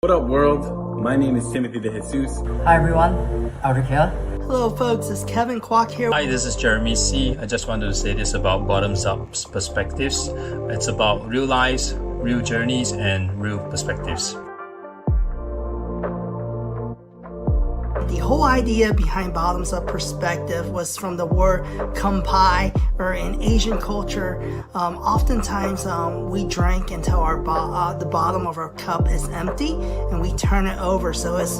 What up, world? My name is Timothy DeJesus. Hi everyone, Aldric here. Hello folks, it's Kevin Kwok here. Hi, this is Jeremey Sea. I just wanted to say this about bottoms-up perspectives. It's about real lives, real journeys, and real perspectives. The whole idea behind bottoms-up perspective was from the word kampai, or in Asian culture, oftentimes we drink until the bottom of our cup is empty and we turn it over. So it's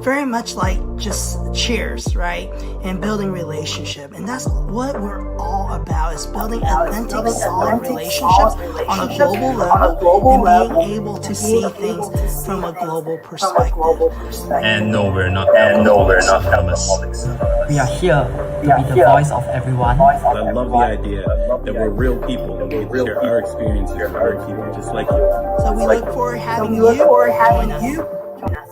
very much like just cheers, right? And building relationship. And that's what we're all about, is building authentic, solid relationships on a global level and being able to see things from a global perspective. And no, we're not alcoholics. We are here to be the voice of everyone. I love the idea that we're real people and we share our experiences with other people just like you. So we look forward to having you join us.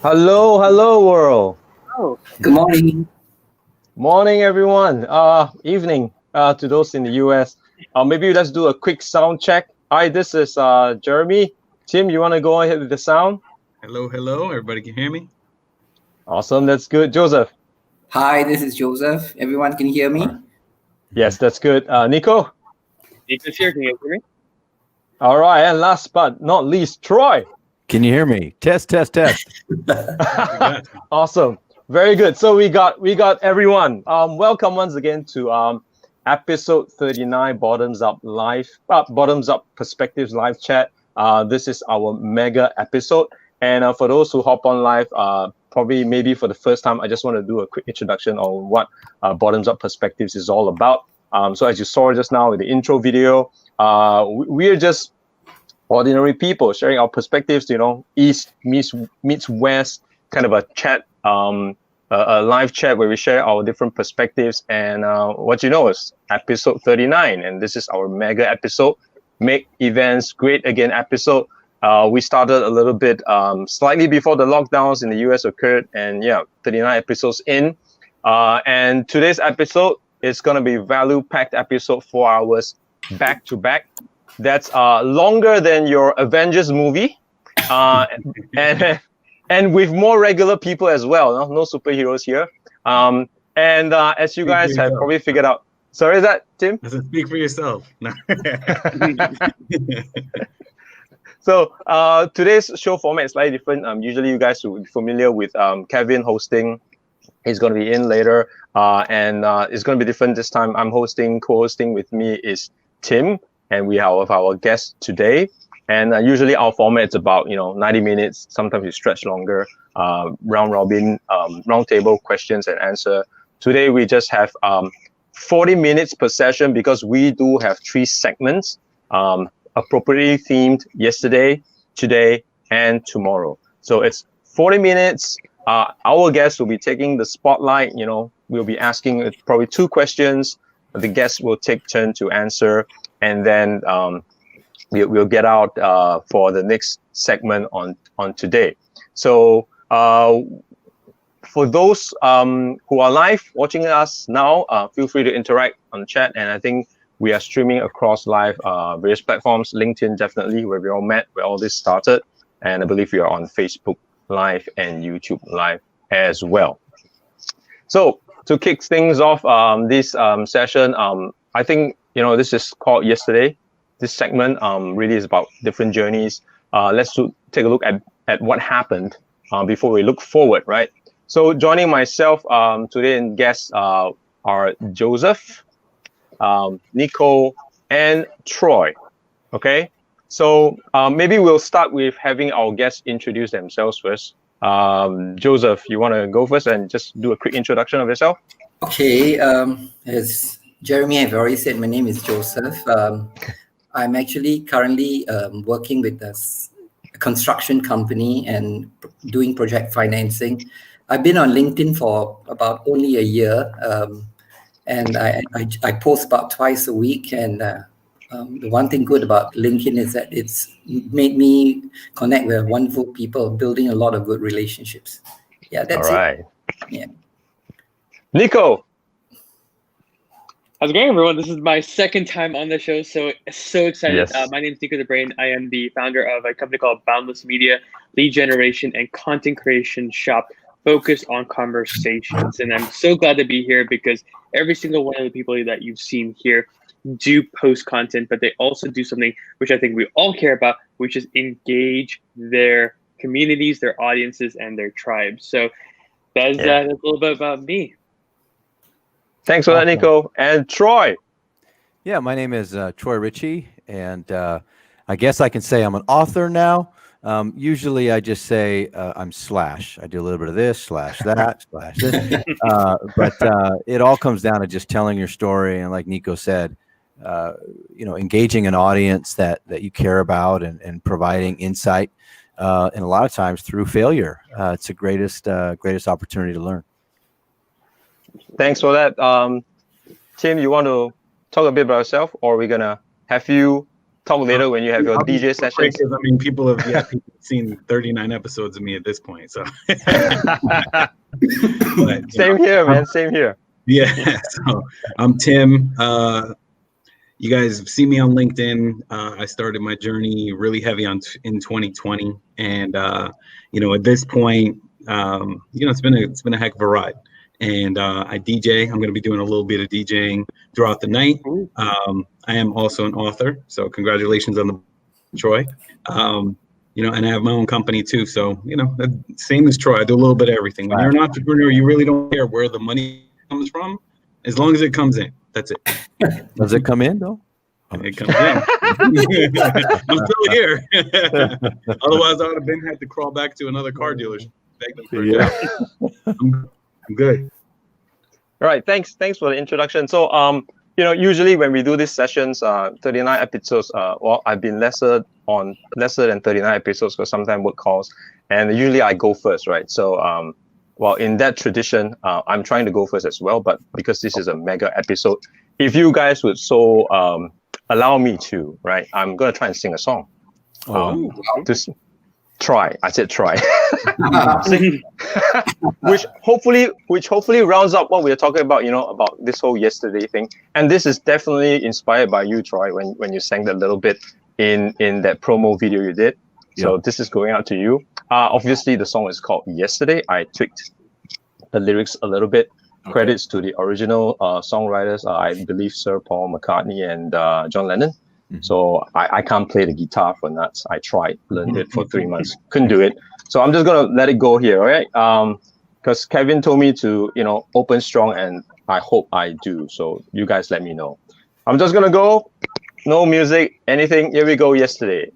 Hello world. Oh, good morning. Morning everyone. Evening to those in the US. Maybe let's do a quick sound check. Hi, this is Jeremy. Tim, you want to go ahead with the sound? Hello. Everybody can hear me? Awesome, that's good. Joseph. Hi, this is Joseph. Everyone can hear me? Yes, that's good. Nico. Nico's here. Can you hear me? All right, and last but not least, Troy. Can you hear me? Test. Awesome. Very good. So we got everyone. Welcome once again to episode 39 Bottoms Up Perspectives live chat. This is our mega episode. And for those who hop on live, probably maybe for the first time, I just want to do a quick introduction on what Bottoms Up Perspectives is all about. So as you saw just now in the intro video, we're just ordinary people sharing our perspectives, East meets West, kind of a chat, a live chat where we share our different perspectives. And what you know is episode 39, and this is our mega episode, Make Events Great Again episode. We started a little bit slightly before the lockdowns in the US occurred, and 39 episodes in. And today's episode is going to be value-packed episode, 4 hours back to back. That's longer than your Avengers movie, and with more regular people as well. No superheroes here. And as you guys have probably figured out, sorry, is that Tim? Doesn't speak for yourself. No. So today's show format is slightly different. Usually you guys will be familiar with Kevin hosting. He's going to be in later, and it's going to be different this time. I'm hosting. Co-hosting with me is Tim. And we have our guest today. And usually our format is about 90 minutes. Sometimes we stretch longer. Round robin, round table questions and answer. Today we just have 40 minutes per session because we do have 3 segments, appropriately themed yesterday, today, and tomorrow. So it's 40 minutes. Our guest will be taking the spotlight. We'll be asking probably 2 questions. The guest will take turn to answer. And then we'll get out for the next segment on today. So for those who are live watching us now, feel free to interact on chat. And I think we are streaming across live various platforms. LinkedIn, definitely, where we all met, where all this started. And I believe we are on Facebook Live and YouTube Live as well. So to kick things off this session, I think this is called Yesterday. This segment really is about different journeys. Let's take a look at what happened before we look forward, right? So joining myself today and guests are Joseph, Nico, and Troy. Okay, so maybe we'll start with having our guests introduce themselves first. Joseph, you want to go first and just do a quick introduction of yourself? Okay, it's Jeremy have already said my name is Joseph. I'm actually currently working with a construction company and doing project financing. I've been on LinkedIn for about only a year, and I post about twice a week. And the one thing good about LinkedIn is that it's made me connect with wonderful people, building a lot of good relationships. Yeah, that's All right. it. Yeah. Nico. How's it going, everyone? This is my second time on the show, so excited. Yes. My name is Nico De Bruyn. I am the founder of a company called Boundless Media, lead generation and content creation shop focused on conversations. And I'm so glad to be here because every single one of the people that you've seen here do post content, but they also do something which I think we all care about, which is engage their communities, their audiences, and their tribes. So that's a little bit about me. Thanks for that, Nico. And Troy. Yeah, my name is Troy Ritchie, and I guess I can say I'm an author now. Usually I just say I'm slash. I do a little bit of this, slash that, slash this. But it all comes down to just telling your story. And like Nico said, engaging an audience that you care about and providing insight. And a lot of times through failure. It's the greatest opportunity to learn. Thanks for that. Tim, you want to talk a bit about yourself, or are we going to have you talk later when you have your DJ sessions? I mean, people have seen 39 episodes of me at this point. So but, same here, man. Same here. Yeah. So I'm Tim. You guys have seen me on LinkedIn. I started my journey really heavy in 2020. And, at this point, it's been a heck of a ride. And I DJ. I'm going to be doing a little bit of DJing throughout the night. I am also an author, so congratulations on the Troy. And I have my own company too. So same as Troy, I do a little bit of everything. When you're an entrepreneur, you really don't care where the money comes from, as long as it comes in. That's it. Does it come in though? It comes in. I'm still here. Otherwise, I would have had to crawl back to another car dealership. Beg them for a job. I'm good. All right. Thanks for the introduction. So, usually when we do these sessions, 39 episodes, I've been lesser than 39 episodes because sometimes work calls, and usually I go first, right? So, in that tradition, I'm trying to go first as well, but because this is a mega episode, if you guys would allow me to, right, I'm going to try and sing a song. Try. I said try. which hopefully rounds up what we are talking about, about this whole yesterday thing. And this is definitely inspired by you, Troy, when you sang that little bit in that promo video you did. So this is going out to you. Obviously, the song is called Yesterday. I tweaked the lyrics a little bit. Okay. Credits to the original songwriters, I believe Sir Paul McCartney and John Lennon. So I can't play the guitar for nuts. I tried, learned it for 3 months, couldn't do it. So I'm just gonna let it go here, all right? Because Kevin told me to, open strong, and I hope I do. So you guys let me know. I'm just gonna go, no music, anything. Here we go. Yesterday,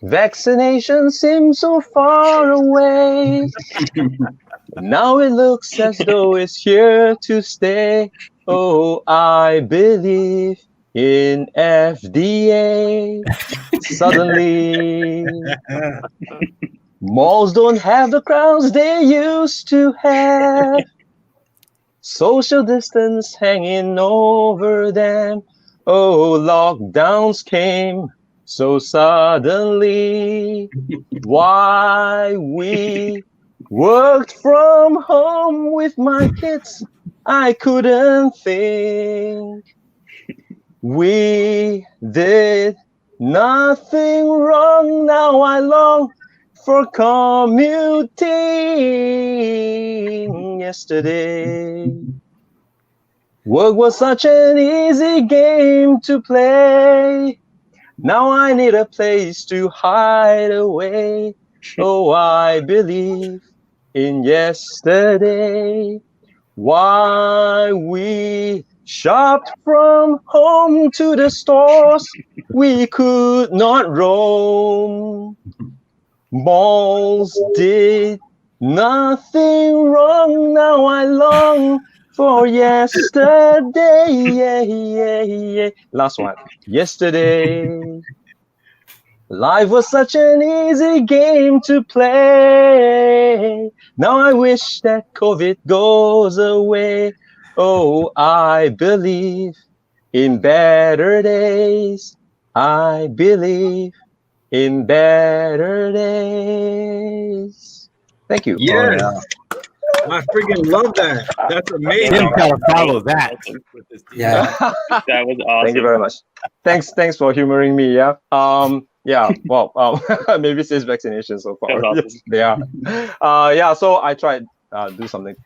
vaccination seemed so far away. Now it looks as though it's here to stay. Oh, I believe in FDA. Suddenly, malls don't have the crowds they used to have. Social distance hanging over them. Oh, lockdowns came so suddenly. Why we worked from home with my kids, I couldn't think. We did nothing wrong. Now I long for commuting. Yesterday, work was such an easy game to play. Now I need a place to hide away. Oh, I believe in yesterday. Why we shopped from home to the stores we could not roam. Malls did nothing wrong. Now I long for yesterday. Yeah, yeah, yeah. Last one. Yesterday, life was such an easy game to play. Now I wish that COVID goes away. Oh, I believe in better days. I believe in better days. Thank you. Yes. I freaking love that. That's amazing. Tim gotta follow that. Yeah. That was awesome. Thank you very much. Thanks for humoring me. Yeah. Yeah. Well. Maybe it's vaccination so far. That's awesome. Yes, they are. Yeah. So I tried do something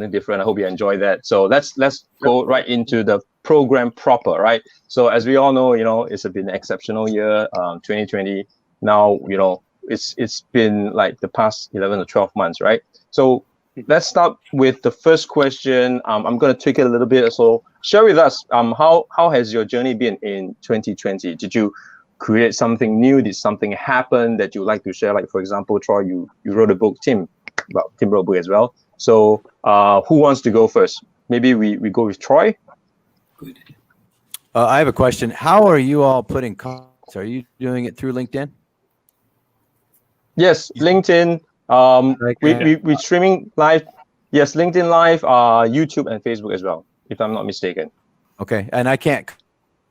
different. I hope you enjoy that. So let's go right into the program proper. Right. So as we all know, it's been an exceptional year. 2020. Now it's been like the past 11 or 12 months. Right. So let's start with the first question. I'm going to tweak it a little bit. So share with us, how has your journey been in 2020? Did you create something new? Did something happen that you'd like to share? Like, for example, Troy, you wrote a book. Tim wrote a book as well. So who wants to go first? Maybe we go with Troy. Good. I have a question. How are you all putting comments? Are you doing it through LinkedIn? Yes, LinkedIn. We streaming live. Yes, LinkedIn Live, YouTube and Facebook as well, if I'm not mistaken. Okay, and I can't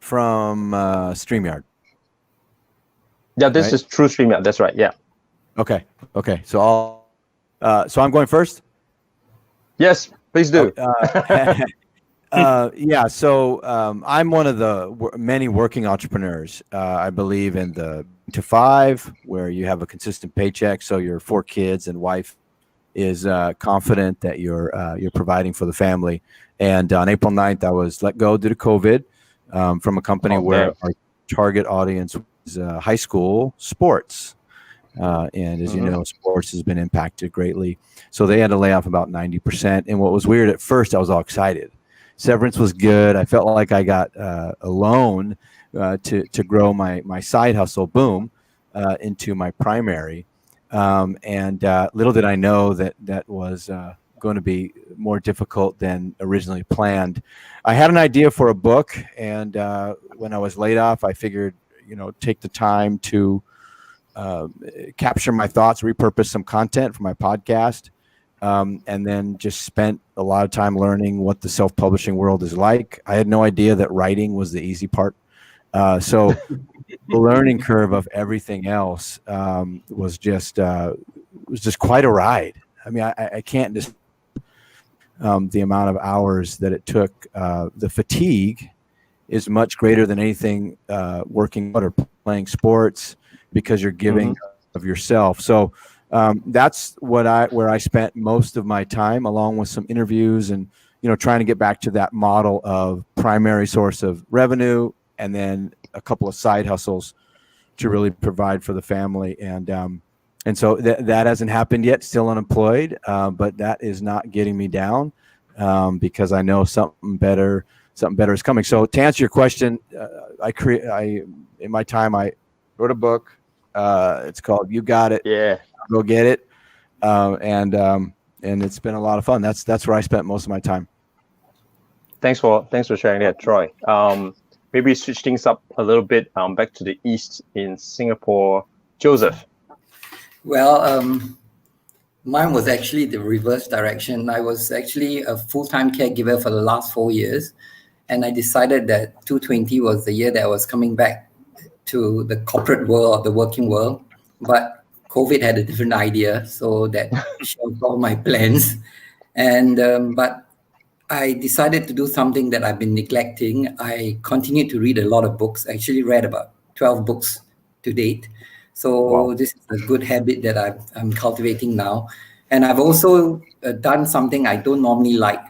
from StreamYard. Yeah, this is true StreamYard. That's right. Yeah. Okay. So so I'm going first. Yes, please do. Yeah. So I'm one of the many working entrepreneurs. I believe in the 9-to-5, where you have a consistent paycheck, so your 4 kids and wife is confident that you're providing for the family. And on April 9th, I was let go due to COVID from a company where our target audience was high school sports. And as you know, sports has been impacted greatly. So they had to lay off about 90%. And what was weird at first, I was all excited. Severance was good. I felt like I got a loan to grow my side hustle, boom, into my primary. And little did I know that was going to be more difficult than originally planned. I had an idea for a book, and when I was laid off, I figured, take the time to capture my thoughts, repurpose some content for my podcast, and then just spent a lot of time learning what the self-publishing world is like. I had no idea that writing was the easy part. So the learning curve of everything else was just quite a ride. I mean, I can't just the amount of hours that it took. The fatigue is much greater than anything working or playing sports, because you're giving of yourself. So that's where I spent most of my time, along with some interviews and trying to get back to that model of primary source of revenue, and then a couple of side hustles to really provide for the family. And so that hasn't happened yet. Still unemployed, but that is not getting me down, because I know something better is coming. So to answer your question, in my time I wrote a book. It's called "You Got It." Yeah, go get it. And it's been a lot of fun. That's where I spent most of my time. Thanks for sharing that, Troy. Maybe switch things up a little bit, back to the east in Singapore. Joseph. Well, mine was actually the reverse direction. I was actually a full-time caregiver for the last 4 years, and I decided that 2020 was the year that I was coming back to the corporate world, or the working world. But COVID had a different idea, so that shelved all my plans. And but I decided to do something that I've been neglecting. I continued to read a lot of books. I actually read about 12 books to date. So this is a good habit that I'm cultivating now. And I've also done something I don't normally like,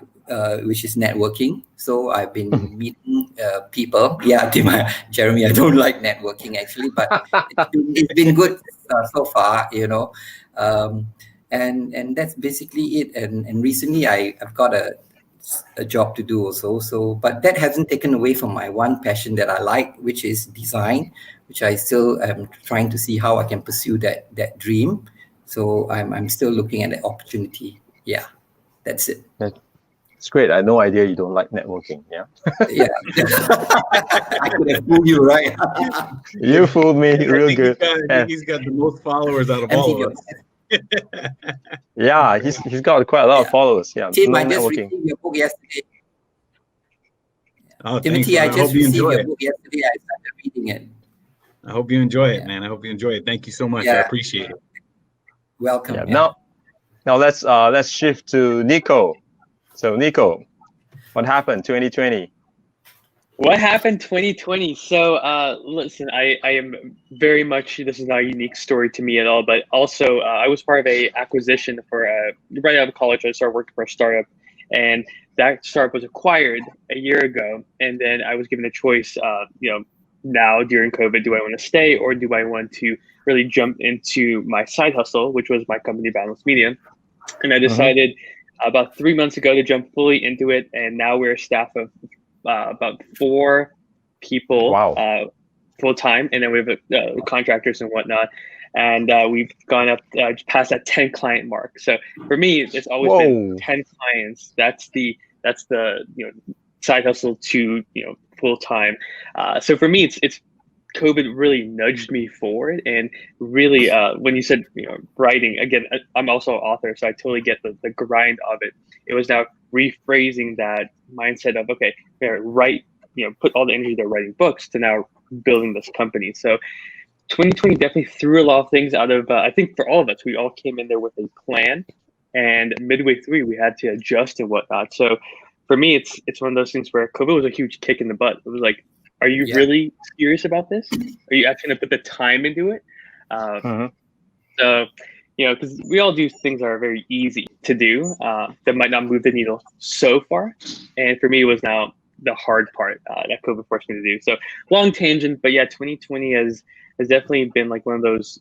which is networking. So I've been meeting people. Yeah, Jeremy, I don't like networking actually, but it's been good so far, and that's basically it. And recently I've got a job to do also. So, but that hasn't taken away from my one passion that I like, which is design, which I still am trying to see how I can pursue that dream. So I'm still looking at the opportunity. Yeah, that's it. It's great. I had no idea you don't like networking. Yeah. Yeah. I could have fooled you, right? You fooled me real good. I think he's got the most followers out of all of us. Yeah, he's got quite a lot of followers. Yeah, Tim, no I just networking. received your book yesterday. Oh, Timothy, I thanks, man. just hope you received enjoy your it. book yesterday. I started reading it. I hope you enjoy it, man. I hope you enjoy it. Thank you so much. I Yeah. appreciate it. Welcome. Yeah. Yeah. Now let's shift to Nico. So Nico, what happened 2020? What happened 2020? So listen, I am very much, this is not a unique story to me at all, but also I was part of a acquisition for right out of college. I started working for a startup, and that startup was acquired a year ago. And then I was given a choice, now during COVID, do I want to stay or do I want to really jump into my side hustle, which was my company, Balanced Media. And I decided about 3 months ago to jump fully into it. And now we're a staff of about 4 people. Wow. Full time, and then we have contractors and whatnot, and we've gone up past that 10 client mark. So for me, it's always been 10 clients. That's the side hustle to full time. So for me, it's COVID really nudged me forward, and really when you said writing again, I'm also an author, so I totally get the grind of it. It was now rephrasing that mindset of okay, write, put all the energy to writing books to now building this company. So 2020 definitely threw a lot of things out of I think for all of us, we all came in there with a plan, and midway through we had to adjust and whatnot. So for me, it's one of those things where COVID was a huge kick in the butt. It was like, are you really serious about this? Are you actually going to put the time into it? So, because we all do things that are very easy to do that might not move the needle so far. And for me, it was now the hard part that COVID forced me to do. So long tangent, but yeah, 2020 has definitely been like one of those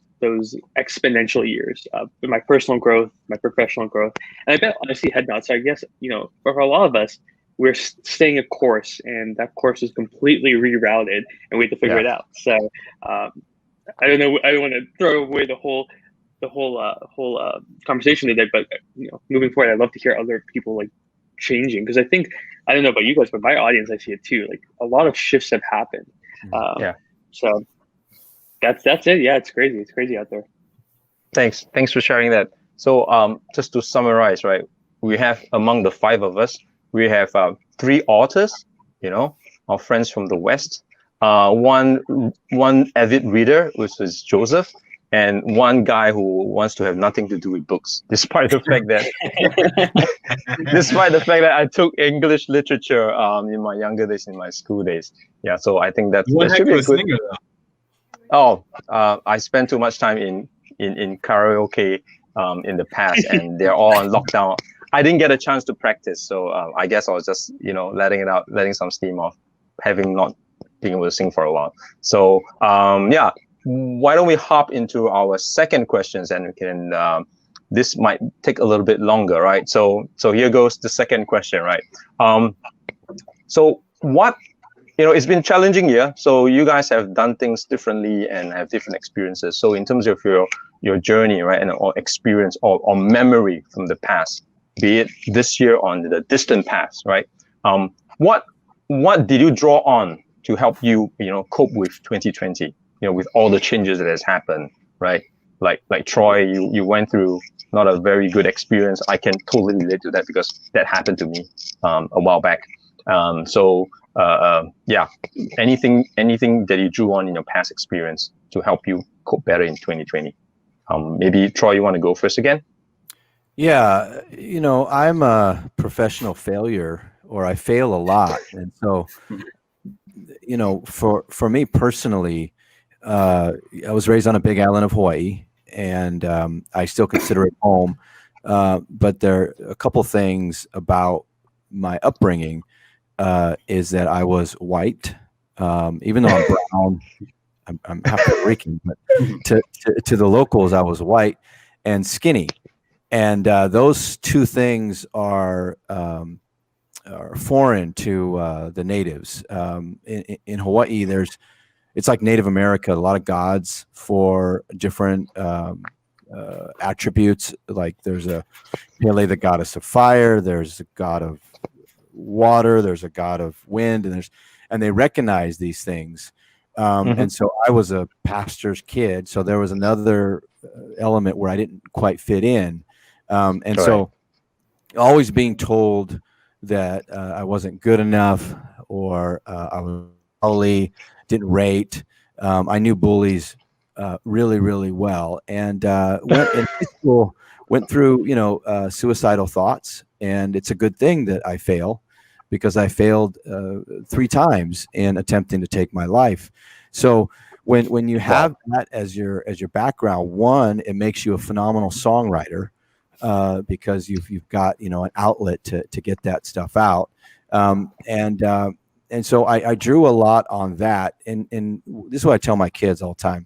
exponential years in my personal growth, my professional growth. And I bet honestly head nods. So I guess, for a lot of us, we're staying a course, and that course is completely rerouted, and we have to figure it out. So I don't know. I don't want to throw away the whole conversation today, but moving forward, I'd love to hear other people like changing, because I think, I don't know about you guys, but my audience, I see it too. Like a lot of shifts have happened. So that's it. Yeah, it's crazy. It's crazy out there. Thanks for sharing that. So just to summarize, right? We have, among the 5 of us, we have 3 authors, our friends from the West, one avid reader, which is Joseph, and one guy who wants to have nothing to do with books, despite the fact that I took English literature in my younger days, in my school days. Yeah, so I think that should be a good. Singer, I spent too much time in karaoke in the past, and they're all on lockdown. I didn't get a chance to practice, so I guess I was just letting some steam off, having not been able to sing for a while. So why don't we hop into our second questions, and we can this might take a little bit longer, right? So here goes the second question, right? So what, it's been a challenging year, so you guys have done things differently and have different experiences. So in terms of your journey, right, or experience or memory from the past, be it this year or the distant past, right? What did you draw on to help you, cope with 2020? With all the changes that has happened, right? Like Troy, you went through not a very good experience. I can totally relate to that because that happened to me a while back. Anything that you drew on in your past experience to help you cope better in 2020? Maybe Troy, you want to go first again? Yeah, I'm a professional failure, or I fail a lot, and so for me personally, I was raised on a big island of Hawaii, and I still consider it home. But there are a couple things about my upbringing is that I was white, even though I'm brown. I'm half Puerto Rican, but to the locals, I was white and skinny, and those 2 things are foreign to the natives. In Hawaii, it's like Native America, a lot of gods for different attributes. Like there's a Pele, the goddess of fire. There's a god of water, there's a God of wind, and they recognize these things. And so I was a pastor's kid, so there was another element where I didn't quite fit in. And so always being told that I wasn't good enough, or I was bully, didn't rate. I knew bullies really, really well, and went in high school, went through suicidal thoughts. And it's a good thing that I fail, because I failed 3 times in attempting to take my life. So when you have that as your background, one, it makes you a phenomenal songwriter, because you've got an outlet to get that stuff out. And so I drew a lot on that. And this is what I tell my kids all the time.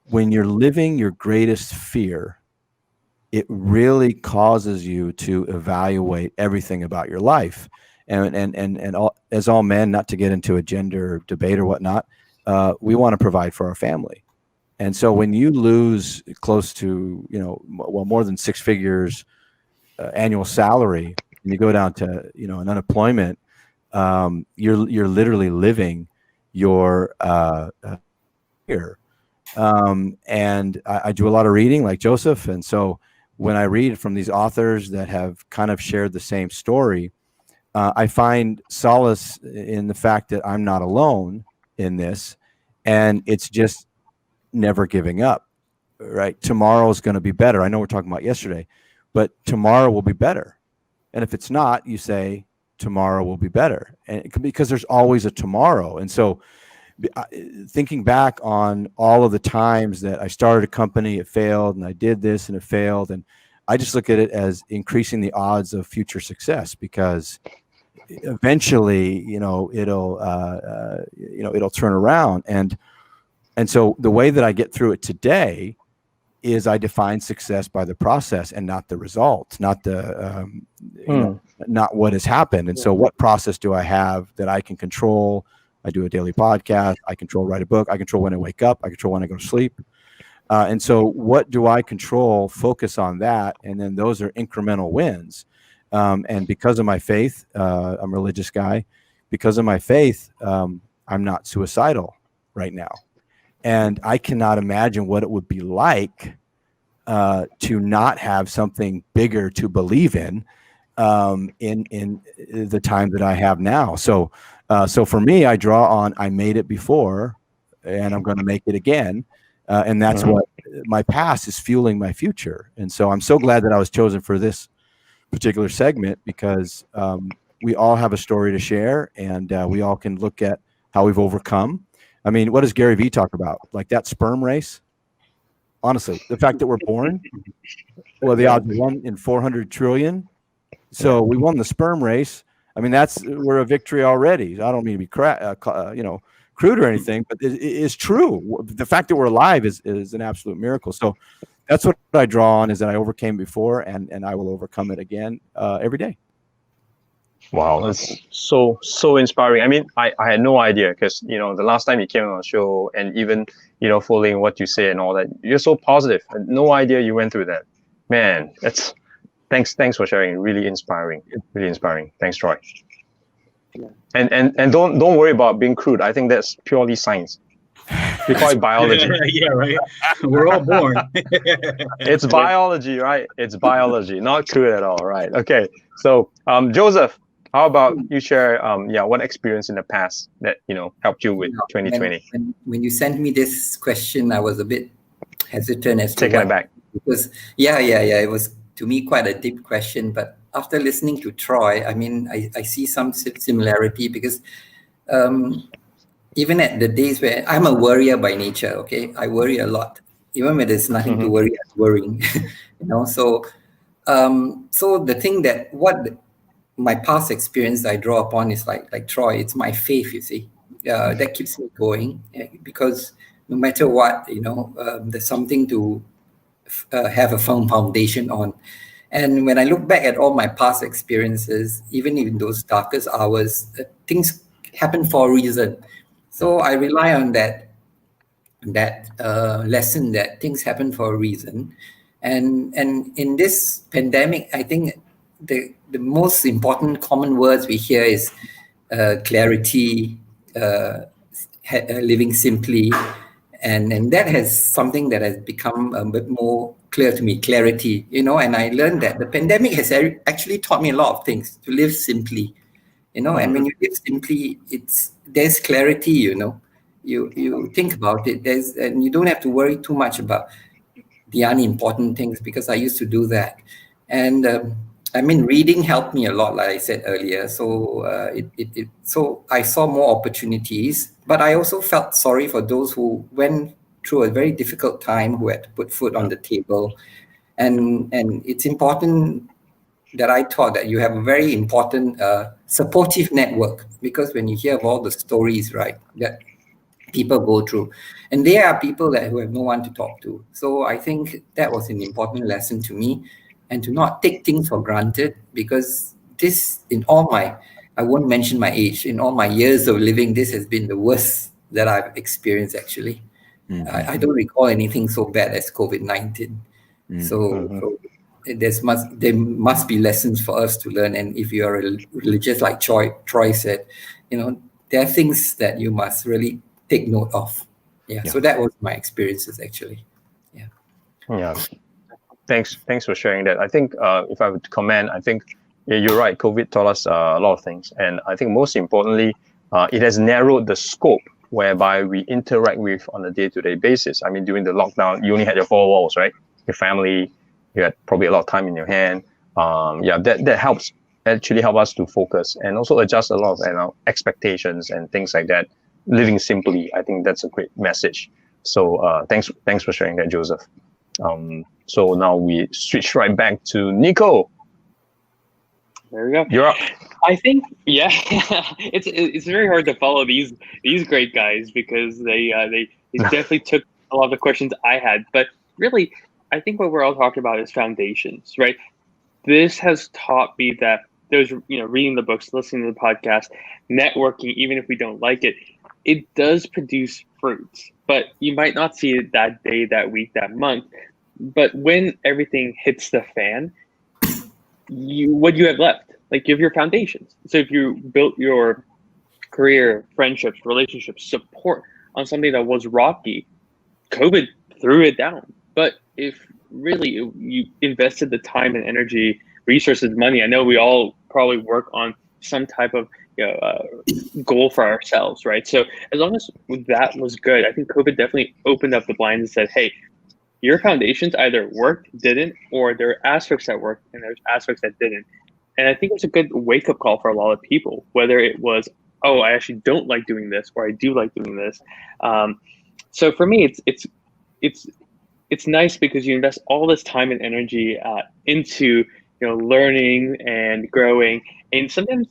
When you're living your greatest fear, it really causes you to evaluate everything about your life. And all, as all men, not to get into a gender debate or whatnot, we want to provide for our family. And so when you lose close to, more than 6 figures annual salary, and you go down to, an unemployment, you're literally living your fear. And I do a lot of reading, like Joseph. And so when I read from these authors that have kind of shared the same story, I find solace in the fact that I'm not alone in this, and it's just never giving up, right? Tomorrow is going to be better. I know we're talking about yesterday, but tomorrow will be better. And if it's not, you say tomorrow will be better, and because there's always a tomorrow. And so thinking back on all of the times that I started a company, it failed, and I did this and it failed, and I just look at it as increasing the odds of future success, because eventually, it'll turn around. And so the way that I get through it today is I define success by the process and not the result, not the not what has happened. And so what process do I have that I can control? I do a daily podcast. I control, write a book. I control when I wake up. I control when I go to sleep. And so what do I control? Focus on that. And then those are incremental wins. And because of my faith, I'm a religious guy. Because of my faith, I'm not suicidal right now. And I cannot imagine what it would be like to not have something bigger to believe in the time that I have now. So for me, I draw on, I made it before, and I'm going to make it again. And that's what my past is fueling my future. And so I'm so glad that I was chosen for this particular segment, because we all have a story to share, and we all can look at how we've overcome. I mean, what does Gary Vee talk about? Like that sperm race? Honestly, the fact that we're born, well, the odds of 1 in 400 trillion. So we won the sperm race. I mean, we're a victory already. I don't mean to be crude or anything, but it is true. The fact that we're alive is an absolute miracle. So that's what I draw on, is that I overcame before, and I will overcome it again every day. Wow, that's so inspiring. I mean, I had no idea, because the last time you came on the show, and even following what you say and all that, you're so positive. I had no idea you went through that. Man, thanks for sharing. Really inspiring. Really inspiring. Thanks, Troy. Yeah. And don't worry about being crude. I think that's purely science. We call it biology. Yeah, right. We're all born. It's biology, right? It's biology, not crude at all, right? Okay. So, Joseph, how about you share what experience in the past that helped you with 2020? When you sent me this question, I was a bit hesitant as to taken aback, because it was to me quite a deep question. But after listening to Troy, I mean, I see some similarity, because even at the days where I'm a worrier by nature, okay, I worry a lot, even when there's nothing to worry, I'm worrying, So the thing that my past experience I draw upon is like Troy, it's my faith, you see, that keeps me going, because no matter what, there's something to have a firm foundation on. And when I look back at all my past experiences, even in those darkest hours, things happen for a reason. So I rely on that lesson, that things happen for a reason. And in this pandemic, I think the most important common words we hear is clarity, living simply, and that has something that has become a bit more clear to me, clarity, and I learned that the pandemic has actually taught me a lot of things, to live simply, and when you live simply, there's clarity, you think about it, and you don't have to worry too much about the unimportant things, because I used to do that. And reading helped me a lot, like I said earlier. So so I saw more opportunities, but I also felt sorry for those who went through a very difficult time, who had to put food on the table. And it's important that I thought that you have a very important supportive network, because when you hear of all the stories, right, that people go through, and there are people who have no one to talk to. So I think that was an important lesson to me, and to not take things for granted, because this, I won't mention my age, in all my years of living, this has been the worst that I've experienced, actually. I don't recall anything so bad as COVID-19. So there must be lessons for us to learn. And if you are religious, like Troy said, there are things that you must really take note of. So that was my experiences, actually. Yeah. Thanks for sharing that. I think if I would comment, I think you're right. COVID taught us a lot of things, and I think most importantly, it has narrowed the scope whereby we interact with on a day-to-day basis. I mean, during the lockdown, you only had your four walls, right? Your family, you had probably a lot of time in your hand. That helps us to focus and also adjust a lot of expectations and things like that. Living simply, I think that's a great message. So thanks for sharing that, Joseph. So now we switch right back to Nico. There we go. You're up. I think, it's very hard to follow these great guys, because they definitely took a lot of the questions I had. But really, I think what we're all talking about is foundations, right? This has taught me that there's, reading the books, listening to the podcast, networking, even if we don't like it, it does produce fruits. But you might not see it that day, that week, that month. But when everything hits the fan, what do you have left? Like, you have your foundations. So if you built your career, friendships, relationships, support on something that was rocky, COVID threw it down. But if really you invested the time and energy, resources, money, I know we all probably work on some type of goal for ourselves, right? So as long as that was good, I think COVID definitely opened up the blinds and said, hey, your foundations either worked, didn't, or there are aspects that worked and there's aspects that didn't. And I think it's a good wake-up call for a lot of people, whether it was, oh, I actually don't like doing this, or I do like doing this. So for me, it's nice, because you invest all this time and energy into learning and growing, and sometimes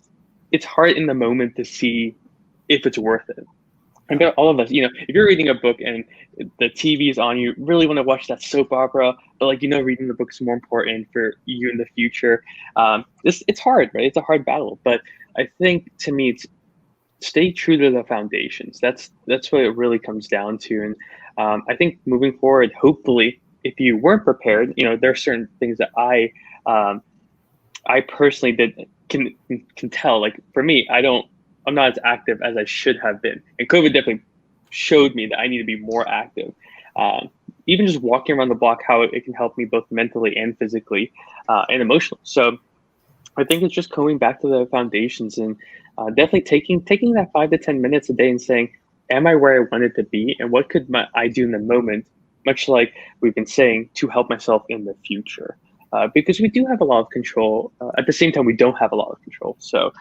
it's hard in the moment to see if it's worth it. And all of us, if you're reading a book and the TV is on, you really want to watch that soap opera, but reading the book is more important for you in the future. It's hard, right? It's a hard battle, but I think, to me, it's stay true to the foundations. That's what it really comes down to. And I think moving forward, hopefully, if you weren't prepared, there are certain things that I personally can tell. Like, for me, I'm not as active as I should have been. And COVID definitely showed me that I need to be more active. Even just walking around the block, how it can help me both mentally and physically and emotionally. So I think it's just going back to the foundations, and definitely taking that 5 to 10 minutes a day and saying, am I where I wanted to be? And what could I do in the moment, much like we've been saying, to help myself in the future? Because we do have a lot of control. At the same time, we don't have a lot of control. So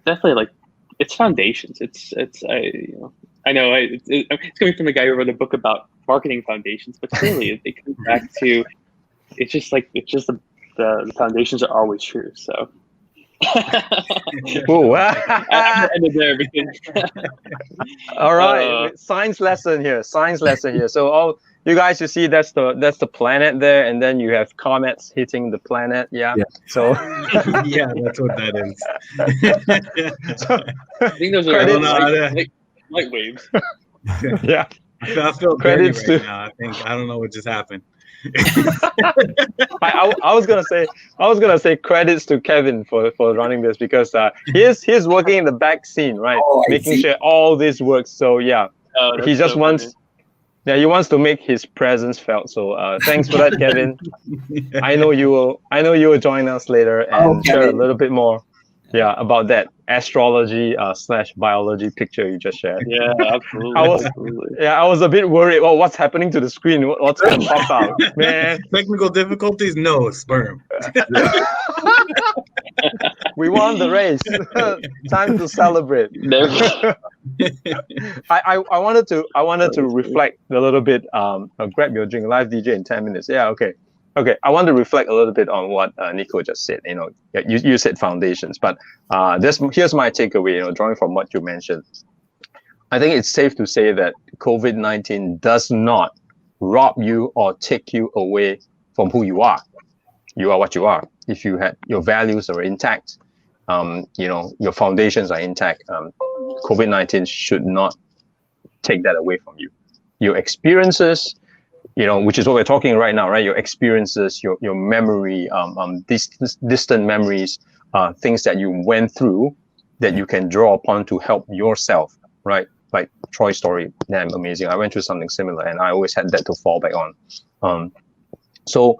definitely, it's foundations. I know it's coming from the guy who wrote a book about marketing foundations, but clearly it comes back to, it's just the foundations are always true. So. I ended there because all right, science lesson here. So all you guys, you see, that's the planet there, and then you have comets hitting the planet. Yeah. So yeah, that's what that is. So, I think those are light waves. Yeah. I feel dirty right now. I don't know what just happened. I was gonna say credits to Kevin for running this, because he's working in the back scene, right? Making sure all this works. So yeah, he just wants. Yeah, he wants to make his presence felt. So thanks for that, Kevin. I know you will join us later and share a little bit more, about that astrology / biology picture you just shared. Yeah, absolutely. I was a bit worried. Well, what's happening to the screen? What's going to pop out, man? Technical difficulties? No, sperm. We won the race. Time to celebrate. I wanted to reflect a little bit. Grab your drink. Live DJ in 10 minutes. Yeah, okay. I want to reflect a little bit on what Nico just said. You said foundations, but here's my takeaway. Drawing from what you mentioned, I think it's safe to say that COVID-19 does not rob you or take you away from who you are. You are what you are. If you had your values are intact, your foundations are intact, COVID-19 should not take that away from you. Your experiences, which is what we're talking right now, right? Your experiences, your memory, distant memories, things that you went through that you can draw upon to help yourself, right? Like Troy's story, damn amazing. I went through something similar, and I always had that to fall back on. So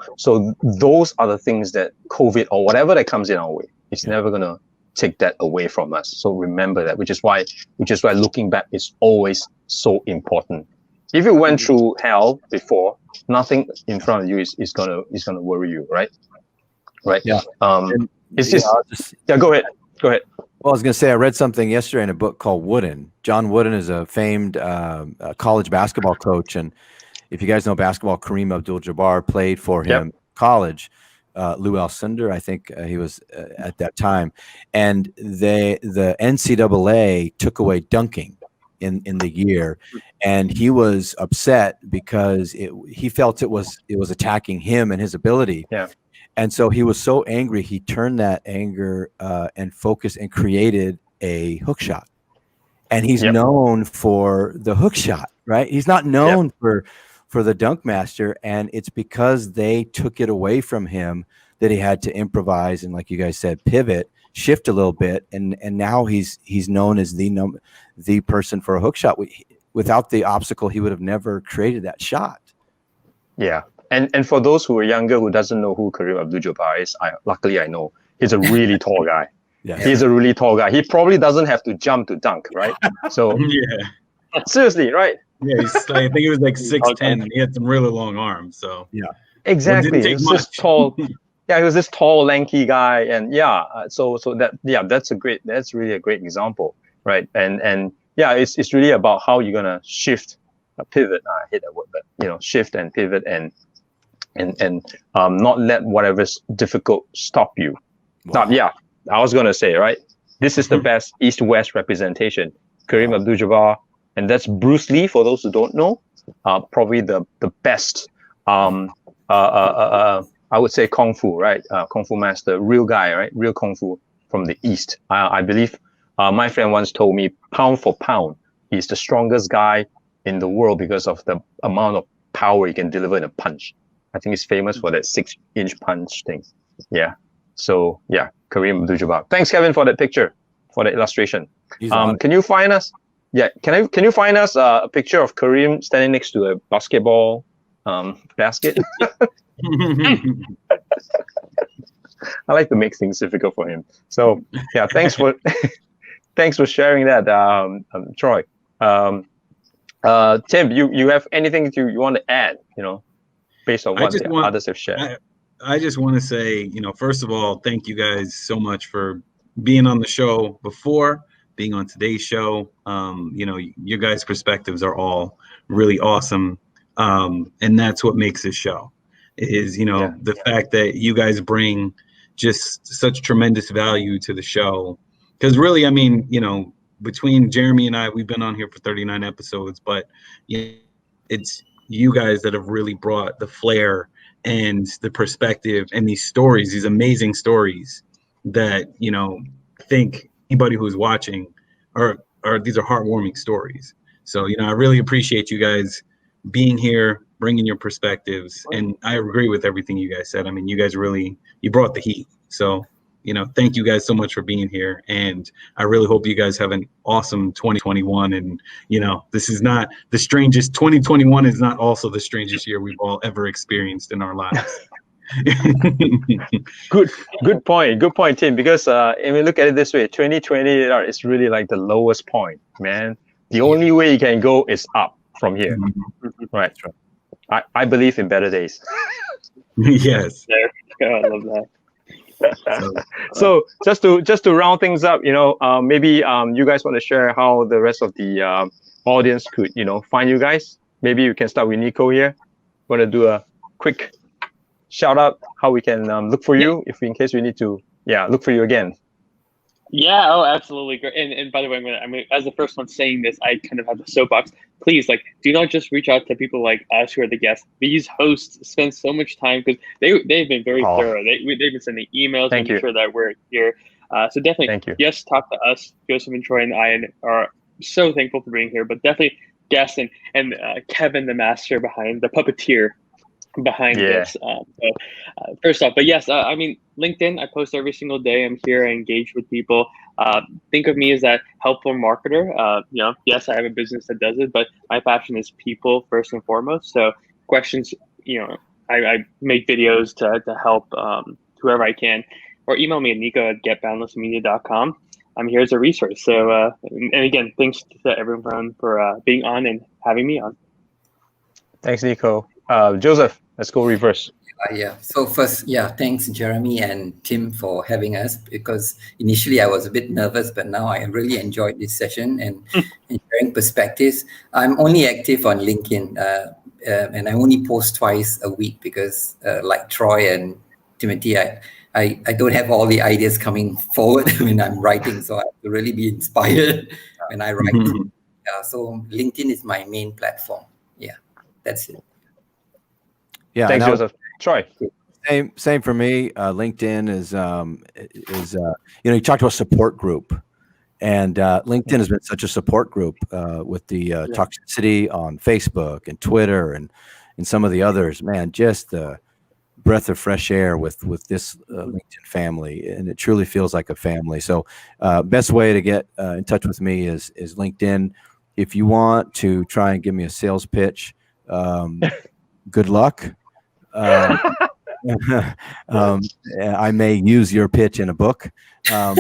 those are the things that COVID or whatever that comes in our way, it's never gonna take that away from us. So remember that, which is why looking back is always so important. If you went through hell before, nothing in front of you is gonna worry you, right? Right. Yeah. It's just Go ahead. Well, I was going to say, I read something yesterday in a book called Wooden. John Wooden is a famed college basketball coach, and if you guys know basketball, Kareem Abdul-Jabbar played for him in college. Lou Alcindor, I think he was at that time, and the NCAA took away dunking in the year, and he was upset because he felt it was attacking him and his ability. Yeah. And so he was so angry, he turned that anger and focused and created a hook shot. And he's known for the hook shot, right? He's not known for the dunk master. And it's because they took it away from him that he had to improvise and, like you guys said, pivot, shift a little bit. And now he's known as the person for a hook shot. Without the obstacle, he would have never created that shot. Yeah. And for those who are younger who doesn't know who Kareem Abdul-Jabbar is, luckily I know. He's a really tall guy. Yeah. He's a really tall guy. He probably doesn't have to jump to dunk, right? So seriously, right? Yeah, I think he was like 6'10", and he had some really long arms. So exactly. He was this tall. Yeah, he was this tall, lanky guy, and that's really a great example, right? And it's really about how you're gonna shift, pivot. I hate that word, but shift and pivot and not let whatever's difficult stop you. Wow. Now, I was gonna say, right, this is the best East-West representation. Kareem Abdul-Jabbar, and that's Bruce Lee. For those who don't know, probably the best. I would say Kung Fu, right? Kung Fu master, real guy, right? Real Kung Fu from the East. I believe my friend once told me, pound for pound, he's the strongest guy in the world because of the amount of power he can deliver in a punch. I think he's famous for that 6-inch punch thing. Yeah. So Kareem Abdul-Jabbar. Thanks, Kevin, for that picture, for the illustration. Can you find us? Yeah. Can you find us a picture of Kareem standing next to a basketball basket? I like to make things difficult for him. So thanks for sharing that, Troy. Tim, you have anything you want to add? Based on what the others have shared. I just want to say, first of all, thank you guys so much for being on the show before, being on today's show. Your guys' perspectives are all really awesome. And that's what makes this show is, the fact that you guys bring just such tremendous value to the show. Because really, between Jeremy and I, we've been on here for 39 episodes, but it's you guys that have really brought the flair and the perspective and these stories, these amazing stories that, I think anybody who's watching these are heartwarming stories. So, I really appreciate you guys being here, bringing your perspectives. And I agree with everything you guys said. I mean, you guys really, you brought the heat. So, you know, thank you guys so much for being here. And I really hope you guys have an awesome 2021. And, you know, this is not the strangest, 2021 is not also the strangest year we've all ever experienced in our lives. Good point, Tim. Because if we look at it this way, 2020 is really like the lowest point, man. The only way you can go is up from here, right? I believe in better days. Yes. I love that. So just to round things up, you know, maybe you guys want to share how the rest of the audience could, you know, find you guys. Maybe we can start with Nico here. Want to do a quick shout out how we can look for you if in case we need to look for you again. Yeah, oh, absolutely. Great. And by the way, I mean, as the first one saying this, I kind of have the soapbox. Please, like, do not just reach out to people like us who are the guests. These hosts spend so much time because they've been very thorough. They've been sending emails, making sure that we're here. So definitely, thank you. Yes, talk to us. Joseph and Troy and I are so thankful for being here. But definitely, guests and Kevin, the master behind the puppeteer behind this. First off, but yes, I mean, LinkedIn, I post every single day. I'm here, I engage with people. Think of me as that helpful marketer. You know, yes, I have a business that does it, but my passion is people first and foremost. So questions, you know, I make videos to help whoever I can, or email me at nico@getboundlessmedia.com. I'm here as a resource. So, and again, thanks to everyone for being on and having me on. Thanks, Nico. Joseph, let's go reverse. So first, thanks Jeremy and Tim for having us, because initially I was a bit nervous, but now I really enjoyed this session and sharing perspectives. I'm only active on LinkedIn and I only post twice a week because like Troy and Timothy, I don't have all the ideas coming forward when I'm writing, so I have to really be inspired when I write. So LinkedIn is my main platform. Yeah, that's it. Yeah, thanks, Joseph. Troy. Same for me. LinkedIn is you know, you talked about support group, and LinkedIn has been such a support group with the toxicity on Facebook and Twitter and some of the others. Man, just the breath of fresh air with this LinkedIn family, and it truly feels like a family. So best way to get in touch with me is LinkedIn. If you want to try and give me a sales pitch, good luck. I may use your pitch in a book, but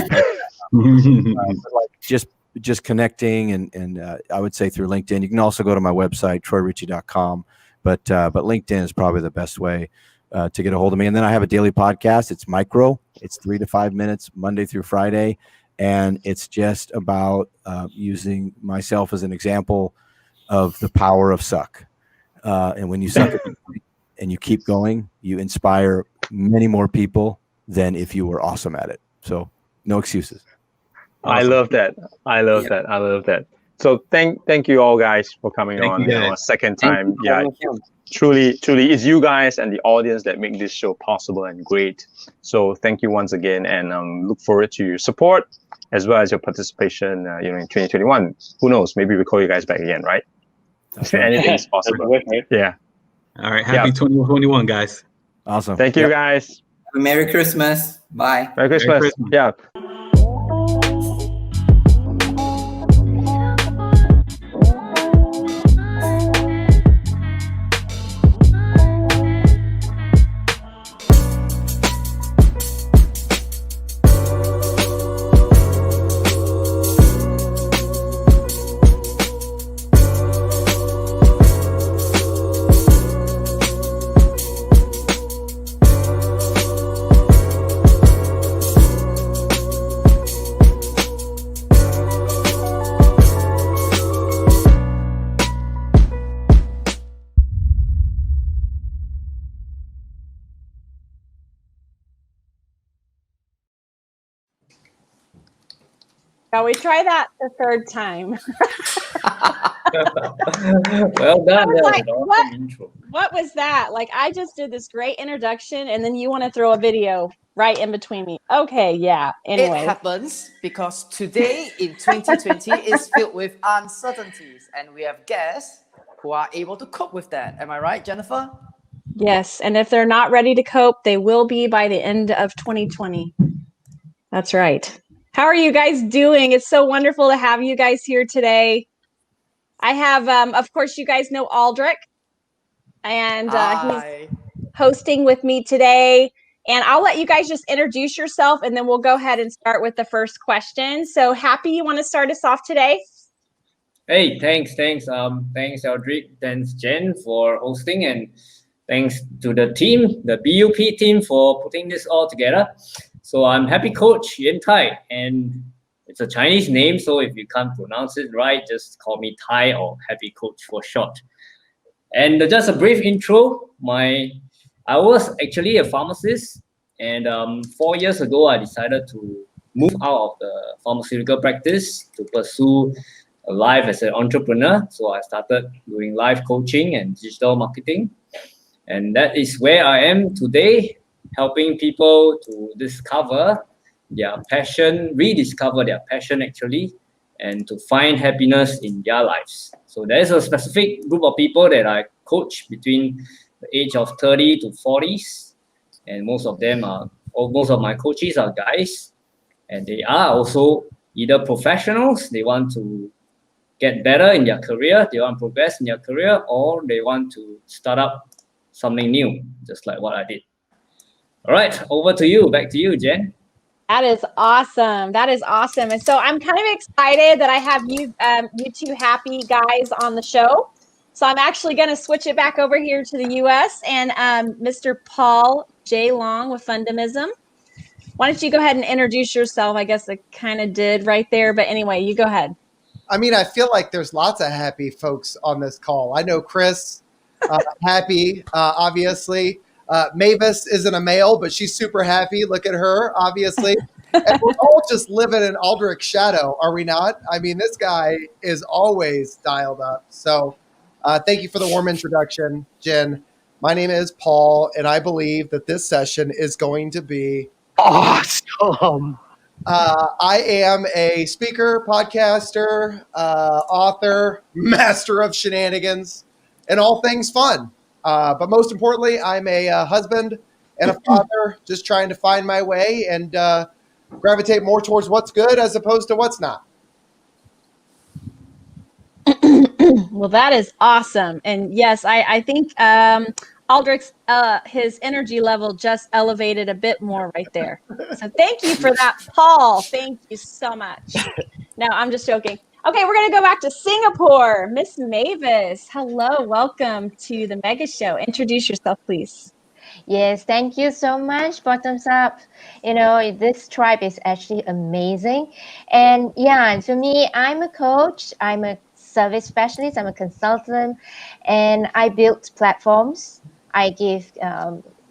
just connecting and I would say through LinkedIn. You can also go to my website, troyritchie.com, but LinkedIn is probably the best way to get a hold of me. And then I have a daily podcast. It's micro. It's 3 to 5 minutes, Monday through Friday, and it's just about using myself as an example of the power of suck. And when you suck and you keep going, you inspire many more people than if you were awesome at it. So no excuses. Awesome. I love that. So thank you all guys for coming on a second time. Truly it's you guys and the audience that make this show possible and great. So thank you once again, and look forward to your support as well as your participation you know, in 2021. Who knows, maybe we'll call you guys back again, right? Anything is possible. Yeah. All right. Happy 2021, guys. Awesome. Thank you, guys. Merry Christmas. Bye. Merry Christmas. Yeah. Shall we try that the third time? Well done. Like, what was that? Like, I just did this great introduction, and then you want to throw a video right in between me. Okay, yeah. Anyway. It happens because today in 2020 is filled with uncertainties, and we have guests who are able to cope with that. Am I right, Jenifer? Yes, and if they're not ready to cope, they will be by the end of 2020. That's right. How are you guys doing? It's so wonderful to have you guys here today. I have, of course, you guys know Aldric, and he's hosting with me today. And I'll let you guys just introduce yourself, and then we'll go ahead and start with the first question. So, Happy, you want to start us off today? Hey, thanks, Aldric, thanks, Jen, for hosting, and thanks to the team, the BUP team, for putting this all together. So I'm Happy Coach Yuantai, and it's a Chinese name, so if you can't pronounce it right, just call me Tai or Happy Coach for short. And just a brief intro, I was actually a pharmacist, and 4 years ago, I decided to move out of the pharmaceutical practice to pursue a life as an entrepreneur. So I started doing life coaching and digital marketing. And that is where I am today, helping people to discover their passion, rediscover their passion actually, and to find happiness in their lives. So there is a specific group of people that I coach between the age of 30 to 40s. And most of my coaches are guys. And they are also either professionals, they want to get better in their career, they want to progress in their career, or they want to start up something new, just like what I did. All right, over to you. Back to you, Jen. That is awesome. That is awesome. And so I'm kind of excited that I have you two happy guys on the show. So I'm actually going to switch it back over here to the U.S. and Mr. Paul J. Long with Fundamism. Why don't you go ahead and introduce yourself? I guess I kind of did right there, but anyway, you go ahead. I mean, I feel like there's lots of happy folks on this call. I know Chris, happy, obviously. Mavis isn't a male, but she's super happy. Look at her, obviously. And we're all just living in Aldric's shadow, are we not? I mean, this guy is always dialed up. So thank you for the warm introduction, Jen. My name is Paul, and I believe that this session is going to be awesome. I am a speaker, podcaster, author, master of shenanigans, and all things fun. But most importantly, I'm a husband and a father, just trying to find my way and gravitate more towards what's good as opposed to what's not. Well, that is awesome. And yes, I think Aldric's, his energy level just elevated a bit more right there. So thank you for that, Paul. Thank you so much. No, I'm just joking. Okay, we're going to go back to Singapore. Miss Mavis, hello. Welcome to the Mega Show. Introduce yourself, please. Yes, thank you so much, Bottoms Up. You know, this tribe is actually amazing. And yeah, for me, I'm a coach. I'm a service specialist. I'm a consultant. And I build platforms. I give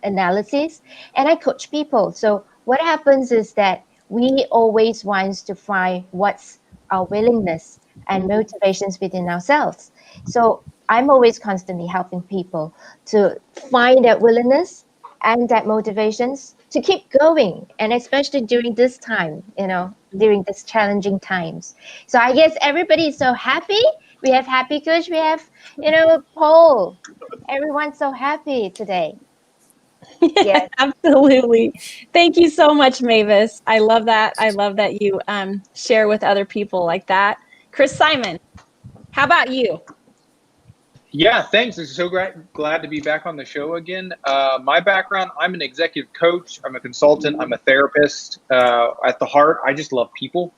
analysis. And I coach people. So what happens is that we always want to find what's our willingness and motivations within ourselves. So I'm always constantly helping people to find that willingness and that motivations to keep going, and especially during this time, you know, during these challenging times. So I guess everybody is so happy. We have Happy Coach, we have, you know, Paul. Everyone's so happy today. Yes, absolutely. Thank you so much, Mavis. I love that. I love that you share with other people like that. Chris Simon, how about you? Yeah, thanks. It's so glad to be back on the show again. My background, I'm an executive coach. I'm a consultant. I'm a therapist. At the heart, I just love people.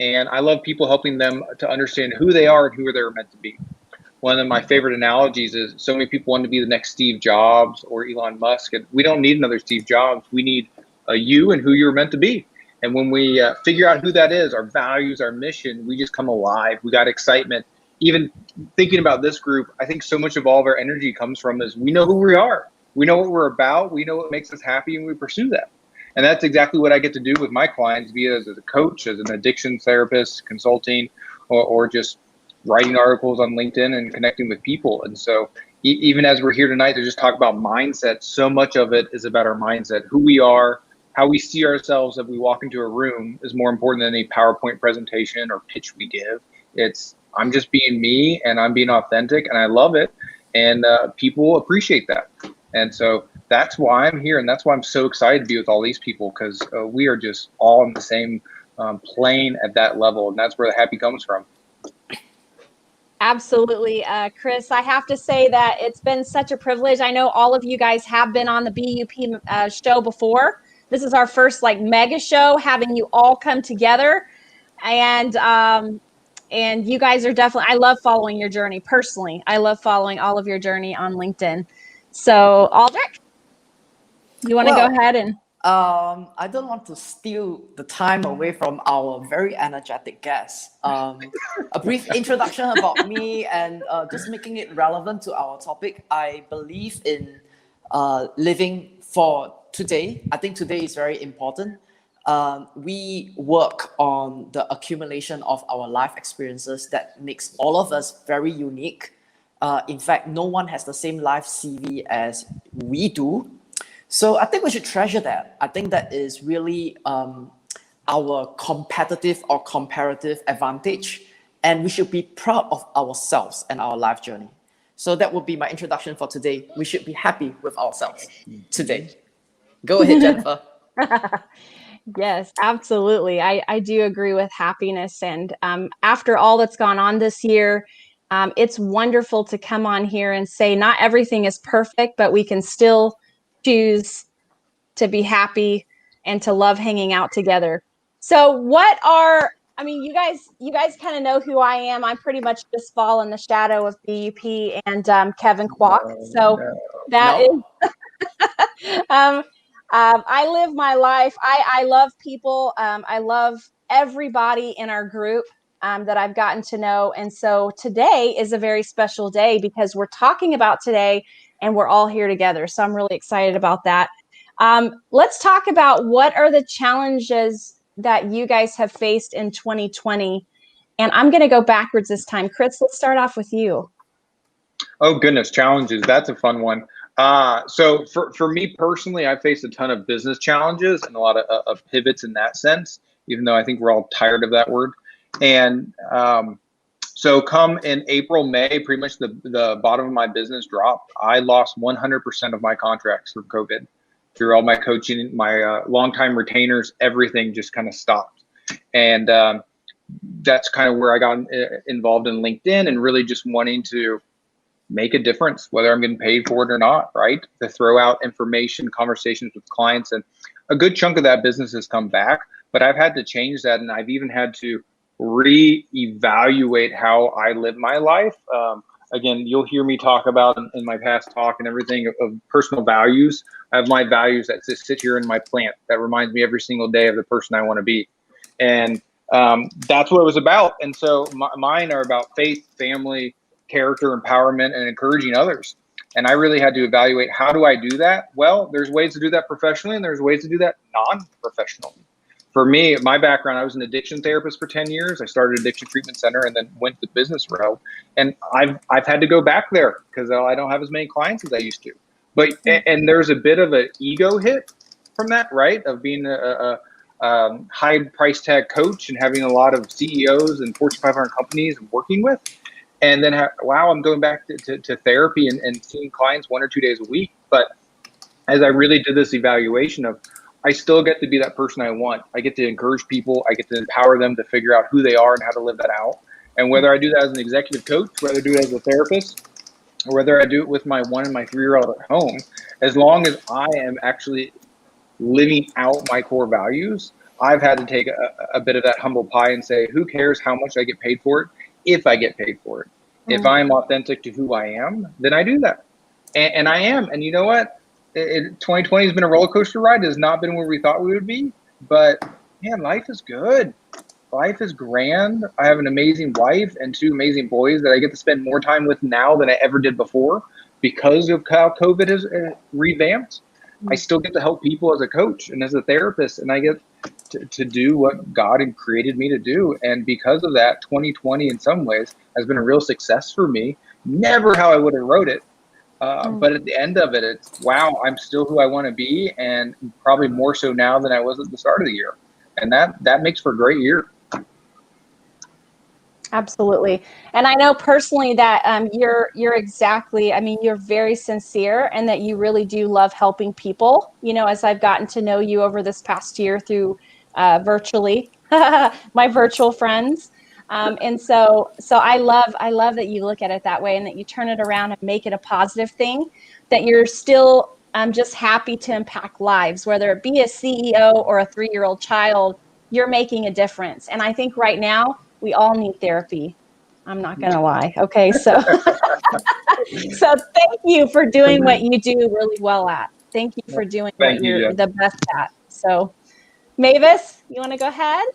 And I love people, helping them to understand who they are and who they're meant to be. One of my favorite analogies is so many people want to be the next Steve Jobs or Elon Musk. And we don't need another Steve Jobs. We need you and who you're meant to be. And when we figure out who that is, our values, our mission, we just come alive. We got excitement. Even thinking about this group, I think so much of all of our energy comes from is we know who we are. We know what we're about. We know what makes us happy, and we pursue that. And that's exactly what I get to do with my clients, be it as a coach, as an addiction therapist, consulting, or just writing articles on LinkedIn and connecting with people. And so even as we're here tonight to just talk about mindset, so much of it is about our mindset. Who we are, how we see ourselves as we walk into a room is more important than any PowerPoint presentation or pitch we give. It's I'm just being me and I'm being authentic, and I love it. And people appreciate that. And so that's why I'm here. And that's why I'm so excited to be with all these people, because we are just all on the same plane at that level. And that's where the happy comes from. Absolutely. Chris, I have to say that it's been such a privilege. I know all of you guys have been on the BUP show before. This is our first like mega show, having you all come together. And you guys are definitely, I love following your journey personally. I love following all of your journey on LinkedIn. So Aldric, you want to go ahead and... I don't want to steal the time away from our very energetic guest. A brief introduction about me and just making it relevant to our topic. I believe in living for today. I think today is very important. We work on the accumulation of our life experiences that makes all of us very unique. In fact, no one has the same life CV as we do. So I think we should treasure that. I think that is really our competitive or comparative advantage, and we should be proud of ourselves and our life journey. So that would be my introduction for today. We should be happy with ourselves today. Go ahead, Jenifer. Yes, absolutely. I do agree with happiness. And after all that's gone on this year, it's wonderful to come on here and say not everything is perfect, but we can still choose to be happy and to love hanging out together. So I mean, you guys kind of know who I am. I pretty much just fall in the shadow of BUP and Kevin Kwok. So that is, I live my life. I love people. I love everybody in our group that I've gotten to know. And so today is a very special day because we're talking about today and we're all here together. So I'm really excited about that. Let's talk about what are the challenges that you guys have faced in 2020. And I'm going to go backwards this time. Chris, let's start off with you. Oh, goodness, challenges. That's a fun one. So for me personally, I faced a ton of business challenges and a lot of pivots in that sense, even though I think we're all tired of that word. And so come in April, May, pretty much the bottom of my business dropped. I lost 100% of my contracts through COVID. Through all my coaching, my longtime retainers, everything just kind of stopped. And that's kind of where I got involved in LinkedIn and really just wanting to make a difference, whether I'm getting paid for it or not, right? To throw out information, conversations with clients. And a good chunk of that business has come back, but I've had to change that. And I've even had to re-evaluate how I live my life. Again, you'll hear me talk about in my past talk and everything of personal values. I have my values that just sit here in my plant that reminds me every single day of the person I want to be. And that's what it was about. And so mine are about faith, family, character, empowerment, and encouraging others. And I really had to evaluate, how do I do that? Well, there's ways to do that professionally and there's ways to do that non-professionally. For me, my background, I was an addiction therapist for 10 years. I started addiction treatment center and then went the business route. And I've had to go back there because I don't have as many clients as I used to. But and there's a bit of an ego hit from that, right? Of being a high price tag coach and having a lot of CEOs and Fortune 500 companies I'm working with. And then, wow, I'm going back to therapy and seeing clients 1 or 2 days a week. But as I really did this evaluation of, I still get to be that person I want. I get to encourage people. I get to empower them to figure out who they are and how to live that out. And whether I do that as an executive coach, whether I do it as a therapist, or whether I do it with my 1 and my 3-year-old at home, as long as I am actually living out my core values, I've had to take a bit of that humble pie and say, who cares how much I get paid for it if I get paid for it? If I'm authentic to who I am, then I do that. And I am. And you know what? 2020 has been a roller coaster ride. It has not been where we thought we would be. But, man, life is good. Life is grand. I have an amazing wife and 2 amazing boys that I get to spend more time with now than I ever did before because of how COVID has revamped. I still get to help people as a coach and as a therapist, and I get to do what God had created me to do. And because of that, 2020 in some ways has been a real success for me. Never how I would have wrote it. But at the end of it, it's, wow, I'm still who I want to be, and probably more so now than I was at the start of the year. And that makes for a great year. Absolutely. And I know personally that you're exactly, I mean, you're very sincere and that you really do love helping people, you know, as I've gotten to know you over this past year through virtually, my virtual friends. And so I love that you look at it that way and that you turn it around and make it a positive thing, that you're still just happy to impact lives, whether it be a CEO or a 3-year-old child, you're making a difference. And I think right now, we all need therapy. I'm not going to lie. Okay. So, so thank you for doing what you do really well at. Thank you for doing what you're the best at. So Mavis, you want to go ahead?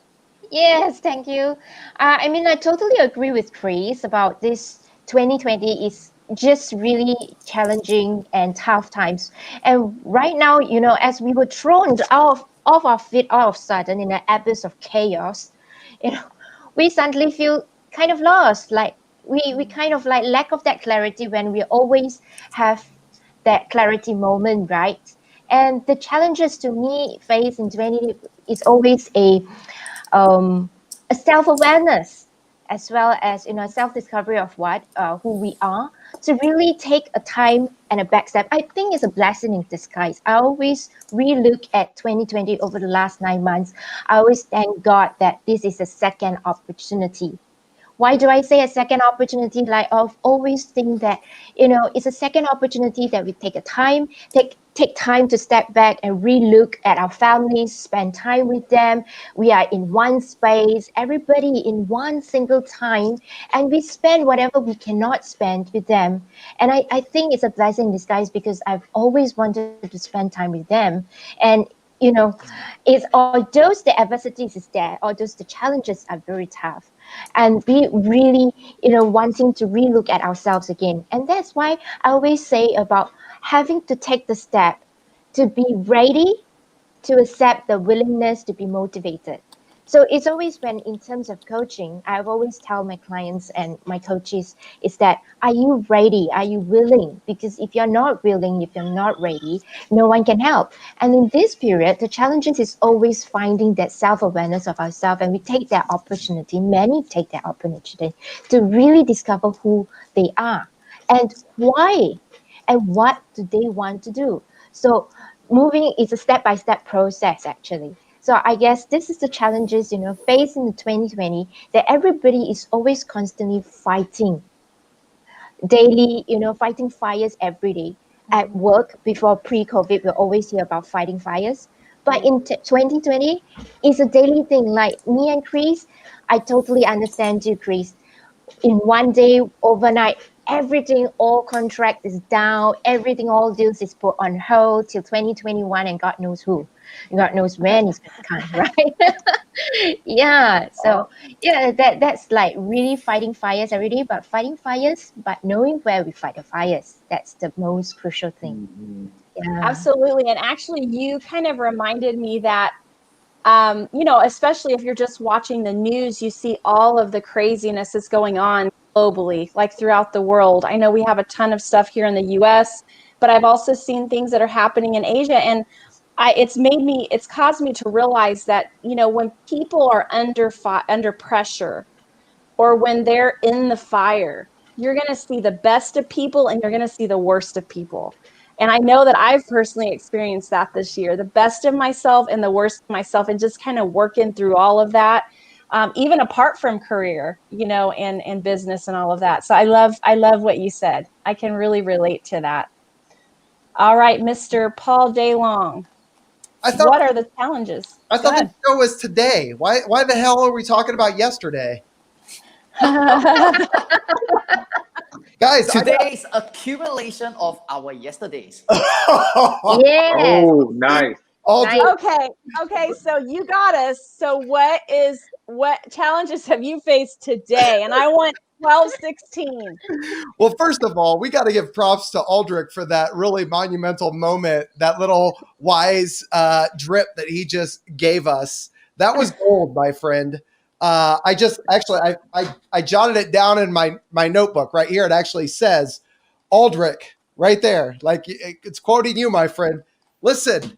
Yes, thank you. I mean, I totally agree with Chris about this 2020 is just really challenging and tough times. And right now, you know, as we were thrown off our feet all of a sudden in an abyss of chaos, you know, we suddenly feel kind of lost. Like we kind of like lack of that clarity when we always have that clarity moment, right? And the challenges to me face in 2020 is always a self-awareness, as well as, you know, self-discovery of who we are, to really take a time and a back step. I think it's a blessing in disguise. I always relook at 2020 over the last 9 months. I always thank God that this is a second opportunity. Why do I say a second opportunity? Like, I've always think that, you know, it's a second opportunity that we take time to step back and relook at our families, spend time with them. We are in one space, everybody in one single time, and we spend whatever we cannot spend with them. And I think it's a blessing in disguise, because I've always wanted to spend time with them. And you know, it's although the adversities is there, although the challenges are very tough, and we really, you know, wanting to relook at ourselves again. And that's why I always say about having to take the step to be ready to accept the willingness to be motivated. So it's always when, in terms of coaching, I've always tell my clients and my coaches is that, are you ready? Are you willing? Because if you're not willing, if you're not ready, no one can help. And in this period, the challenges is always finding that self-awareness of ourselves. And we take that opportunity, many take that opportunity to really discover who they are and why and what do they want to do. So moving is a step-by-step process, actually. So I guess this is the challenges, you know, faced in the 2020, that everybody is always constantly fighting daily, you know, fighting fires every day. At work, before pre-COVID, we always hear about fighting fires. But in 2020, it's a daily thing. Like me and Chris, I totally understand you, Chris. In one day, overnight, everything, all contract is down, everything, all deals is put on hold till 2021, and God knows who. God knows when it's going to come, right? Yeah. So yeah, that's like really fighting fires every day, but fighting fires, but knowing where we fight the fires, that's the most crucial thing. Mm-hmm. Yeah. Absolutely. And actually, you kind of reminded me that, you know, especially if you're just watching the news, you see all of the craziness that's going on globally, like throughout the world. I know we have a ton of stuff here in the US, but I've also seen things that are happening in Asia. And it's caused me to realize that, you know, when people are under pressure, or when they're in the fire, you're going to see the best of people and you're going to see the worst of people. And I know that I've personally experienced that this year, the best of myself and the worst of myself, and just kind of working through all of that, even apart from career, you know, and business and all of that. So I love what you said. I can really relate to that. All right, Mr. Paul DeLong. What are the challenges? I thought the show was today. Why the hell are we talking about yesterday? Guys, today's accumulation of our yesterdays. Yes. Oh, nice. Okay, so you got us. So what challenges have you faced today? And I want 12-16. Well, first of all, we got to give props to Aldric for that really monumental moment, that little wise drip that he just gave us. That was gold, my friend. I jotted it down in my notebook right here. It actually says, Aldric, right there. Like, it's quoting you, my friend. Listen,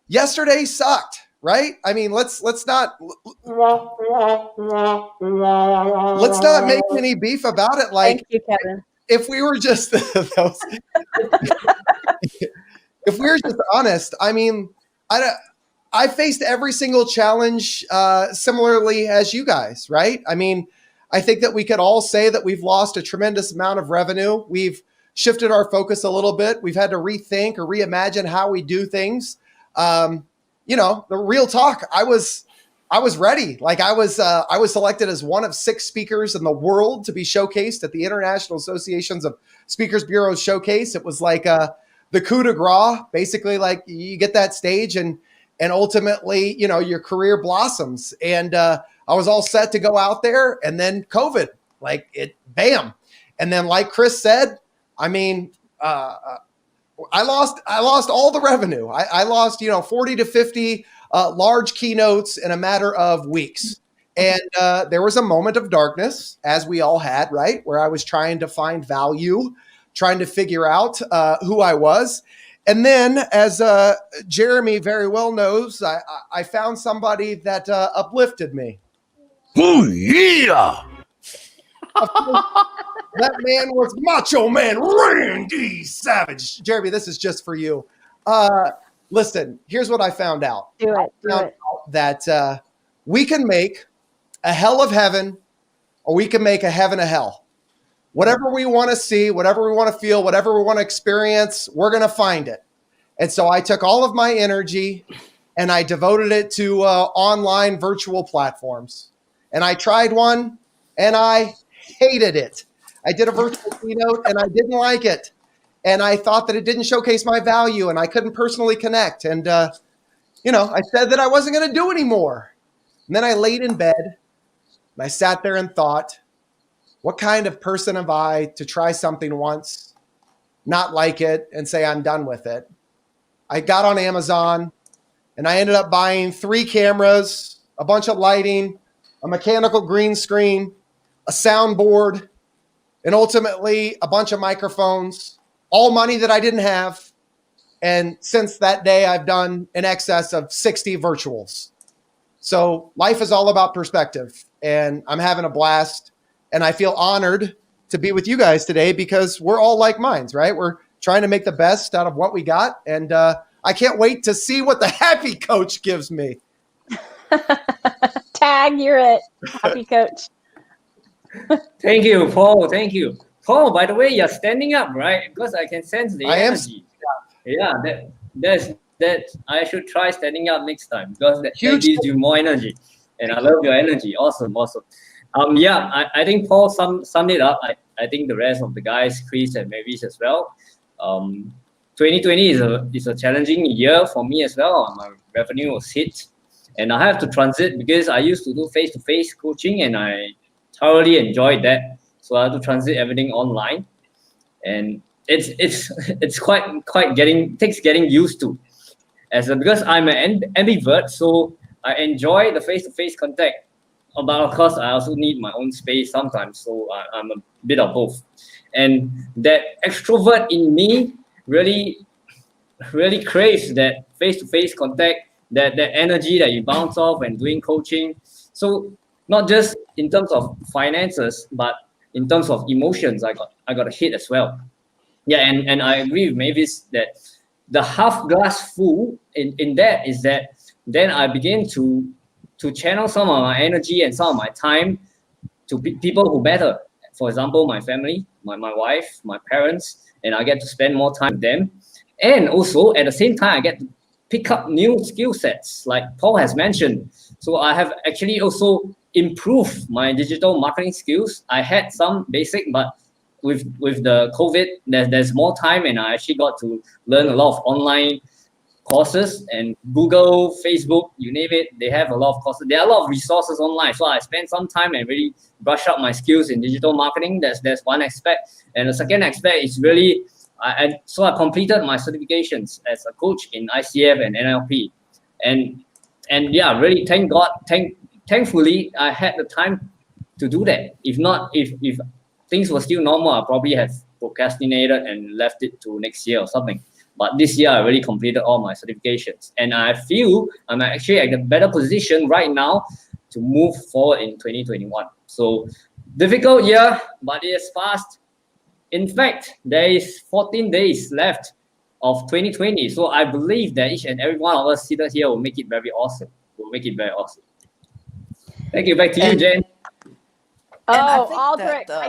yesterday sucked. right? I mean, let's not make any beef about it. Like, thank you, Kevin. If we were just if we were just honest, I mean, I faced every single challenge similarly as you guys, right? I mean, I think that we could all say that we've lost a tremendous amount of revenue. We've shifted our focus a little bit. We've had to rethink or reimagine how we do things. You know, the real talk, I was ready. Like I was selected as one of 6 speakers in the world to be showcased at the International Associations of Speakers Bureau Showcase. It was like the coup de grace, basically. Like you get that stage and ultimately, you know, your career blossoms. And I was all set to go out there, and then COVID, like it, bam. And then, like Chris said, I mean, I lost all the revenue. I lost, 40 to 50 large keynotes in a matter of weeks. And there was a moment of darkness, as we all had, right? Where I was trying to find value, trying to figure out who I was. And then, as Jeremy very well knows, I found somebody that uplifted me. Oh, yeah! That man was Macho Man Randy Savage. Jeremy, this is just for you. Listen, here's what I found out. Do it. That we can make a hell of heaven, or we can make a heaven of hell. Whatever we want to see, whatever we want to feel, whatever we want to experience, we're going to find it. And so I took all of my energy and I devoted it to online virtual platforms. And I tried one and I hated it. I did a virtual keynote and I didn't like it. And I thought that it didn't showcase my value and I couldn't personally connect. And, I said that I wasn't going to do anymore. And then I laid in bed and I sat there and thought, what kind of person am I to try something once, not like it, and say I'm done with it? I got on Amazon and I ended up buying 3 cameras, a bunch of lighting, a mechanical green screen, a soundboard, and ultimately a bunch of microphones, all money that I didn't have. And since that day, I've done in excess of 60 virtuals. So life is all about perspective, and I'm having a blast. And I feel honored to be with you guys today because we're all like minds, right? We're trying to make the best out of what we got. And I can't wait to see what the happy coach gives me. Tag, you're it. Happy coach. Thank you, Paul. Thank you. Paul, by the way, you're standing up, right? Because I can sense the energy. Yeah, that I should try standing up next time because that gives you more energy. And I love your energy. Awesome. I think Paul summed it up. I think the rest of the guys, Chris and Mavis as well. 2020 is a challenging year for me as well. My revenue was hit, and I have to transit because I used to do face-to-face coaching, and I thoroughly enjoyed that. So I have to transit everything online, and it's quite getting used to, because I'm an ambivert, so I enjoy the face-to-face contact. But of course, I also need my own space sometimes, so I'm a bit of both. And that extrovert in me really craves that face-to-face contact, that energy that you bounce off when doing coaching. So not just in terms of finances, but in terms of emotions, I got a hit as well. Yeah, and I agree with Mavis that the half glass full in that is that then I begin to channel some of my energy and some of my time to people who matter. For example, my family, my wife, my parents, and I get to spend more time with them. And also, at the same time, I get to pick up new skill sets, like Paul has mentioned. So I have actually also improved my digital marketing skills. I had some basic, but with the COVID, there's more time, and I actually got to learn a lot of online courses, and Google, Facebook, you name it, they have a lot of courses. There are a lot of resources online. So I spent some time and really brush up my skills in digital marketing. That's one aspect. And the second aspect is really, I completed my certifications as a coach in ICF and NLP. And yeah, really thank God, thankfully I had the time to do that. If not, if things were still normal, I probably have procrastinated and left it to next year or something. But this year, I already completed all my certifications. And I feel I'm actually at a better position right now to move forward in 2021. So difficult year, but it is fast. In fact, there is 14 days left of 2020. So I believe that each and every one of us seated here will make it very awesome. We'll make it very awesome. Thank you. Back to you, Jen. Oh, Aldric, I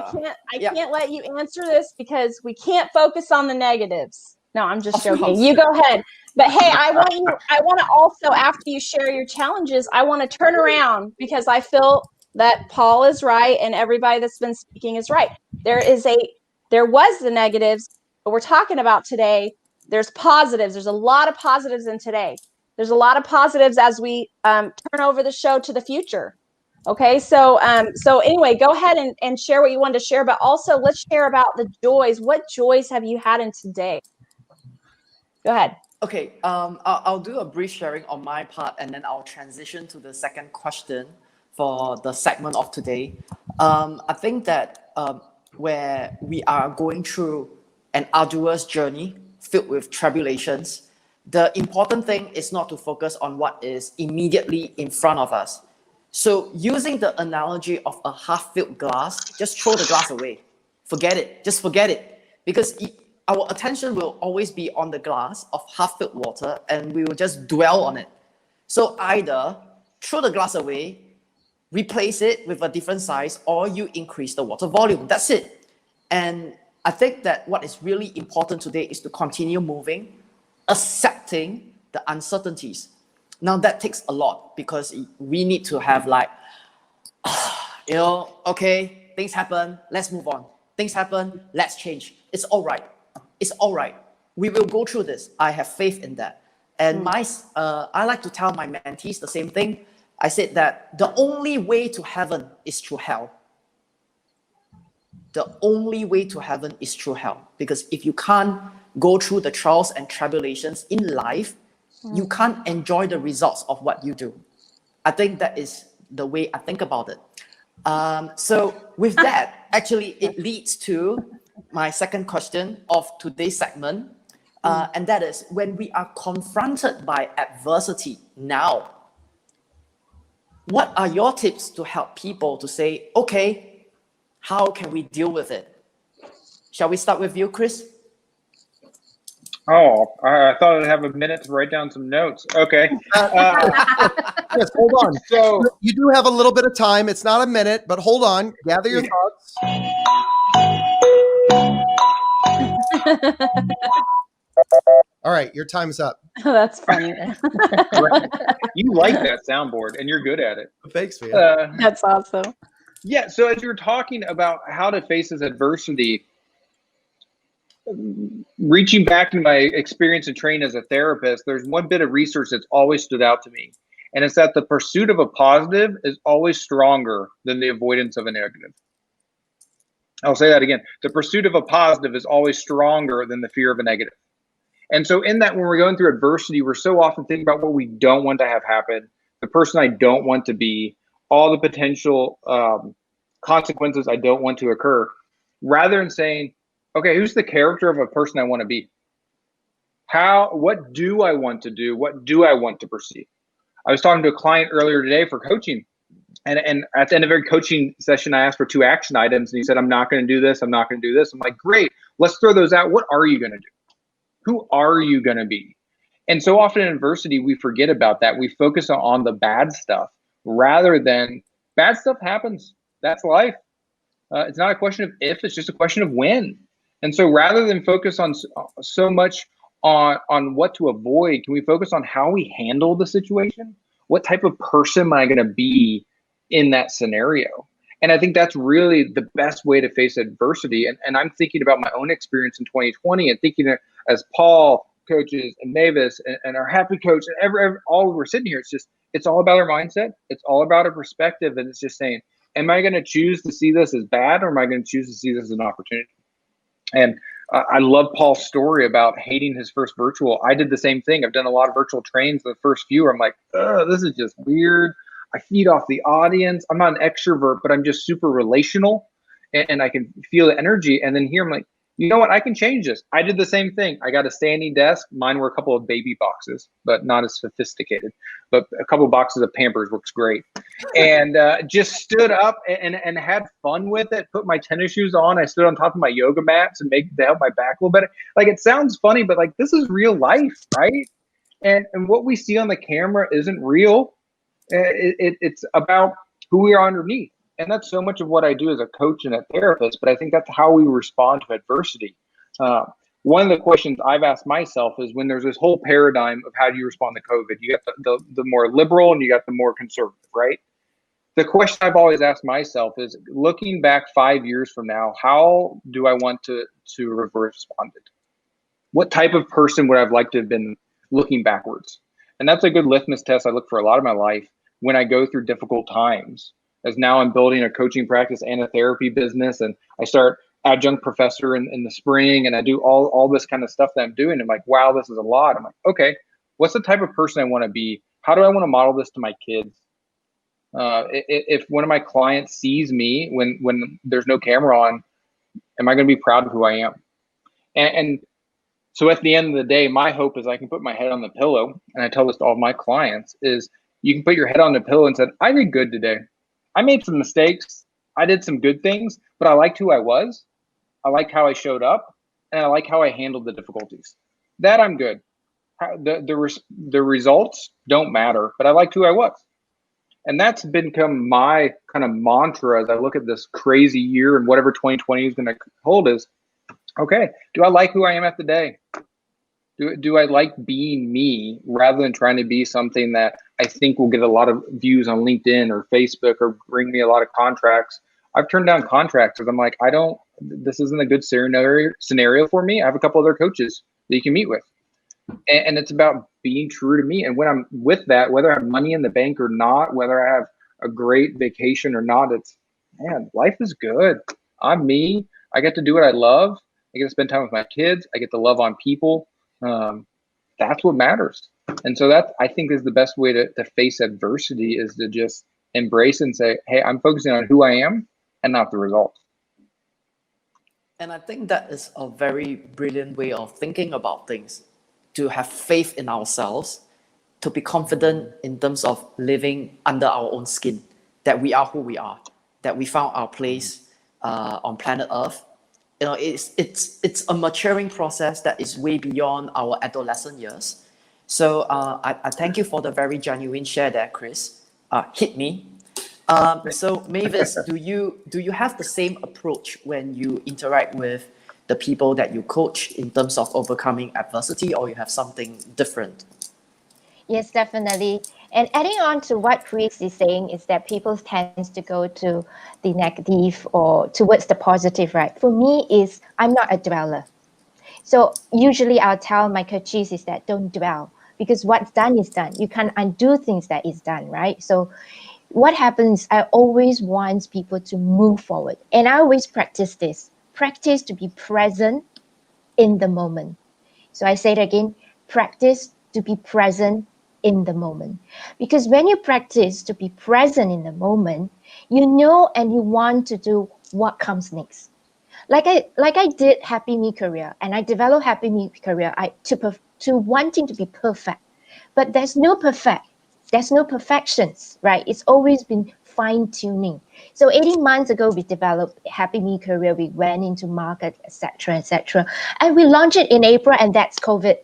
can't let you answer this because we can't focus on the negatives. No, I'm just joking. You go ahead. But hey, I want to also, after you share your challenges, I want to turn around because I feel that Paul is right and everybody that's been speaking is right. There was the negatives, but we're talking about today. There's positives. There's a lot of positives in today. There's a lot of positives as we turn over the show to the future. Okay, so anyway, go ahead and share what you wanted to share, but also let's share about the joys. What joys have you had in today? Go ahead. Okay, I'll do a brief sharing on my part, and then I'll transition to the second question for the segment of today. I think that where we are going through an arduous journey filled with tribulations, the important thing is not to focus on what is immediately in front of us. So using the analogy of a half-filled glass, just throw the glass away. Forget it. Just forget it. Because our attention will always be on the glass of half-filled water and we will just dwell on it. So either throw the glass away, replace it with a different size, or you increase the water volume. That's it. And I think that what is really important today is to continue moving, accepting the uncertainties. Now that takes a lot because we need to have like, okay, things happen, let's move on. Things happen, let's change. It's all right. It's all right. We will go through this. I have faith in that. And I like to tell my mentees the same thing. I said that the only way to heaven is through hell. The only way to heaven is through hell. Because if you can't go through the trials and tribulations in life, you can't enjoy the results of what you do. I think that is the way I think about it. So with that, actually, it leads to my second question of today's segment. And that is, when we are confronted by adversity now, what are your tips to help people to say, okay, how can we deal with it? Shall we start with you, Chris? Oh, I thought I'd have a minute to write down some notes. Okay. Yes, hold on. So you do have a little bit of time. It's not a minute, but hold on. Gather your thoughts. All right, your time's up. Oh, that's funny. You like that soundboard, and you're good at it. Thanks, man. That's awesome. Yeah, so as you were talking about how to face this adversity, reaching back to my experience and training as a therapist, there's one bit of research that's always stood out to me. And it's that the pursuit of a positive is always stronger than the avoidance of a negative. I'll say that again. The pursuit of a positive is always stronger than the fear of a negative. And so in that, when we're going through adversity, we're so often thinking about what we don't want to have happen, the person I don't want to be, all the potential consequences I don't want to occur, rather than saying, okay, who's the character of a person I want to be? What do I want to do? What do I want to perceive? I was talking to a client earlier today for coaching. And at the end of every coaching session, I asked for 2 action items. And he said, I'm not going to do this. I'm not going to do this. I'm like, great, let's throw those out. What are you going to do? Who are you going to be? And so often in adversity, we forget about that. We focus on the bad stuff rather than bad stuff happens. That's life. It's not a question of if, it's just a question of when. And so rather than focus on so much on what to avoid, can we focus on how we handle the situation? What type of person am I going to be in that scenario? And I think that's really the best way to face adversity. And I'm thinking about my own experience in 2020 and thinking as Paul coaches and Mavis and our happy coach and all we're sitting here, it's all about our mindset. It's all about a perspective. And it's just saying, am I going to choose to see this as bad, or am I going to choose to see this as an opportunity? And I love Paul's story about hating his first virtual. I did the same thing. I've done a lot of virtual trains. The first few, I'm like, this is just weird. I feed off the audience. I'm not an extrovert, but I'm just super relational, and I can feel the energy. And then here I'm like, you know what, I can change this. I did the same thing. I got a standing desk. Mine were a couple of baby boxes, but not as sophisticated. But a couple of boxes of Pampers works great. And just stood up and had fun with it. Put my tennis shoes on. I stood on top of my yoga mats and to help my back a little better. Like, it sounds funny, but like, this is real life, right? And what we see on the camera isn't real. It's about who we are underneath. And that's so much of what I do as a coach and a therapist, but I think that's how we respond to adversity. One of the questions I've asked myself is, when there's this whole paradigm of how do you respond to COVID, you got the more liberal and you got the more conservative, right? The question I've always asked myself is, looking back 5 years from now, how do I want to respond? What type of person would I have liked to have been looking backwards? And that's a good litmus test I look for a lot of my life when I go through difficult times. As now I'm building a coaching practice and a therapy business, and I start adjunct professor in the spring, and I do all this kind of stuff that I'm doing. I'm like, wow, this is a lot. I'm like, okay, what's the type of person I want to be? How do I want to model this to my kids? If one of my clients sees me when there's no camera on, am I going to be proud of who I am? And so at the end of the day, my hope is I can put my head on the pillow, and I tell this to all of my clients, is you can put your head on the pillow and say, I did good today. I made some mistakes. I did some good things, but I liked who I was. I liked how I showed up, and I like how I handled the difficulties. That I'm good. The results don't matter, but I liked who I was. And that's become my kind of mantra as I look at this crazy year and whatever 2020 is going to hold is, okay, do I like who I am at the day? Do I like being me rather than trying to be something that I think will get a lot of views on LinkedIn or Facebook or bring me a lot of contracts? I've turned down contracts because I'm like, this isn't a good scenario for me. I have a couple other coaches that you can meet with. And it's about being true to me. And when I'm with that, whether I have money in the bank or not, whether I have a great vacation or not, it's, man, life is good. I'm me. I get to do what I love. I get to spend time with my kids. I get to love on people. That's what matters. And so that, I think, is the best way to face adversity, is to just embrace and say, hey, I'm focusing on who I am and not the results. And I think that is a very brilliant way of thinking about things, to have faith in ourselves, to be confident in terms of living under our own skin, that we are who we are, that we found our place on planet Earth. You know, it's a maturing process that is way beyond our adolescent years. So I thank you for the very genuine share there, Chris. Hit me. So Mavis, do you have the same approach when you interact with the people that you coach in terms of overcoming adversity, or you have something different? Yes, definitely. And adding on to what Chris is saying is that people tend to go to the negative or towards the positive, right? For me, I'm not a dweller. So usually I'll tell my coaches is that don't dwell, because what's done is done. You can't undo things that is done, right? So what happens, I always want people to move forward. And I always practice this. Practice to be present in the moment. So I say it again, practice to be present in the moment. Because when you practice to be present in the moment, you know and you want to do what comes next. Like I did Happy Me Career, and I developed Happy Me Career to wanting to be perfect. But there's no perfections, right? It's always been fine-tuning. So 18 months ago, we developed Happy Me Career. We went into market, etc., and we launched it in April, and that's COVID.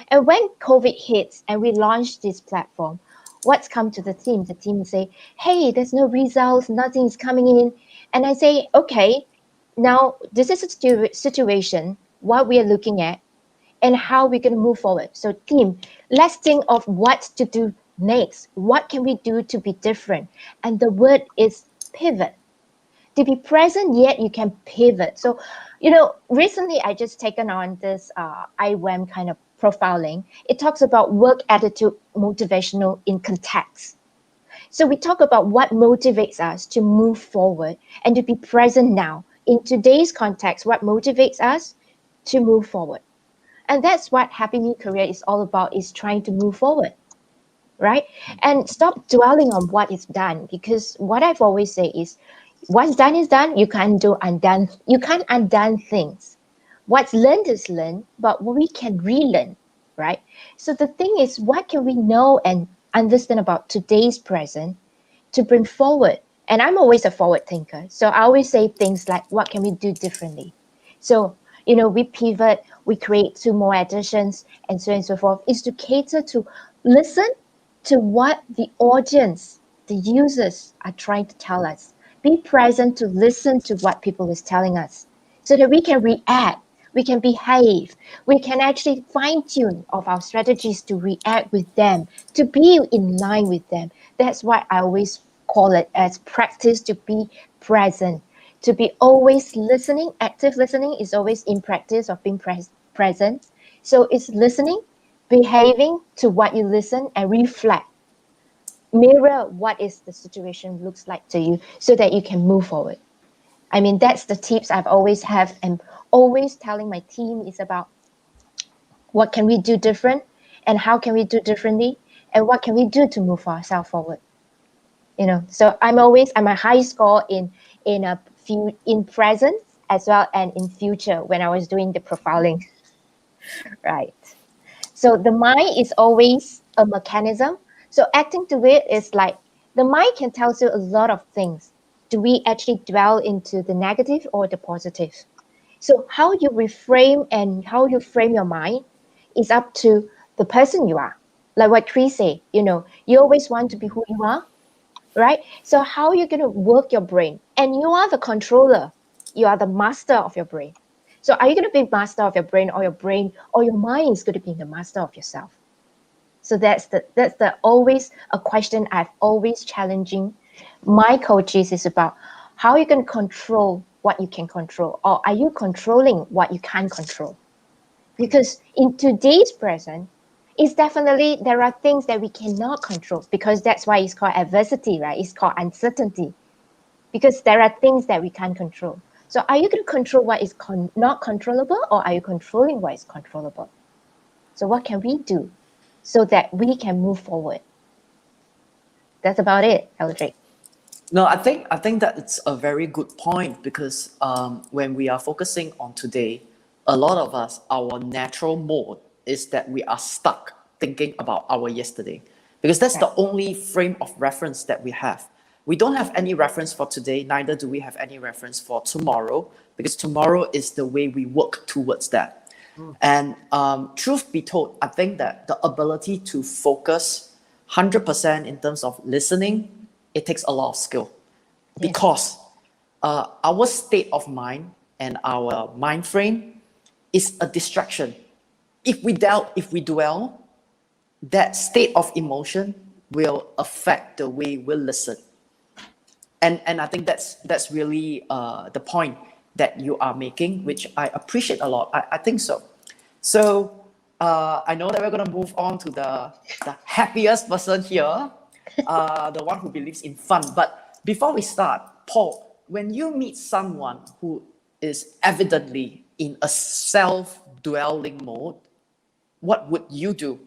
And when COVID hits and we launched this platform, what's come to the team? The team say, hey, there's no results, nothing's coming in. And I say, okay, now this is a situation, what we are looking at, and how we're going to move forward. So team, let's think of what to do next. What can we do to be different? And the word is pivot. To be present, yet you can pivot. So, recently I just taken on this 𝑬𝑽𝑬𝒀 kind of profiling. It talks about work attitude motivational in context. So we talk about what motivates us to move forward and to be present now. In today's context, what motivates us to move forward. And that's what Happy Me Career is all about, is trying to move forward, right? And stop dwelling on what is done, because what I've always say is, what's done is done. You can't undo things. What's learned is learned, but we can relearn, right? So the thing is, what can we know and understand about today's present to bring forward? And I'm always a forward thinker. So I always say things like, what can we do differently? So, we pivot, we create 2 more additions, and so on and so forth, is to cater to listen to what the audience, the users are trying to tell us. Be present to listen to what people is telling us so that we can react, we can behave, we can actually fine-tune of our strategies to react with them, to be in line with them. That's why I always call it as practice to be present. To be always listening. Active listening is always in practice of being present. So it's listening, behaving to what you listen, and reflect. Mirror what is the situation looks like to you so that you can move forward. I mean, that's the tips I've always have and always telling my team is about what can we do different and how can we do differently and what can we do to move ourselves forward. So I'm a high score in present as well and in future when I was doing the profiling. Right. So the mind is always a mechanism. So acting to it is like the mind can tell you a lot of things. Do we actually dwell into the negative or the positive? So how you reframe and how you frame your mind is up to the person you are. Like what Chris said, you always want to be who you are, right? So how are you going to work your brain? And you are the controller. You are the master of your brain. So are you going to be master of your brain or your mind is going to be the master of yourself? So that's the always a question I've always challenging my coaches is about how are you going to control what you can control, or are you controlling what you can't control? Because in today's present, it's definitely there are things that we cannot control because that's why it's called adversity, right? It's called uncertainty because there are things that we can't control. So are you going to control what is not controllable, or are you controlling what is controllable? So what can we do so that we can move forward? That's about it, Aldric. No, I think that it's a very good point because when we are focusing on today, a lot of us, our natural mode is that we are stuck thinking about our yesterday because that's the only frame of reference that we have. We don't have any reference for today, neither do we have any reference for tomorrow because tomorrow is the way we work towards that. And truth be told, I think that the ability to focus 100% in terms of listening, it takes a lot of skill because our state of mind and our mind frame is a distraction. If we dwell, that state of emotion will affect the way we listen. And I think that's really the point that you are making, which I appreciate a lot. I think so. So I know that we're going to move on to the happiest person here, the one who believes in fun. But before we start, Paul, when you meet someone who is evidently in a self-dwelling mode, what would you do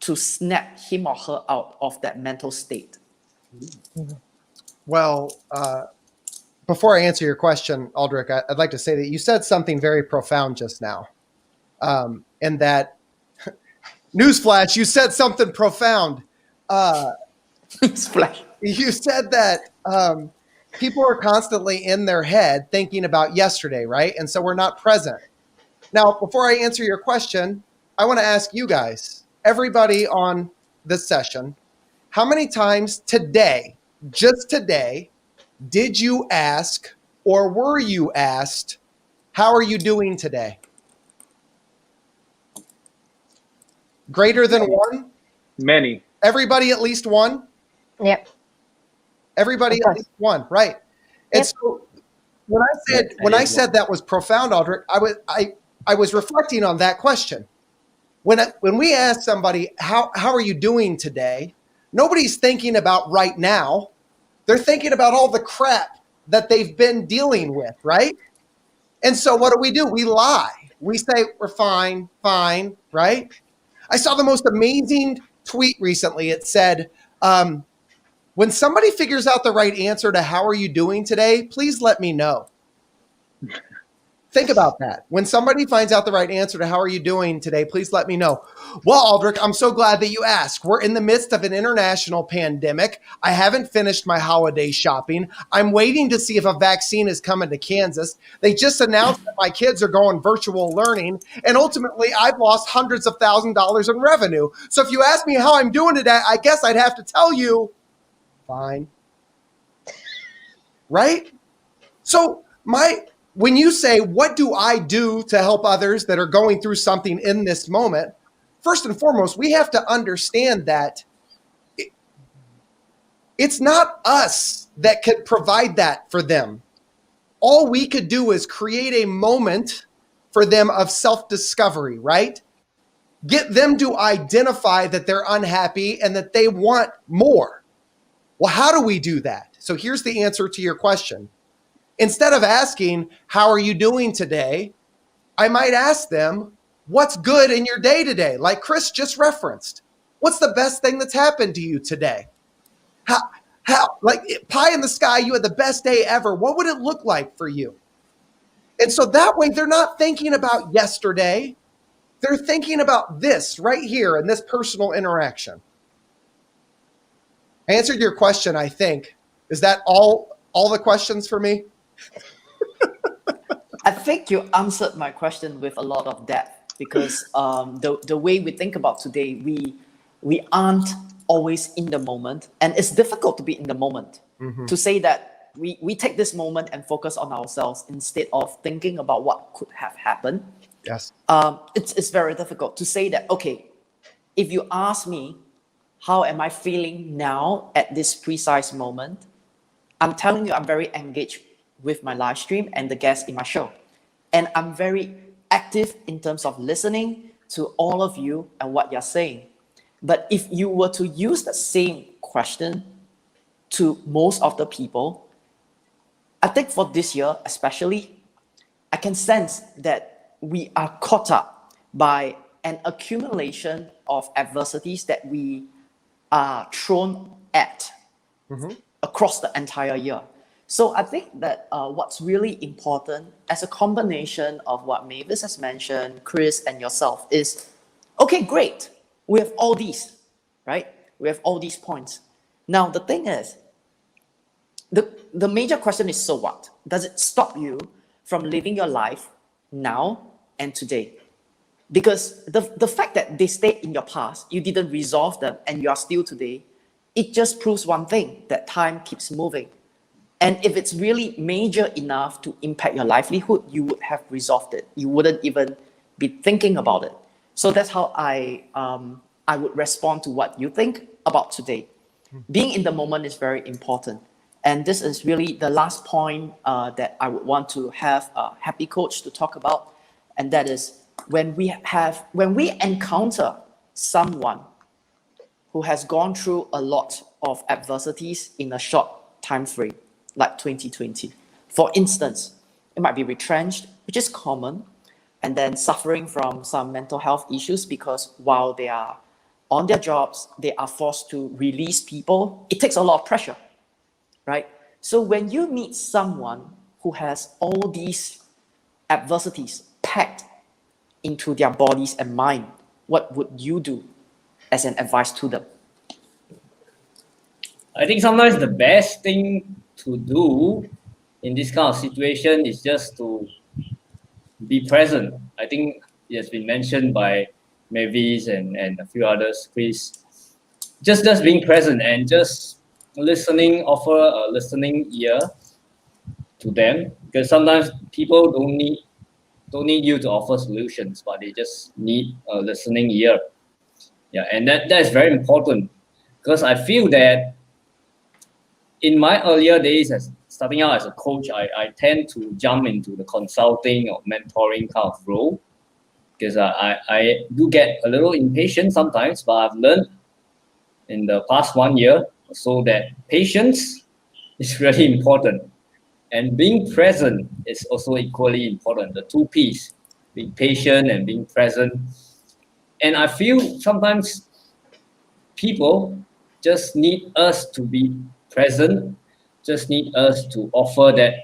to snap him or her out of that mental state? Well, before I answer your question, Aldric, I'd like to say that you said something very profound just now. And that, newsflash, you said something profound. Newsflash. You said that people are constantly in their head thinking about yesterday, right? And so we're not present. Now, before I answer your question, I want to ask you guys, everybody on this session, how many times today, just today, did you ask or were you asked, how are you doing today? Greater than one? Many. Everybody at least one? Yep. Everybody at least one, right? And so when I said that was profound, Aldric, I was reflecting on that question. When we ask somebody, how are you doing today? Nobody's thinking about right now. They're thinking about all the crap that they've been dealing with, right? And so what do? We lie. We say we're fine, right? I saw the most amazing tweet recently. It said, when somebody figures out the right answer to how are you doing today, please let me know. Think about that. When somebody finds out the right answer to how are you doing today, please let me know. Well, Aldric, I'm so glad that you asked. We're in the midst of an international pandemic. I haven't finished my holiday shopping. I'm waiting to see if a vaccine is coming to Kansas. They just announced that my kids are going virtual learning, and ultimately I've lost hundreds of $1,000s in revenue. So if you ask me how I'm doing today, I guess I'd have to tell you, fine. Right? So when you say, what do I do to help others that are going through something in this moment? First and foremost, we have to understand that it's not us that could provide that for them. All we could do is create a moment for them of self-discovery, right? Get them to identify that they're unhappy and that they want more. Well, how do we do that? So here's the answer to your question. Instead of asking, how are you doing today? I might ask them, what's good in your day today? Like Chris just referenced. What's the best thing that's happened to you today? How, like pie in the sky, you had the best day ever. What would it look like for you? And so that way they're not thinking about yesterday. They're thinking about this right here in this personal interaction. I answered your question, I think. Is that all the questions for me? I think you answered my question with a lot of depth, because the way we think about today, we aren't always in the moment, and it's difficult to be in the moment. To say that we take this moment and focus on ourselves instead of thinking about what could have happened. Yes. It's very difficult to say that, okay, if you ask me, how am I feeling now at this precise moment? I'm telling you, I'm very engaged with my live stream and the guests in my show. And I'm very active in terms of listening to all of you and what you're saying. But if you were to use the same question to most of the people, I think for this year especially, I can sense that we are caught up by an accumulation of adversities that we are thrown at across the entire year. So I think that what's really important as a combination of what Mavis has mentioned, Chris and yourself is, okay, great. We have all these, right? We have all these points. Now, the thing is, the major question is, so what? Does it stop you from living your life now and today? Because the fact that they stayed in your past, you didn't resolve them, and you are still today, it just proves one thing, that time keeps moving. And if it's really major enough to impact your livelihood, you would have resolved it. You wouldn't even be thinking about it. So that's how I would respond to what you think about today. Being in the moment is very important. And this is really the last point that I would want to have a happy coach to talk about. And that is when we encounter someone who has gone through a lot of adversities in a short time frame, like 2020. For instance, it might be retrenched, which is common, and then suffering from some mental health issues because while they are on their jobs, they are forced to release people. It takes a lot of pressure, right? So when you meet someone who has all these adversities packed into their bodies and mind, what would you do as an advice to them? I think sometimes the best thing to do in this kind of situation is just to be present. I think it has been mentioned by Mavis and a few others, Chris. Just being present and just listening, offer a listening ear to them, because sometimes people don't need you to offer solutions, but they just need a listening ear. Yeah, and that is very important, because I feel that in my earlier days as starting out as a coach, I tend to jump into the consulting or mentoring kind of role, because I do get a little impatient sometimes, but I've learned in the past 1 year or so that patience is really important. And being present is also equally important, the two P's, being patient and being present. And I feel sometimes people just need us to be present, just need us to offer that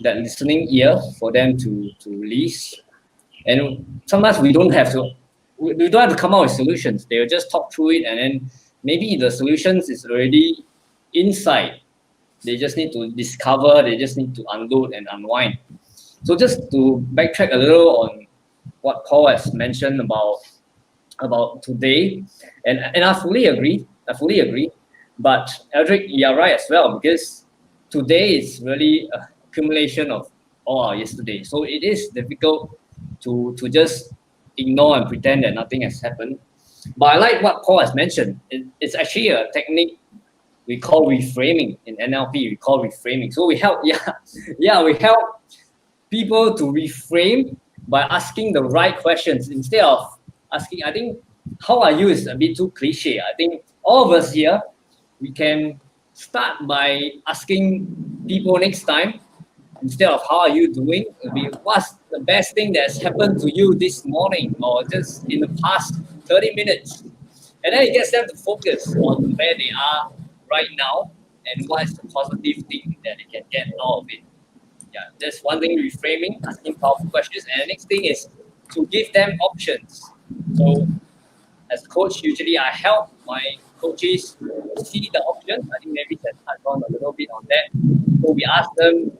that listening ear for them to release. And sometimes we don't have to come out with solutions. They'll just talk through it, and then maybe the solutions is already inside. They just need to discover, they just need to unload and unwind. So just to backtrack a little on what Paul has mentioned about today, and I fully agree. But Aldric, you're right as well, because today is really an accumulation of all our yesterday. So it is difficult to just ignore and pretend that nothing has happened. But I like what Paul has mentioned. It's actually a technique we call reframing in NLP. We call reframing. So we help, we help people to reframe by asking the right questions instead of asking. I think how are you is a bit too cliche. I think all of us here, we can start by asking people next time, instead of how are you doing, it'll be what's the best thing that's happened to you this morning or just in the past 30 minutes. And then it gets them to focus on where they are right now and what is the positive thing that they can get out of it. Yeah, that's one thing, reframing, asking powerful questions. And the next thing is to give them options. So as a coach, usually I help my coaches see the options. I think maybe can touch on a little bit on that. So we ask them,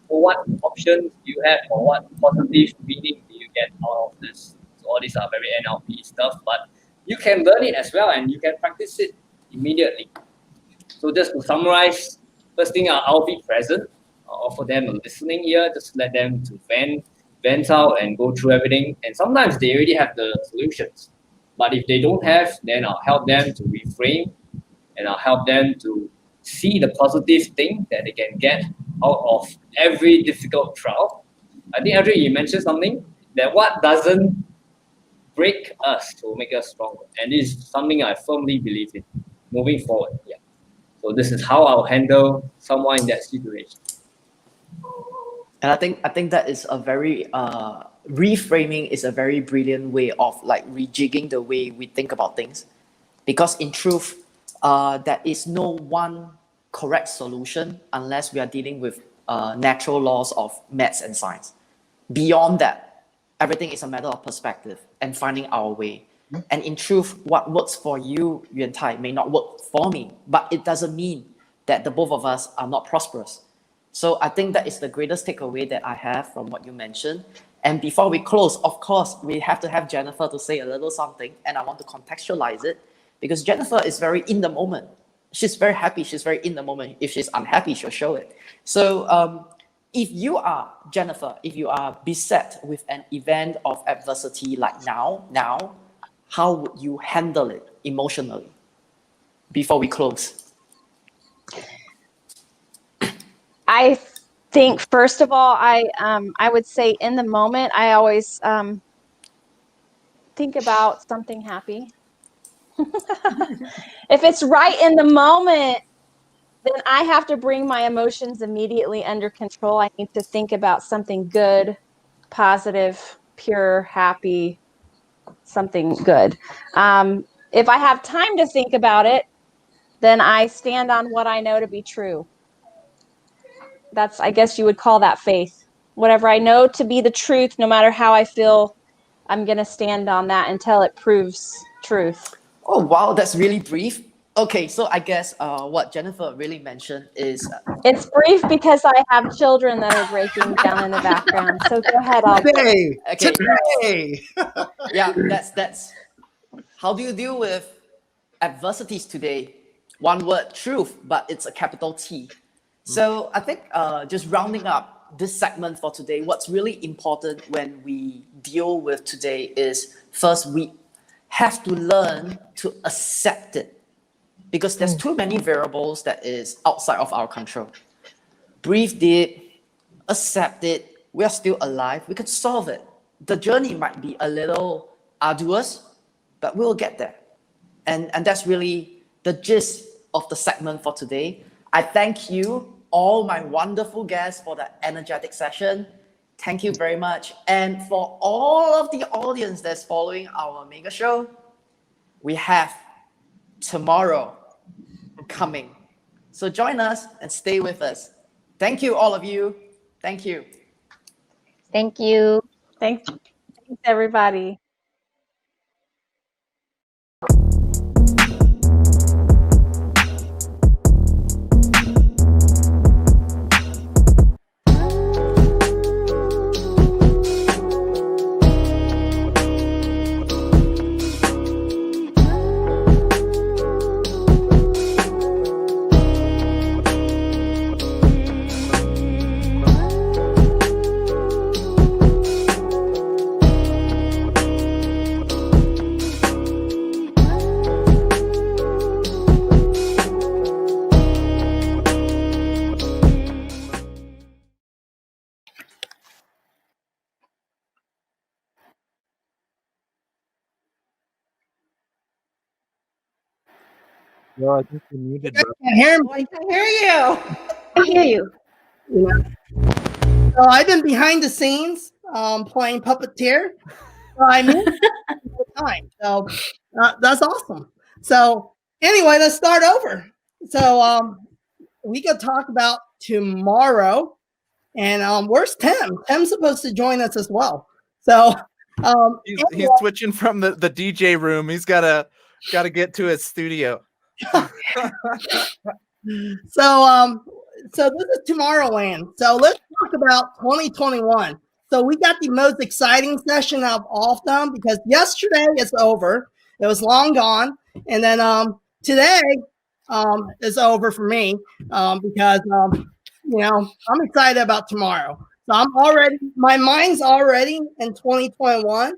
what options do you have, or what positive meaning do you get out of this? So all these are very NLP stuff, but you can learn it as well and you can practice it immediately. So just to summarize, first thing, I'll be present. I'll offer them a listening ear, just let them to vent out and go through everything. And sometimes they already have the solutions. But if they don't have, then I'll help them to reframe, and I'll help them to see the positive thing that they can get out of every difficult trial. I think, Aldric, you mentioned something, that what doesn't break us will make us stronger. And this is something I firmly believe in moving forward. Yeah. So this is how I'll handle someone in that situation. And I think that is a very reframing is a very brilliant way of like rejigging the way we think about things, because in truth, there is no one correct solution unless we are dealing with natural laws of maths and science. Beyond that, everything is a matter of perspective and finding our way. And in truth, what works for you, Yuantai, may not work for me, but it doesn't mean that the both of us are not prosperous. So I think that is the greatest takeaway that I have from what you mentioned. And before we close, of course, we have to have Jenifer to say a little something, and I want to contextualize it because Jenifer is very in the moment. She's very happy. She's very in the moment. If she's unhappy, she'll show it. So if you are, Jenifer, if you are beset with an event of adversity like now, how would you handle it emotionally before we close? I think, first of all, I would say in the moment, I always think about something happy. If it's right in the moment, then I have to bring my emotions immediately under control. I need to think about something good, positive, pure, happy, something good. If I have time to think about it, then I stand on what I know to be true. That's, I guess you would call that faith. Whatever I know to be the truth, no matter how I feel, I'm going to stand on that until it proves truth. Oh, wow, that's really brief. Okay, so I guess what Jenifer really mentioned is... It's brief because I have children that are breaking down in the background. So go ahead, Today. Okay. Today. Yeah, that's... How do you deal with adversities today? One word, truth, but it's a capital T. So I think just rounding up this segment for today, what's really important when we deal with today is first we have to learn to accept it, because there's too many variables that is outside of our control. Breathe deep, accept it. We are still alive. We can solve it. The journey might be a little arduous, but we'll get there. And that's really the gist of the segment for today. I thank you, all my wonderful guests, for the energetic session. Thank you very much. And for all of the audience that's following our mega show, we have tomorrow coming. So join us and stay with us. Thank you, all of you. Thank you. Thank you. Thanks everybody. No, I think you muted. I can't hear me. I can hear you. I hear you. Yeah. So I've been behind the scenes playing puppeteer. So I mean, the time. So that's awesome. So anyway, let's start over. So we could talk about tomorrow. And where's Tim? Tim's supposed to join us as well. So he's switching from the DJ room. He's gotta get to his studio. So this is Tomorrowland. So let's talk about 2021. So we got the most exciting session of all of them because yesterday it's over. It was long gone. And then today is over for me because I'm excited about tomorrow. So my mind's already in 2021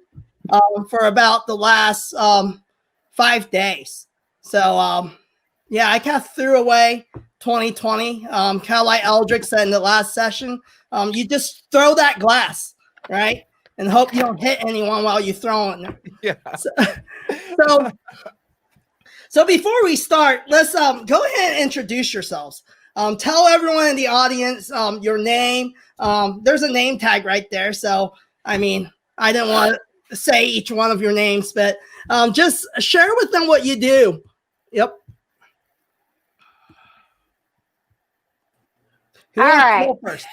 for about the last 5 days. So yeah, I kind of threw away 2020. Kind of like Aldric said in the last session, you just throw that glass, right? And hope you don't hit anyone while you're throwing it. Yeah. So before we start, let's go ahead and introduce yourselves. Tell everyone in the audience your name. There's a name tag right there. So, I mean, I didn't want to say each one of your names, but just share with them what you do. Yep. All right. First?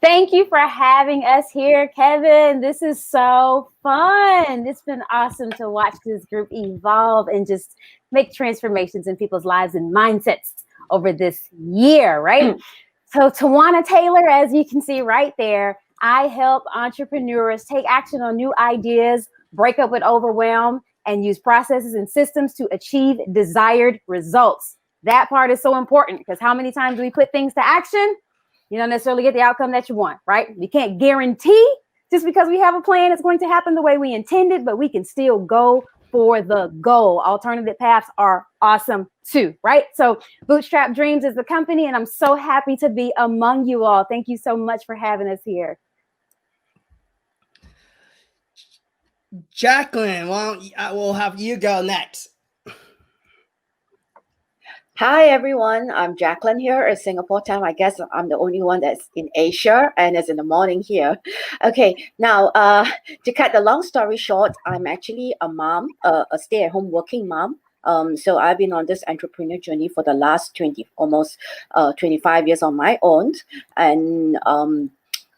Thank you for having us here, Kevin. This is so fun. It's been awesome to watch this group evolve and just make transformations in people's lives and mindsets over this year, right? So TaJuanna Taylor, as you can see right there, I help entrepreneurs take action on new ideas, break up with overwhelm, and use processes and systems to achieve desired results. That part is so important because how many times do we put things to action? You don't necessarily get the outcome that you want, right? We can't guarantee just because we have a plan it's going to happen the way we intended, but we can still go for the goal. Alternative paths are awesome too, right? So Bootstrap Dreams is the company, and I'm so happy to be among you all. Thank you so much for having us here. Jacqueline, we'll have you go next. Hi, everyone. I'm Jacqueline here at Singapore time. I guess I'm the only one that's in Asia and it's in the morning here. Okay, now to cut the long story short, I'm actually a mom, a stay-at-home working mom. So I've been on this entrepreneur journey for the last almost 25 years on my own. And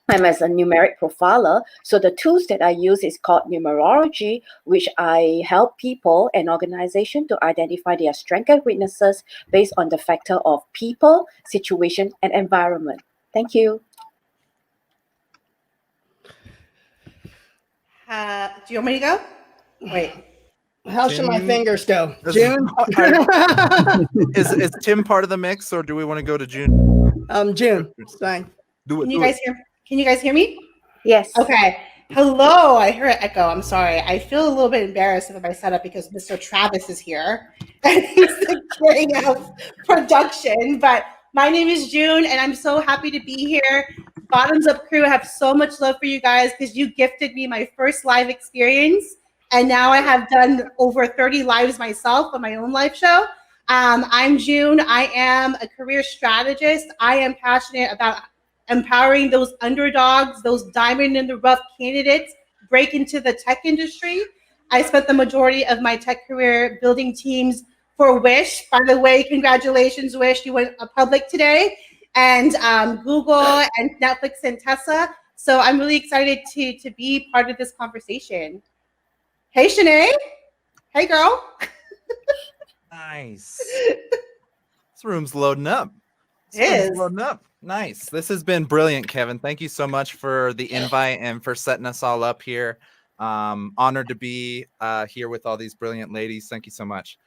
I'm as a numeric profiler. So the tools that I use is called numerology, which I help people and organizations to identify their strengths and weaknesses based on the factor of people, situation, and environment. Thank you. Do you want me to go? Wait. How should my fingers go? June? Is Tim part of the mix, or do we want to go to June? June. It's fine. Can you guys hear me? Yes. Okay. Hello. I hear an echo. I'm sorry. I feel a little bit embarrassed about my setup because Mr. Travis is here and he's carrying out production. But my name is June, and I'm so happy to be here. Bottoms Up crew, I have so much love for you guys because you gifted me my first live experience. And now I have done over 30 lives myself on my own live show. I'm June. I am a career strategist. I am passionate about empowering those underdogs, those diamond in the rough candidates, break into the tech industry. I spent the majority of my tech career building teams for Wish. By the way, congratulations, Wish. You went public today. and Google and Netflix and Tesla. So I'm really excited to be part of this conversation. Hey, Shanae. Hey, girl. Nice. This room's loading up. It is. Loading up. Nice. This has been brilliant, Kevin. Thank you so much for the invite and for setting us all up here. Honored to be here with all these brilliant ladies. Thank you so much.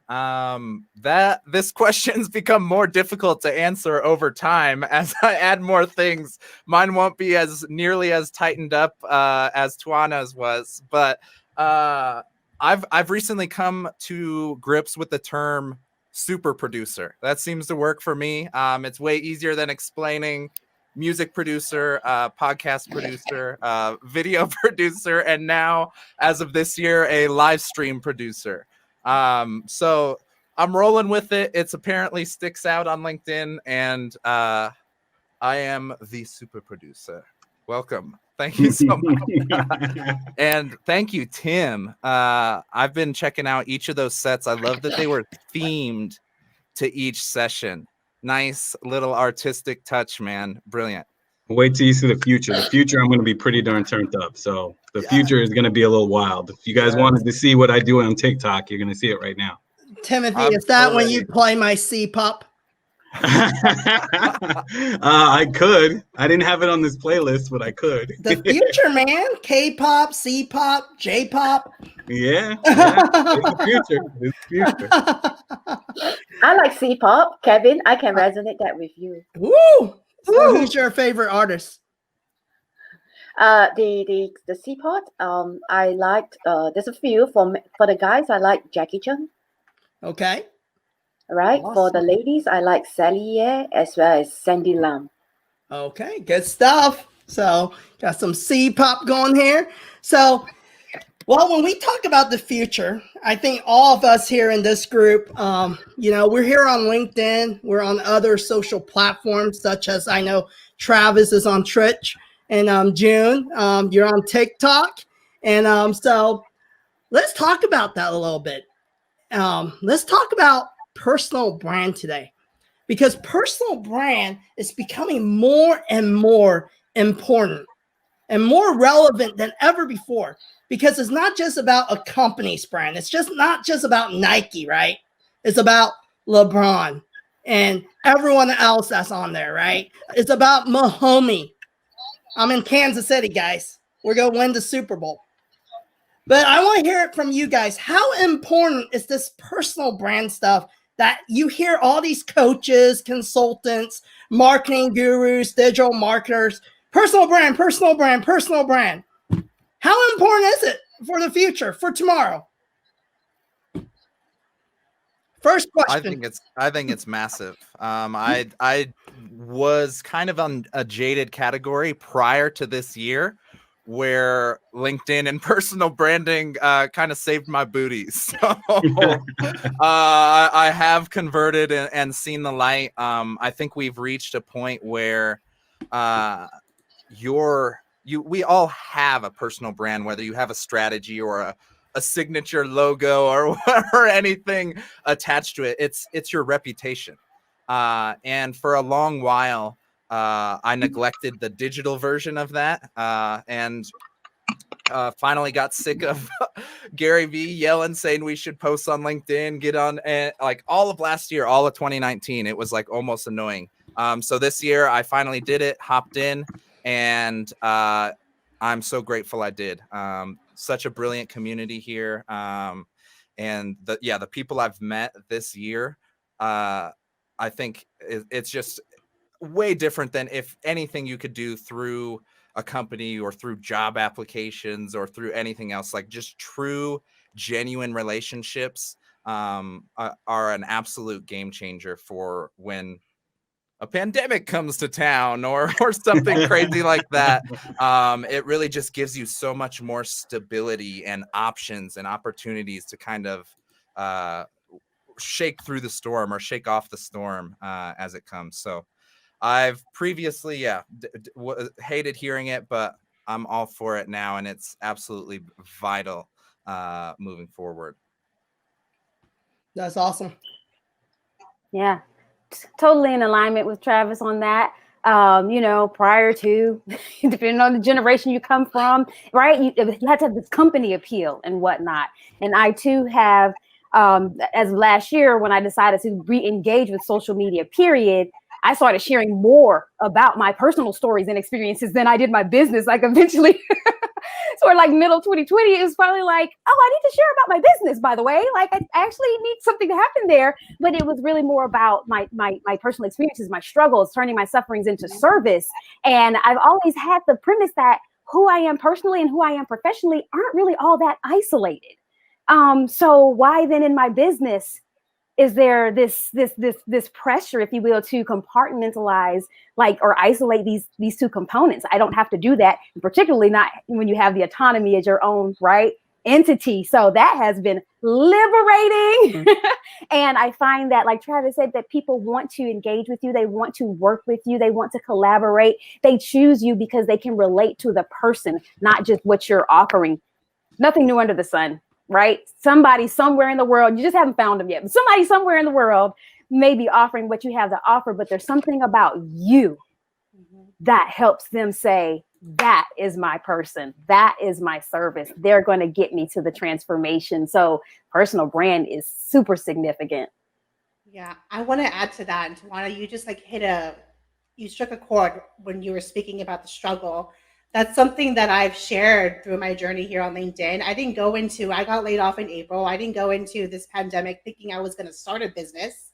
This question's become more difficult to answer over time as I add more things. Mine won't be as nearly as tightened up as TaJuanna's was, but I've recently come to grips with the term super producer. That seems to work for me. It's way easier than explaining music producer, podcast producer, video producer, and now, as of this year, a live stream producer. So I'm rolling with it. It's apparently sticks out on LinkedIn, and I am the super producer. Welcome. Thank you so much. And thank you, Tim. I've been checking out each of those sets. I love that they were themed to each session. Nice little artistic touch, man. Brilliant. Wait till you see the future. The future, I'm going to be pretty darn turned up. So the future is going to be a little wild. If you guys wanted to see what I do on TikTok, you're going to see it right now. Timothy, is that when you play my C-pop? I could. I didn't have it on this playlist, but I could. The future, man. K-pop, C-pop, J-pop. Yeah, it's the future. It's the future. I like C-pop, Kevin. I can resonate that with you. Woo! So who's your favorite artist? The C-pop. I liked. There's a few for the guys. I like Jackie Chen. Okay. Right. Awesome. For the ladies, I like 𝑱𝑒𝑖𝑰𝑹 as well as Sandy Lam. Okay, good stuff. So got some C-pop going here. So, well, when we talk about the future, I think all of us here in this group, we're here on LinkedIn. We're on other social platforms, such as I know Travis is on Twitch, and June, you're on TikTok. And so let's talk about that a little bit. Let's talk about personal brand today, because personal brand is becoming more and more important and more relevant than ever before, because it's not just about a company's brand. It's just not just about Nike, right? It's about LeBron and everyone else that's on there, right? It's about Mahomie. I'm in Kansas City, guys. We're going to win the Super Bowl. But I want to hear it from you guys. How important is this personal brand stuff that you hear all these coaches, consultants, marketing gurus, digital marketers, personal brand, personal brand, personal brand? How important is it for the future, for tomorrow? First question. I think it's massive. I was kind of on a jaded category prior to this year, where LinkedIn and personal branding kind of saved my booty. So I have converted and seen the light. I think we've reached a point where we all have a personal brand, whether you have a strategy or a signature logo or anything attached to it. It's your reputation. And for a long while, I neglected the digital version of that, and finally got sick of Gary Vee yelling, saying we should post on LinkedIn, get on, and like all of last year, all of 2019, it was like almost annoying. So this year I finally did it, hopped in, and I'm so grateful I did. Such a brilliant community here. And the people I've met this year, I think it's just way different than if anything you could do through a company or through job applications or through anything else. Like just true, genuine relationships are an absolute game changer for when a pandemic comes to town or something crazy like that. It really just gives you so much more stability and options and opportunities to kind of shake through the storm or shake off the storm as it comes. So I've previously, hated hearing it, but I'm all for it now, and it's absolutely vital moving forward. That's awesome. Yeah. totally in alignment with Travis on that. You know, prior to, depending on the generation you come from, right? You have to have this company appeal and whatnot. And I too have, as last year when I decided to re-engage with social media, period, I started sharing more about my personal stories and experiences than I did my business. Like eventually, sort of like middle 2020, it was probably like, oh, I need to share about my business, by the way. Like I actually need something to happen there. But it was really more about my personal experiences, my struggles, turning my sufferings into service. And I've always had the premise that who I am personally and who I am professionally aren't really all that isolated. So why then in my business is there this pressure, if you will, to compartmentalize or isolate these two components? I don't have to do that, particularly not when you have the autonomy as your own entity. So that has been liberating. And I find that, like Travis said, that people want to engage with you. They want to work with you. They want to collaborate. They choose you because they can relate to the person, not just what you're offering. Nothing new under the sun. Right? Somebody somewhere in the world, you just haven't found them yet, but somebody somewhere in the world may be offering what you have to offer, but there's something about you that helps them say, that is my person. That is my service. They're going to get me to the transformation. So personal brand is super significant. Yeah, I want to add to that. And TaJuanna, you just you struck a chord when you were speaking about the struggle. That's something that I've shared through my journey here on LinkedIn. I got laid off in April. I didn't go into this pandemic thinking I was going to start a business.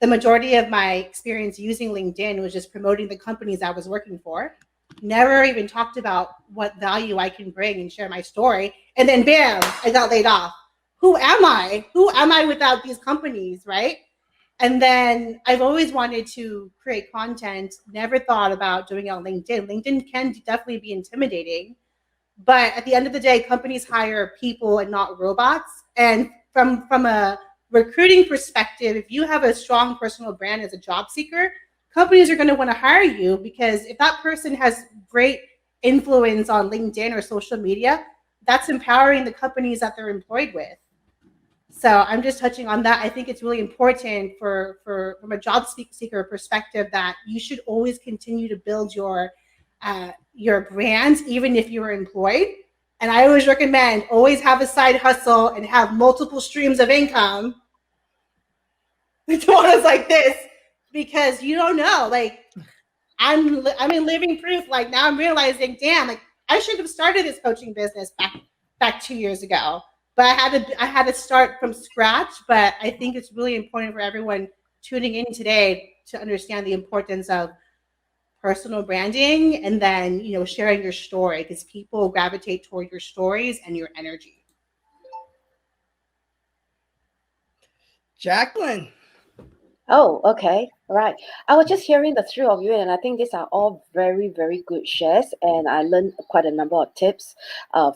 The majority of my experience using LinkedIn was just promoting the companies I was working for. Never even talked about what value I can bring and share my story. And then bam, I got laid off. Who am I? Who am I without these companies, right? And then I've always wanted to create content, never thought about doing it on LinkedIn. LinkedIn can definitely be intimidating, but at the end of the day, companies hire people and not robots. And from a recruiting perspective, if you have a strong personal brand as a job seeker, companies are going to want to hire you, because if that person has great influence on LinkedIn or social media, that's empowering the companies that they're employed with. So I'm just touching on that. I think it's really important from a job seeker perspective that you should always continue to build your brand, even if you're employed. And I always recommend always have a side hustle and have multiple streams of income. TaJuanna's like this, because you don't know. Like I'm in living proof. Like now I'm realizing, damn, like I should have started this coaching business back 2 years ago. But I had to start from scratch. But I think it's really important for everyone tuning in today to understand the importance of personal branding and then, sharing your story, because people gravitate toward your stories and your energy. Jacqueline. Oh, okay. Right. I was just hearing the three of you, and I think these are all very, very good shares. And I learned quite a number of tips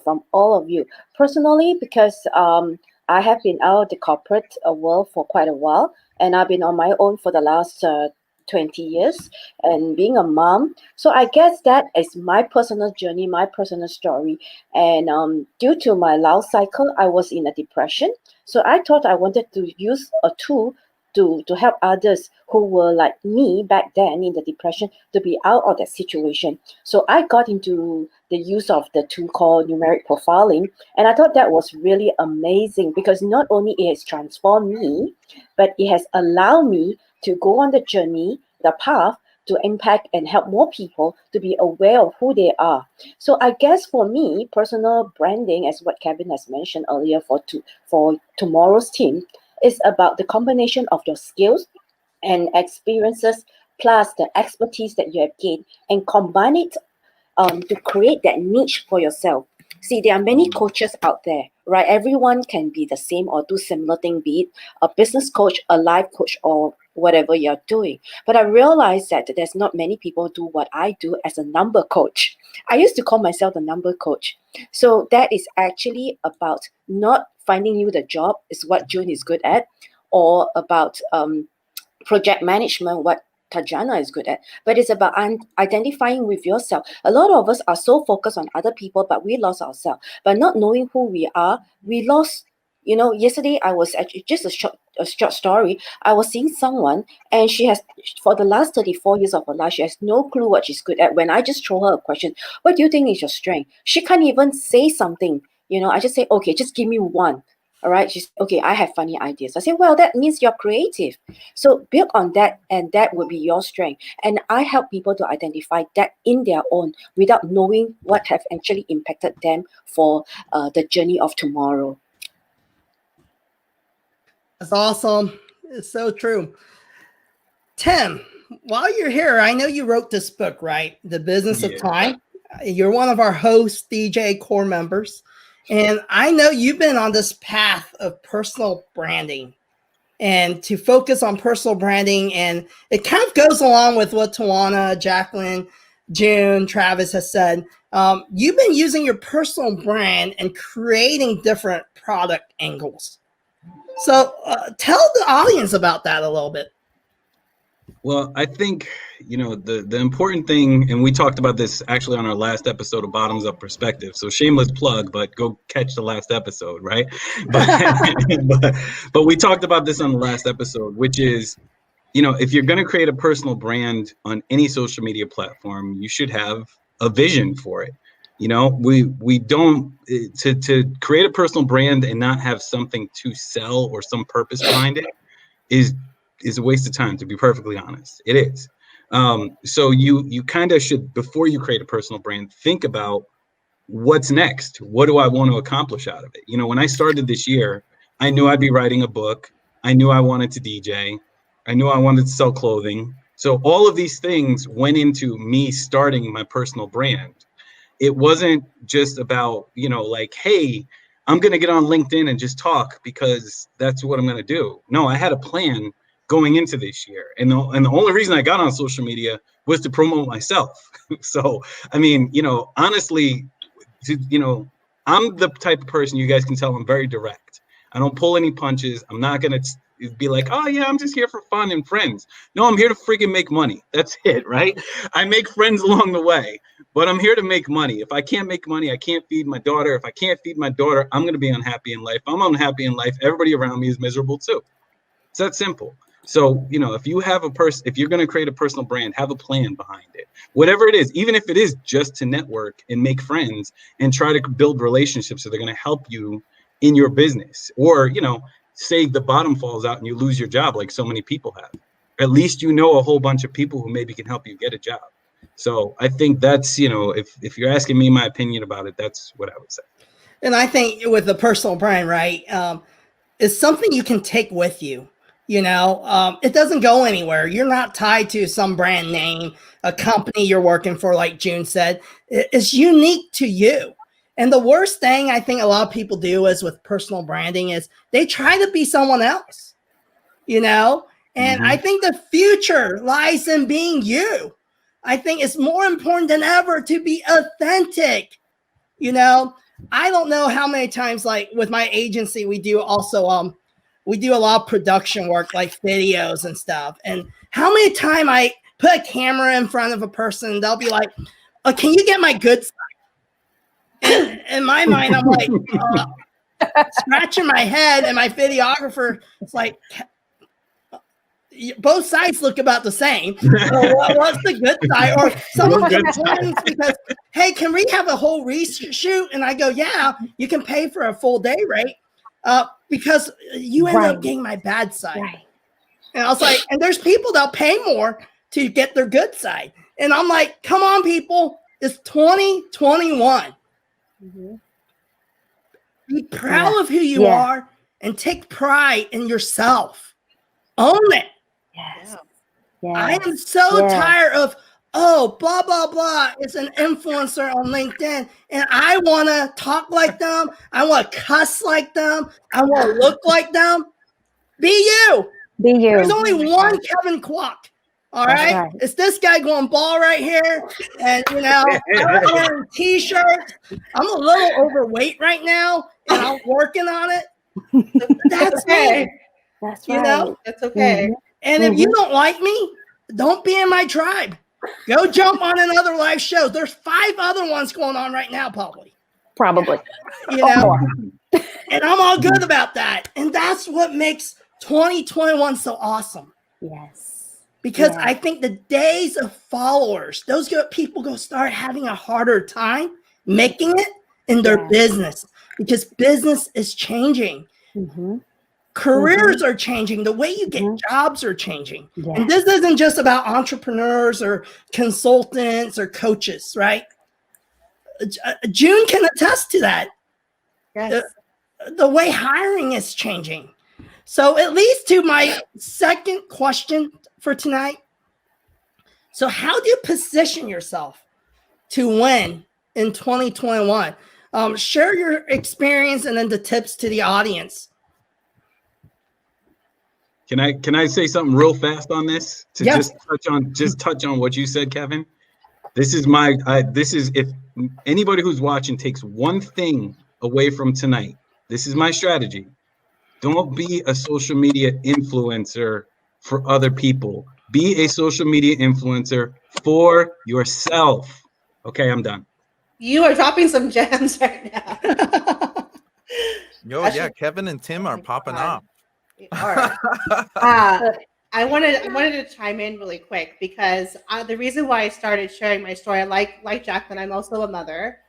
from all of you. Personally, because I have been out of the corporate world for quite a while, and I've been on my own for the last 20 years and being a mom. So I guess that is my personal journey, my personal story. And due to my life cycle, I was in a depression. So I thought I wanted to use a tool to help others who were like me back then in the depression to be out of that situation. So I got into the use of the tool called numeric profiling. And I thought that was really amazing, because not only it has transformed me, but it has allowed me to go on the journey, the path to impact and help more people to be aware of who they are. So I guess for me, personal branding, as what Kevin has mentioned earlier for tomorrow's team, is about the combination of your skills and experiences plus the expertise that you have gained, and combine it to create that niche for yourself. See, there are many coaches out there, right? Everyone can be the same or do similar thing, be it a business coach, a life coach, or whatever you're doing. But I realized that there's not many people do what I do as a number coach. I used to call myself the number coach. So that is actually about not finding you the job, is what June is good at, or about project management, what TaJuanna is good at, but it's about identifying with yourself. A lot of us are so focused on other people, but we lost ourselves. But not knowing who we are, we lost Yesterday I was actually just a short story. I was seeing someone, and she has, for the last 34 years of her life, she has no clue what she's good at. When I just throw her a question, what do you think is your strength? She can't even say something. I just say, okay, just give me one. All right. She's okay. I have funny ideas. I say, well, that means you're creative. So build on that, and that will be your strength. And I help people to identify that in their own without knowing what have actually impacted them for the journey of tomorrow. That's awesome. It's so true. Tim, while you're here, I know you wrote this book, right? The Business of Time. You're one of our host DJ core members. And I know you've been on this path of personal branding and to focus on personal branding. And it kind of goes along with what TaJuanna, Jacqueline, June, Travis has said. You've been using your personal brand and creating different product angles. So tell the audience about that a little bit. Well, I think, the important thing, and we talked about this actually on our last episode of Bottoms Up Perspective. So shameless plug, but go catch the last episode, right? But we talked about this on the last episode, which is, if you're going to create a personal brand on any social media platform, you should have a vision for it. We don't, to create a personal brand and not have something to sell or some purpose behind it is a waste of time, to be perfectly honest. It is. So you kind of should, before you create a personal brand, think about what's next. What do I want to accomplish out of it? When I started this year, I knew I'd be writing a book. I knew I wanted to DJ. I knew I wanted to sell clothing. So all of these things went into me starting my personal brand. It wasn't just about, hey, I'm going to get on LinkedIn and just talk because that's what I'm going to do. No, I had a plan going into this year. And the only reason I got on social media was to promote myself. So, honestly, I'm the type of person, you guys can tell I'm very direct. I don't pull any punches. I'm not going to be like, oh yeah, I'm just here for fun and friends. No, I'm here to freaking make money. That's it, right? I make friends along the way, but I'm here to make money. If I can't make money, I can't feed my daughter. If I can't feed my daughter, I'm going to be unhappy in life. I'm unhappy in life. Everybody around me is miserable too. It's that simple. So, if you have if you're going to create a personal brand, have a plan behind it, whatever it is, even if it is just to network and make friends and try to build relationships that are going to help you in your business, or, say the bottom falls out and you lose your job like so many people have. At least a whole bunch of people who maybe can help you get a job. So I think that's, if you're asking me my opinion about it, that's what I would say. And I think with the personal brand, right, it's something you can take with you. It doesn't go anywhere. You're not tied to some brand name, a company you're working for, like June said. It's unique to you. And the worst thing I think a lot of people do is with personal branding is they try to be someone else, and I think the future lies in being you. I think it's more important than ever to be authentic. I don't know how many times, like with my agency, we do also, we do a lot of production work, like videos and stuff. And how many times I put a camera in front of a person, and they'll be like, oh, can you get my good side? And in my mind, I'm like scratching my head, and my videographer is like, both sides look about the same. So what's the good side? Or someone complains because, hey, can we have a whole reshoot? And I go, yeah, you can pay for a full day rate because you end up getting my bad side. Right. And I was like, and there's people that'll pay more to get their good side. And I'm like, come on, people, it's 2021. Mm-hmm. Be proud of who you are and take pride in yourself. Own it. Yes. I am so tired of, blah, blah, blah. It's an influencer on LinkedIn, and I want to talk like them. I want to cuss like them. I want to look like them. Be you. Be you. There's only one Kevin Kwok. All right? It's this guy going ball right here. And, I'm wearing t-shirts. I'm a little overweight right now, and I'm working on it. That's me. That's right. That's okay. Mm-hmm. And if you don't like me, don't be in my tribe. Go jump on another live show. There's 5 other ones going on right now, probably. Probably. And I'm all good about that. And that's what makes 2021 so awesome. Yes. Because Yeah. I think the days of followers, those people go start having a harder time making it in their business, because business is changing. Careers are changing. The way you get jobs are changing. And this isn't just about entrepreneurs or consultants or coaches, right? June can attest to that. Yes. The way hiring is changing. So it leads to my second question for tonight. So how do you position yourself to win in 2021? Share your experience and then the tips to the audience. Can I say something real fast on this to just touch on what you said, Kevin? This is if anybody who's watching takes one thing away from tonight, this is my strategy. Don't be a social media influencer for other people. Be a social media influencer for yourself. Okay, I'm done. You are dropping some gems right now. Yeah, Kevin and Tim are popping off. All right. I wanted to chime in really quick because the reason why I started sharing my story, like Jacqueline, I'm also a mother.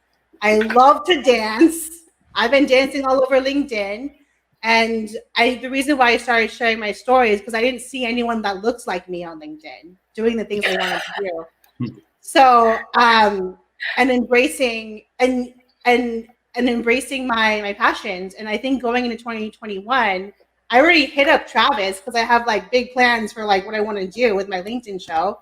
I love to dance. I've been dancing all over LinkedIn. And the reason why I started sharing my story is because I didn't see anyone that looks like me on LinkedIn doing the things I wanted to do. So, and embracing embracing my passions. And I think going into 2021, I already hit up Travis because I have like big plans for like what I want to do with my LinkedIn show.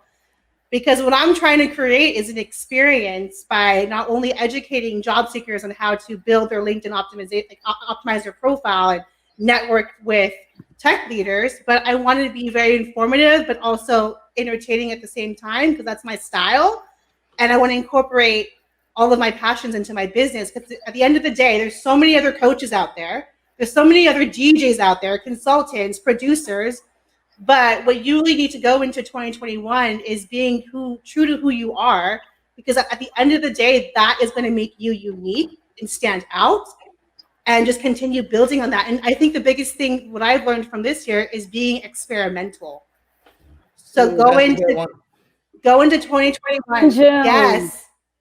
Because what I'm trying to create is an experience by not only educating job seekers on how to build their LinkedIn optimize their profile and network with tech leaders, but I want to be very informative, but also entertaining at the same time, because that's my style. And I want to incorporate all of my passions into my business. Because at the end of the day, there's so many other coaches out there. There's so many other DJs out there, consultants, producers. But what you really need to go into 2021 is being true to who you are, because at the end of the day, that is going to make you unique and stand out, and just continue building on that. And I think the biggest thing, what I've learned from this year, is being experimental. So go into 2021.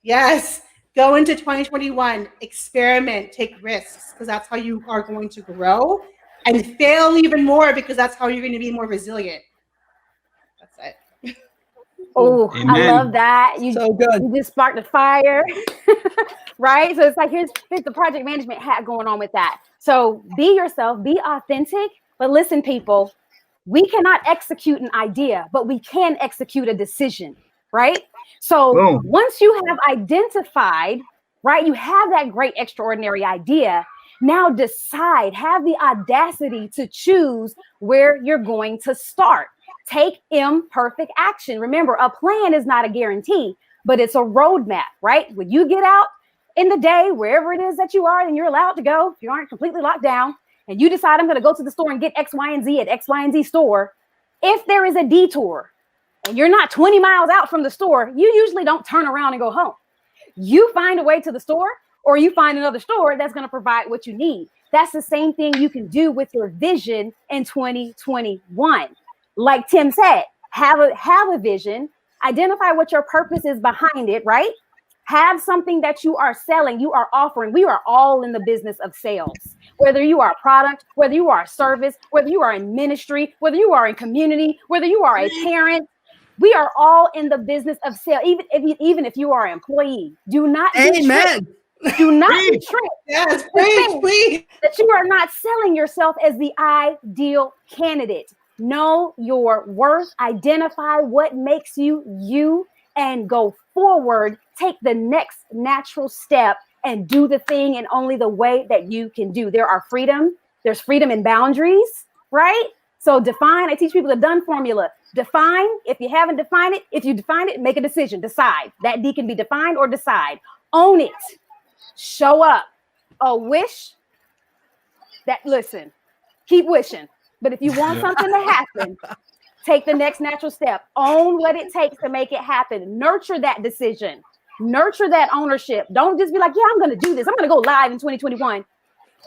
Yes. Go into 2021, experiment, take risks, because that's how you are going to grow, and fail even more, because that's how you're going to be more resilient. That's it. Oh, Amen. I love that. You just sparked a fire, right? So it's like, here's the project management hat going on with that. So be yourself, be authentic. But listen, people, we cannot execute an idea, but we can execute a decision, right? So once you have identified, right, you have that great extraordinary idea. Now decide, have the audacity to choose where you're going to start. Take imperfect action. Remember, a plan is not a guarantee, but it's a roadmap, right? When you get out in the day, wherever it is that you are, and you're allowed to go, if you aren't completely locked down, and you decide I'm going to go to the store and get X, Y, and Z at X, Y, and Z store, if there is a detour and you're not 20 miles out from the store, you usually don't turn around and go home. You find a way to the store, or you find another store that's going to provide what you need. That's the same thing you can do with your vision in 2021. Like Tim said, have a vision, identify what your purpose is behind it, right? Have something that you are selling, you are offering. We are all in the business of sales. Whether you are a product, whether you are a service, whether you are in ministry, whether you are in community, whether you are a parent, we are all in the business of sale. Even if you are an employee, do not be tricked. Do not be tricked. Yes, please. That you are not selling yourself as the ideal candidate. Know your worth, identify what makes you you, and go forward. Take the next natural step and do the thing in only the way that you can do. There's freedom in boundaries, right? So define, I teach people the done formula. Define, if you haven't defined it, if you define it, make a decision, decide. That D can be defined or decide. Own it. Show up. A wish listen, keep wishing. But if you want something to happen, take the next natural step. Own what it takes to make it happen. Nurture that decision. Nurture that ownership. Don't just be like, yeah, I'm going to do this. I'm going to go live in 2021.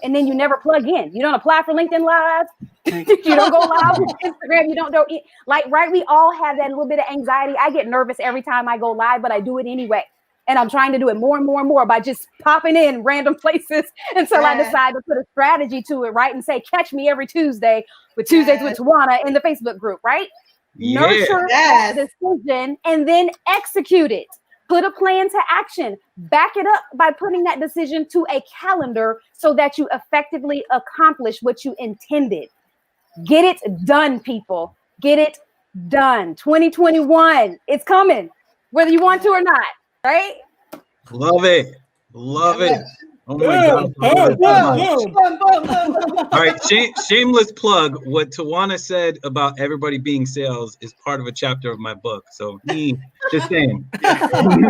and then you never plug in. You don't apply for LinkedIn Live. You don't go live with Instagram. You don't do like, right? We all have that little bit of anxiety. I get nervous every time I go live, but I do it anyway. And I'm trying to do it more and more and more by just popping in random places until I decide to put a strategy to it, right? And say, catch me every Tuesday with Tuesdays with TaJuanna in the Facebook group, right? Nurture that decision and then execute it. Put a plan to action. Back it up by putting that decision to a calendar so that you effectively accomplish what you intended. Get it done, people. Get it done. 2021, it's coming, whether you want to or not, right? Love it. Love it. Oh my God. All right, shameless plug. What TaJuanna said about everybody being sales is part of a chapter of my book. So just saying. Are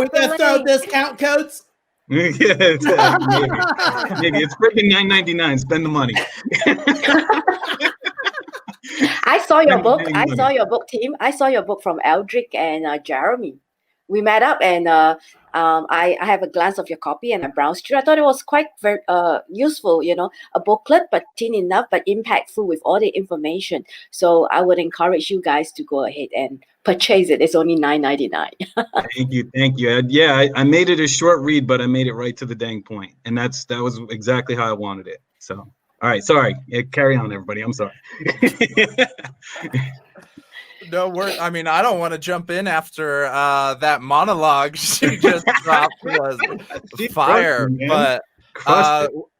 we gonna throw discount codes? Yeah, maybe. It's freaking $9.99. Spend the money. I saw your book. I saw your book, team. I saw your book from Aldric and Jeremey. We met up, and I have a glance of your copy, and I browsed through. I thought it was quite very useful, you know, a booklet, but thin enough, but impactful with all the information. So I would encourage you guys to go ahead and purchase it. It's only $9.99. Thank you. Yeah, I made it a short read, but I made it right to the dang point, and that was exactly how I wanted it. So, all right, sorry. Yeah, carry on, everybody. I'm sorry. No worries. I mean, I don't want to jump in after that monologue she just dropped was fire. But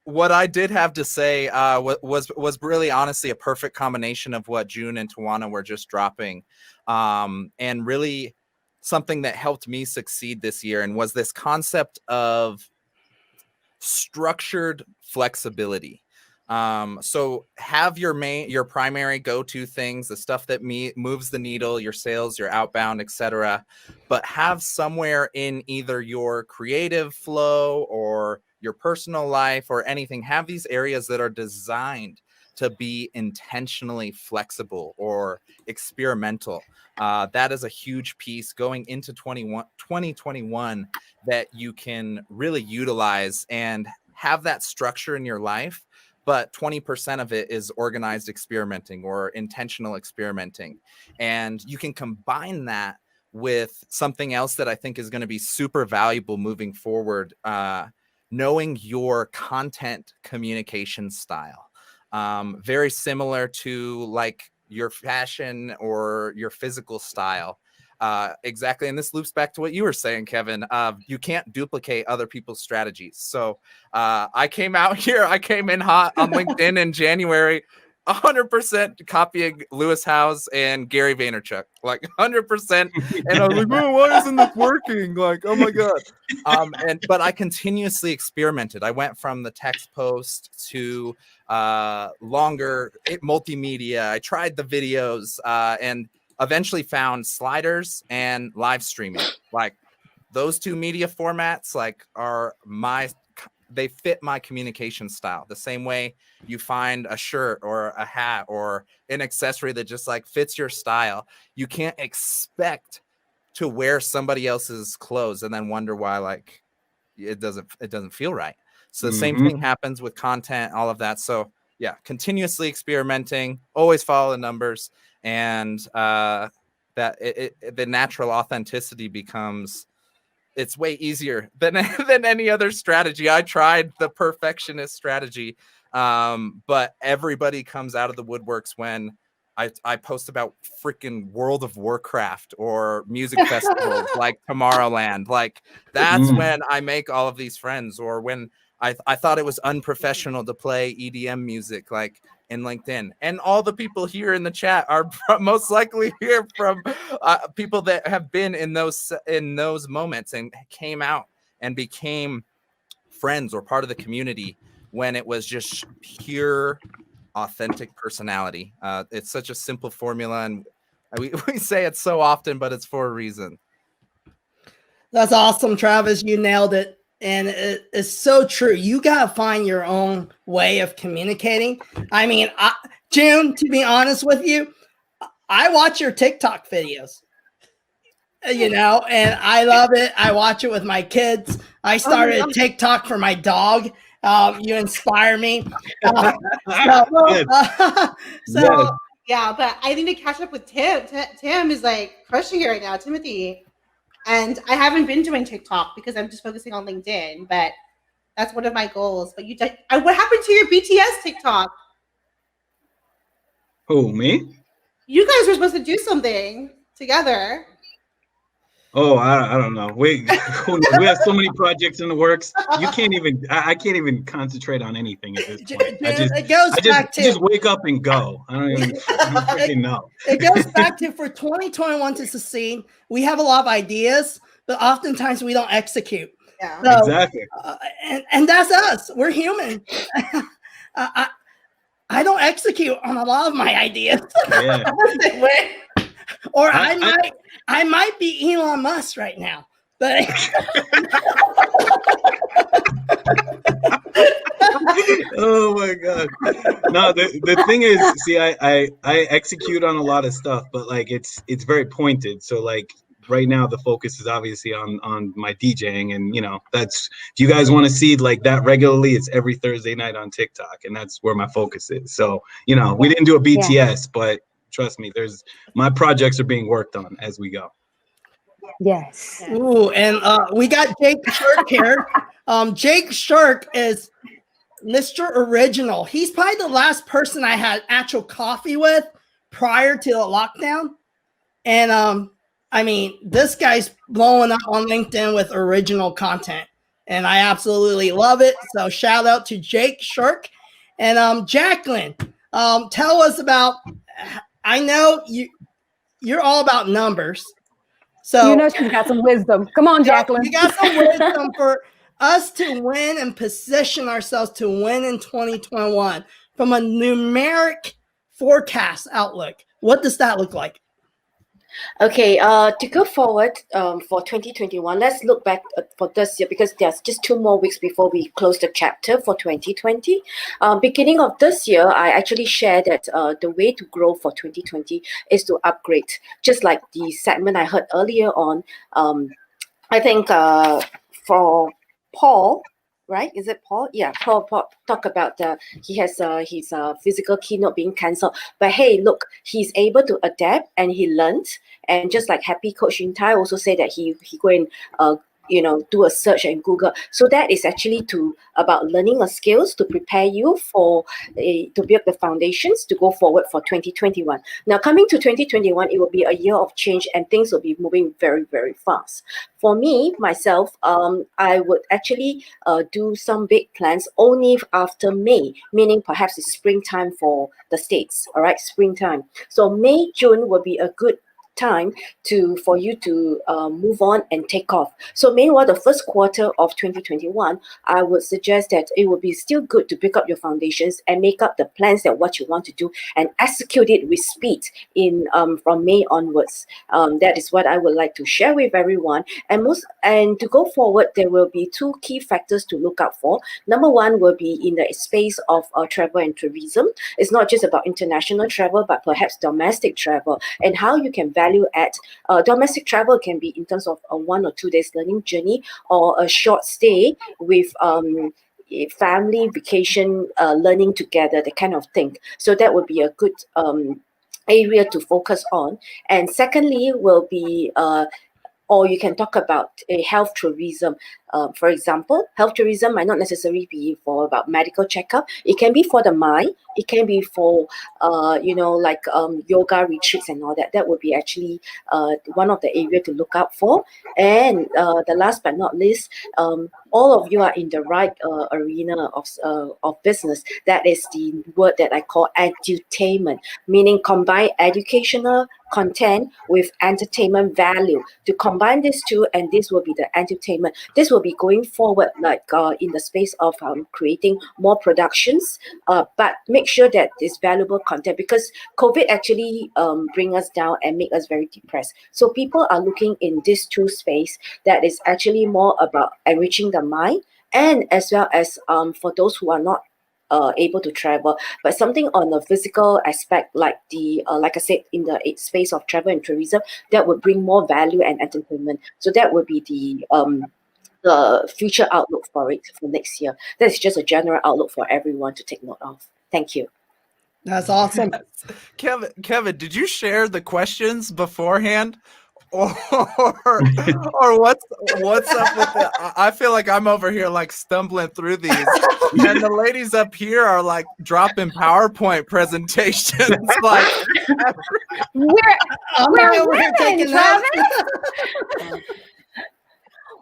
what I did have to say was really honestly a perfect combination of what June and TaJuanna were just dropping, and really something that helped me succeed this year, and was this concept of structured flexibility. So have your primary go-to things, the stuff that moves the needle, your sales, your outbound, etc. But have somewhere in either your creative flow or your personal life or anything, have these areas that are designed to be intentionally flexible or experimental. That is a huge piece going into 2021 that you can really utilize and have that structure in your life. But 20% of it is organized experimenting or intentional experimenting. And you can combine that with something else that I think is going to be super valuable moving forward, knowing your content communication style. Very similar to like your fashion or your physical style. Exactly. And this loops back to what you were saying, Kevin. You can't duplicate other people's strategies. So I came in hot on LinkedIn in January, 100% copying Lewis Howes and Gary Vaynerchuk, like 100%. And I was like, oh, why isn't this working? Like, oh my God. But I continuously experimented. I went from the text post to longer multimedia. I tried the videos and eventually found sliders and live streaming. Like those two media formats they fit my communication style the same way you find a shirt or a hat or an accessory that just like fits your style. You can't expect to wear somebody else's clothes and then wonder why like it doesn't feel right. So the same thing happens with content, all of that. So yeah, continuously experimenting, always follow the numbers. And the natural authenticity becomes, it's way easier than any other strategy. I tried the perfectionist strategy, but everybody comes out of the woodworks when I post about freaking World of Warcraft or music festivals like Tomorrowland. Like that's when I make all of these friends, or when I thought it was unprofessional to play EDM music, like in LinkedIn. And all the people here in the chat are most likely here from people that have been in those moments and came out and became friends or part of the community when it was just pure authentic personality. It's such a simple formula, and we say it so often, but it's for a reason. That's awesome, Travis. You nailed it. And it's so true. You got to find your own way of communicating. I mean, June, to be honest with you, I watch your TikTok videos. you know, and I love it. I watch it with my kids. I started TikTok for my dog. You inspire me. So yeah, but I need to catch up with Tim. Tim is like crushing it right now, Timothy. And I haven't been doing TikTok because I'm just focusing on LinkedIn, but that's one of my goals. But what happened to your BTS TikTok? Who, me? You guys were supposed to do something together. Oh, I don't know. We have so many projects in the works. You can't even. I can't even concentrate on anything at this point. I just wake up and go. I don't freaking know. It goes back to, for 2021 to succeed, we have a lot of ideas, but oftentimes we don't execute. Yeah, so, exactly. And that's us. We're human. I don't execute on a lot of my ideas. Yeah. Or I might be Elon Musk right now, but oh my god. No, the thing is, see, I execute on a lot of stuff, but like it's very pointed. So like right now the focus is obviously on my DJing, and you know, that's, if you guys want to see like that regularly, it's every Thursday night on TikTok, and that's where my focus is. So, you know, we didn't do a BTS, but trust me, my projects are being worked on as we go. Yes. Ooh, and we got Jake Shirk here. Jake Shirk is Mr. Original. He's probably the last person I had actual coffee with prior to the lockdown. And I mean, this guy's blowing up on LinkedIn with original content, and I absolutely love it. So shout out to Jake Shirk. And Jacqueline, tell us about, I know you're all about numbers. So you know she's got some wisdom. Come on, Jacqueline. You got some wisdom for us to win and position ourselves to win in 2021 from a numeric forecast outlook. What does that look like? Okay, to go forward for 2021, let's look back for this year, because there's just 2 more weeks before we close the chapter for 2020. Beginning of this year, I actually shared that the way to grow for 2020 is to upgrade. Just like the segment I heard earlier on, I think for Paul, right? Is it Paul? Yeah, Paul talk about he has his physical keynote being cancelled. But hey, look, he's able to adapt and he learned. And just like Happy Coach Yuantai also said that he go and do a search in Google. So that is actually about learning a skills to prepare you for to build the foundations to go forward for 2021. Now coming to 2021, it will be a year of change and things will be moving very, very fast. For me, myself, I would actually do some big plans only after May, meaning perhaps it's springtime for the States, all right, springtime. So May, June will be a good time for you to move on and take off. So meanwhile, the first quarter of 2021, I would suggest that it would be still good to pick up your foundations and make up the plans that what you want to do and execute it with speed in from May onwards. That is what I would like to share with everyone. And to go forward, there will be 2 key factors to look out for. Number 1 will be in the space of travel and tourism. It's not just about international travel, but perhaps domestic travel, and how you can value add. Domestic travel can be in terms of a 1 or 2 days learning journey, or a short stay with family vacation, learning together, that kind of thing. So that would be a good area to focus on. And secondly will be or you can talk about a health tourism. For example, health tourism might not necessarily be for about medical checkup. It can be for the mind. It can be for, like yoga retreats and all that. That would be actually one of the areas to look out for. And the last but not least, all of you are in the right arena of business. That is the word that I call edutainment, meaning combine educational content with entertainment value. To combine these two, and this will be the entertainment. This will be going forward, like in the space of creating more productions, but make sure that it's valuable content, because COVID actually bring us down and make us very depressed. So people are looking in these 2 space that is actually more about enriching the mind, and as well as for those who are not able to travel. But something on the physical aspect, like like I said, in the space of travel and tourism, that would bring more value and entertainment. So that would be the future outlook for it for next year. That's just a general outlook for everyone to take note of. Thank you. That's awesome. Kevin, did you share the questions beforehand? Or what's up with it? I feel like I'm over here like stumbling through these, and the ladies up here are like dropping PowerPoint presentations. Like we're women, Travis.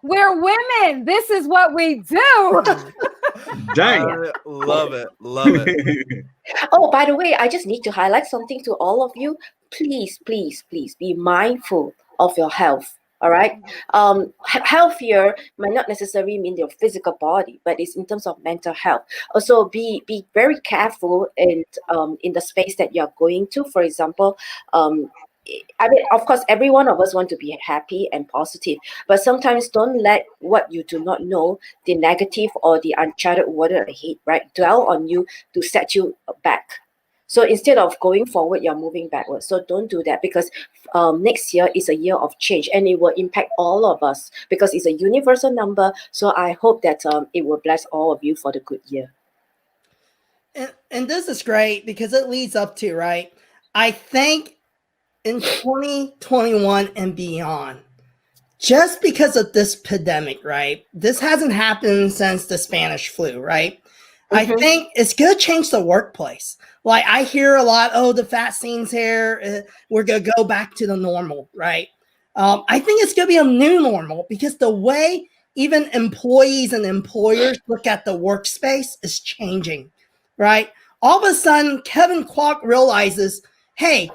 We're women. This is what we do. Dang. Love it. Oh, by the way, I just need to highlight something to all of you. Please, please, please be mindful of your health. All right. Healthier might not necessarily mean your physical body, but it's in terms of mental health. Also, be very careful in the space that you're going to. For example, I mean, of course, every one of us want to be happy and positive, but sometimes don't let what you do not know, the negative or the uncharted water ahead, right, dwell on you to set you back. So instead of going forward, you're moving backwards. So don't do that, because next year is a year of change, and it will impact all of us because it's a universal number. So I hope that it will bless all of you for the good year. And this is great because it leads up to, right, I think in 2021 and beyond, just because of this pandemic, right? This hasn't happened since the Spanish flu, right? I think it's going to change the workplace. Like I hear a lot, oh, the vaccine's here. We're going to go back to the normal, right? I think it's going to be a new normal because the way even employees and employers look at the workspace is changing, right? All of a sudden, Kevin Kwok realizes, hey,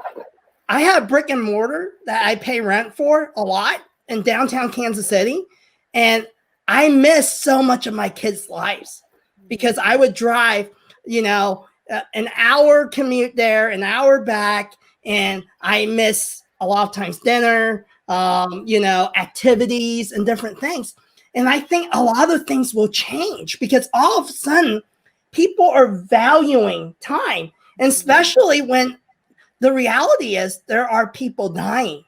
I have brick and mortar that I pay rent for a lot in downtown Kansas City. And I miss so much of my kids' lives because I would drive, an hour commute there, an hour back. And I miss a lot of times dinner, activities and different things. And I think a lot of things will change because all of a sudden people are valuing time, and especially when the reality is there are people dying.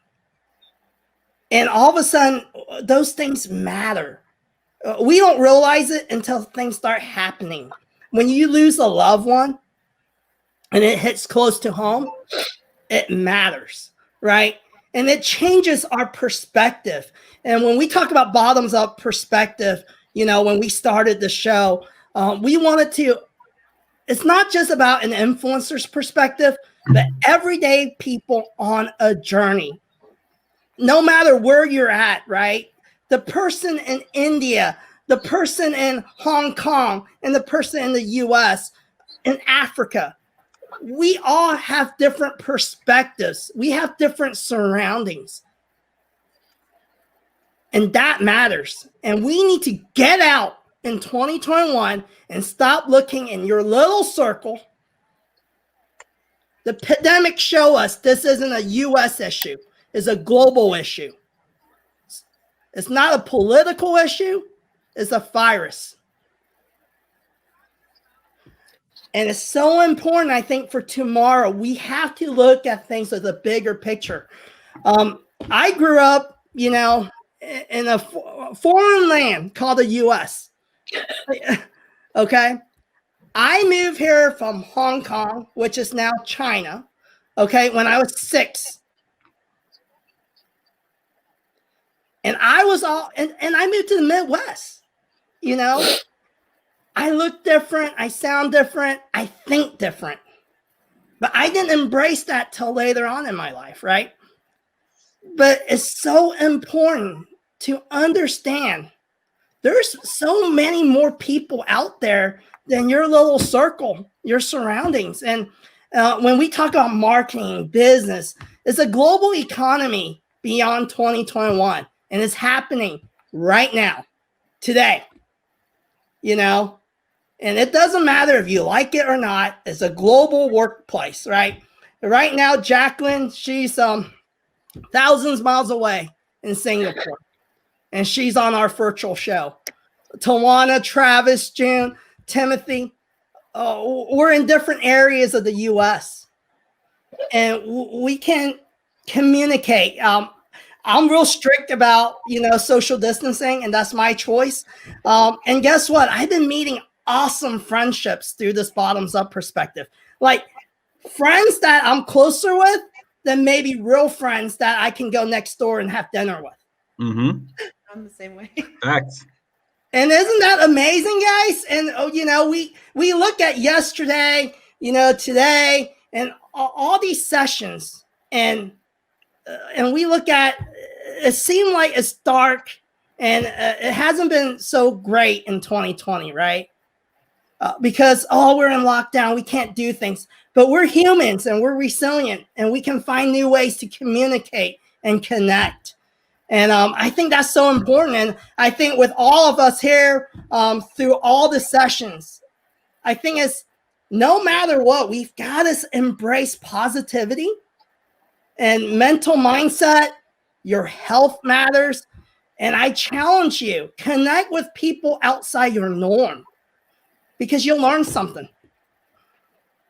And all of a sudden, those things matter. We don't realize it until things start happening. When you lose a loved one and it hits close to home, it matters, right? And it changes our perspective. And when we talk about bottoms up perspective, when we started the show, we wanted to, it's not just about an influencer's perspective, but everyday people on a journey, no matter where you're at, right? The person in India, the person in Hong Kong, and the person in the US, in Africa, we all have different perspectives. We have different surroundings. And that matters. And we need to get out in 2021 and stop looking in your little circle. The pandemic show us this isn't a U.S. issue. It's a global issue. It's not a political issue. It's a virus. And it's so important, I think, for tomorrow. We have to look at things as a bigger picture. I grew up, in a foreign land called the U.S. Okay? I moved here from Hong Kong, which is now China, okay, when I was 6. And I was and I moved to the Midwest, I look different, I sound different, I think different. But I didn't embrace that till later on in my life, right? But it's so important to understand there's so many more people out there than your little circle, your surroundings. And when we talk about marketing, business, it's a global economy beyond 2021. And it's happening right now, today, And it doesn't matter if you like it or not. It's a global workplace, right? Right now, Jacqueline, she's thousands of miles away in Singapore. And she's on our virtual show. TaJuanna, Travis, June, Timothy, we're in different areas of the U.S. and we can communicate. I'm real strict about, social distancing, and that's my choice. And guess what? I've been meeting awesome friendships through this bottoms up perspective. Like friends that I'm closer with than maybe real friends that I can go next door and have dinner with. Mm-hmm. I'm the same way. Facts. And isn't that amazing, guys? And we look at yesterday, today, and all these sessions, and we look at it. Seemed like it's dark, and it hasn't been so great in 2020, right? Because we're in lockdown, we can't do things, but we're humans and we're resilient, and we can find new ways to communicate and connect. And I think that's so important. And I think with all of us here through all the sessions, I think it's no matter what, we've got to embrace positivity and mental mindset. Your health matters. And I challenge you, connect with people outside your norm because you'll learn something,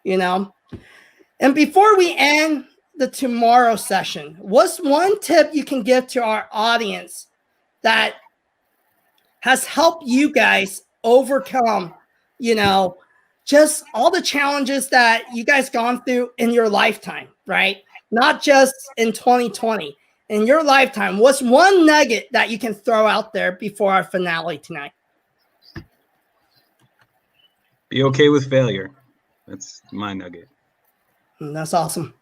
And before we end the tomorrow session, what's one tip you can give to our audience that has helped you guys overcome, just all the challenges that you guys gone through in your lifetime, right? Not just in 2020, in your lifetime. What's one nugget that you can throw out there before our finale tonight? Be okay with failure. That's my nugget. That's awesome.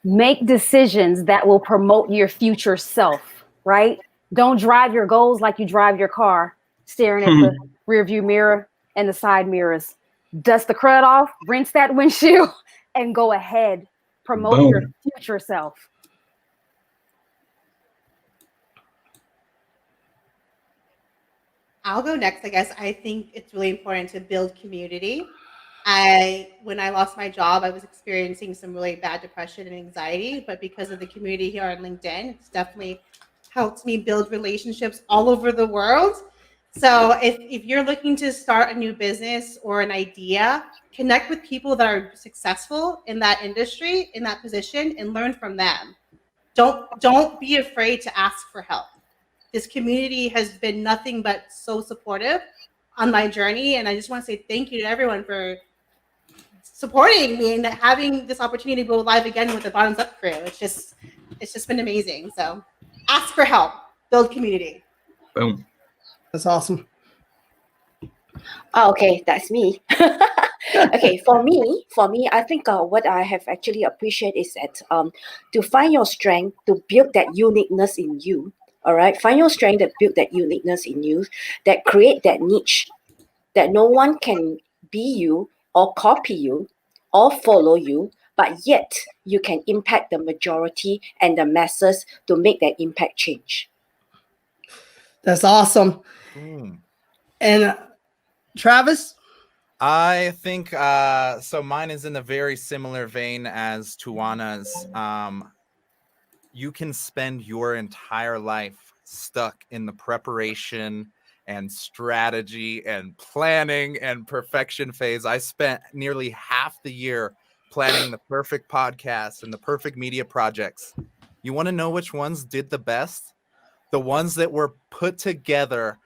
Make decisions that will promote your future self, right? Don't drive your goals like you drive your car, staring at the rear view mirror and the side mirrors. Dust the crud off, rinse that windshield, and go ahead. Promote your future self. I'll go next, I guess. I think it's really important to build community. When I lost my job, I was experiencing some really bad depression and anxiety, but because of the community here on LinkedIn, it's definitely helped me build relationships all over the world. So if you're looking to start a new business or an idea, connect with people that are successful in that industry, in that position, and learn from them. Don't be afraid to ask for help. This community has been nothing but so supportive on my journey, and I just want to say thank you to everyone for supporting me and having this opportunity to go live again with the Bottoms Up crew. It's just been amazing. So ask for help, build community. Boom. That's awesome. Oh, okay, that's me. Okay, for me, I think what I have actually appreciated is that to find your strength, to build that uniqueness in you. All right, find your strength that build that uniqueness in you, that create that niche, that no one can be you or copy you or follow you, but yet you can impact the majority and the masses to make that impact change. That's awesome. And Travis? I think so. Mine is in a very similar vein as TaJuanna's. You can spend your entire life stuck in the preparation and strategy and planning and perfection phase. I spent nearly half the year planning the perfect podcast and the perfect media projects. You want to know which ones did the best? The ones that were put together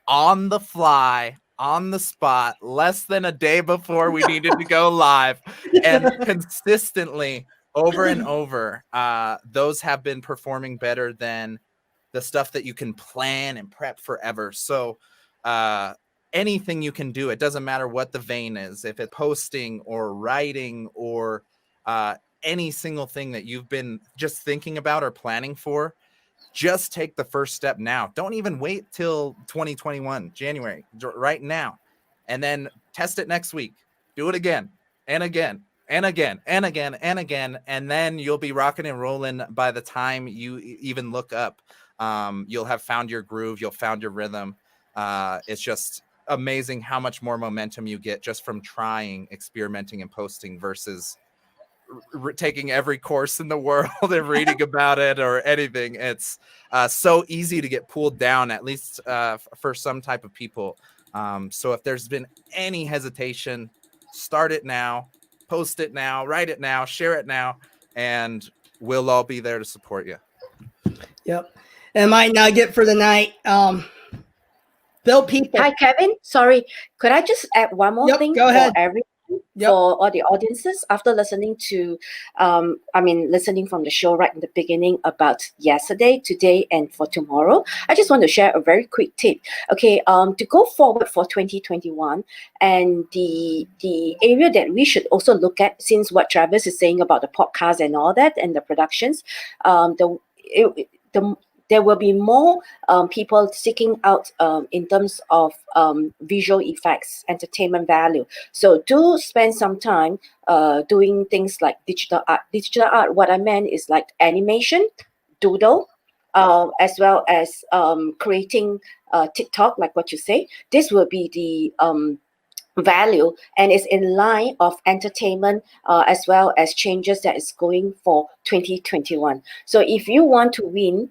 on the fly, on the spot, less than a day before we needed to go live, and consistently over and over, those have been performing better than the stuff that you can plan and prep forever. So anything you can do, it doesn't matter what the vein is, if it's posting or writing or any single thing that you've been just thinking about or planning for, just take the first step now. Don't even wait till 2021, January, right now. And then test it next week. Do it again and again and again and again and again. And then you'll be rocking and rolling by the time you even look up. You'll have found your groove. You'll found your rhythm. It's just amazing how much more momentum you get just from trying, experimenting, and posting versus taking every course in the world and reading about it or anything. It's so easy to get pulled down, at least for some type of people. So if there's been any hesitation, start it now, post it now, write it now, share it now, and we'll all be there to support you. Yep. And my nugget for the night, build people. Hi, Kevin. Sorry, could I just add one more thing? Go ahead. For everyone, for all the audiences, after listening to, listening from the show right in the beginning about yesterday, today, and for tomorrow, I just want to share a very quick tip. Okay, to go forward for 2021, and the area that we should also look at, since what Travis is saying about the podcast and all that, and the productions, there will be more people seeking out in terms of visual effects, entertainment value. So do spend some time doing things like digital art. Digital art, what I meant is like animation, doodle, as well as creating TikTok, like what you say. This will be the value, and it's in line of entertainment as well as changes that is going for 2021. So if you want to win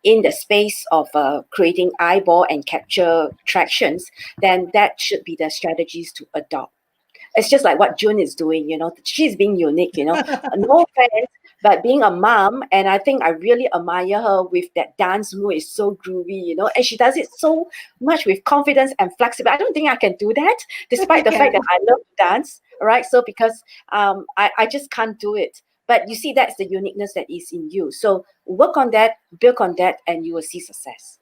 in the space of creating eyeball and capture tractions, then that should be the strategies to adopt. It's just like what June is doing, she's being unique, no offense, but being a mom, and I think I really admire her with that dance move. It's so groovy, and she does it so much with confidence and flexibility. I don't think I can do that, despite the fact that I love to dance, right? So because I just can't do it. But you see, that's the uniqueness that is in you. So work on that, build on that, and you will see success.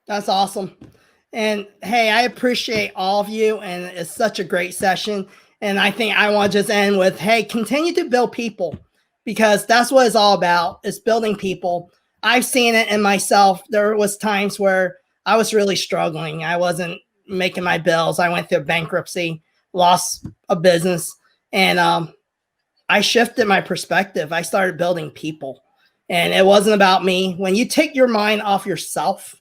That's awesome. And hey, I appreciate all of you, and it's such a great session. And I think I want to just end with, hey, continue to build people, because that's what it's all about. It's building people. I've seen it in myself. There was times where I was really struggling. I wasn't making my bills. I went through bankruptcy, lost a business, and I shifted my perspective. I started building people, and it wasn't about me. When you take your mind off yourself,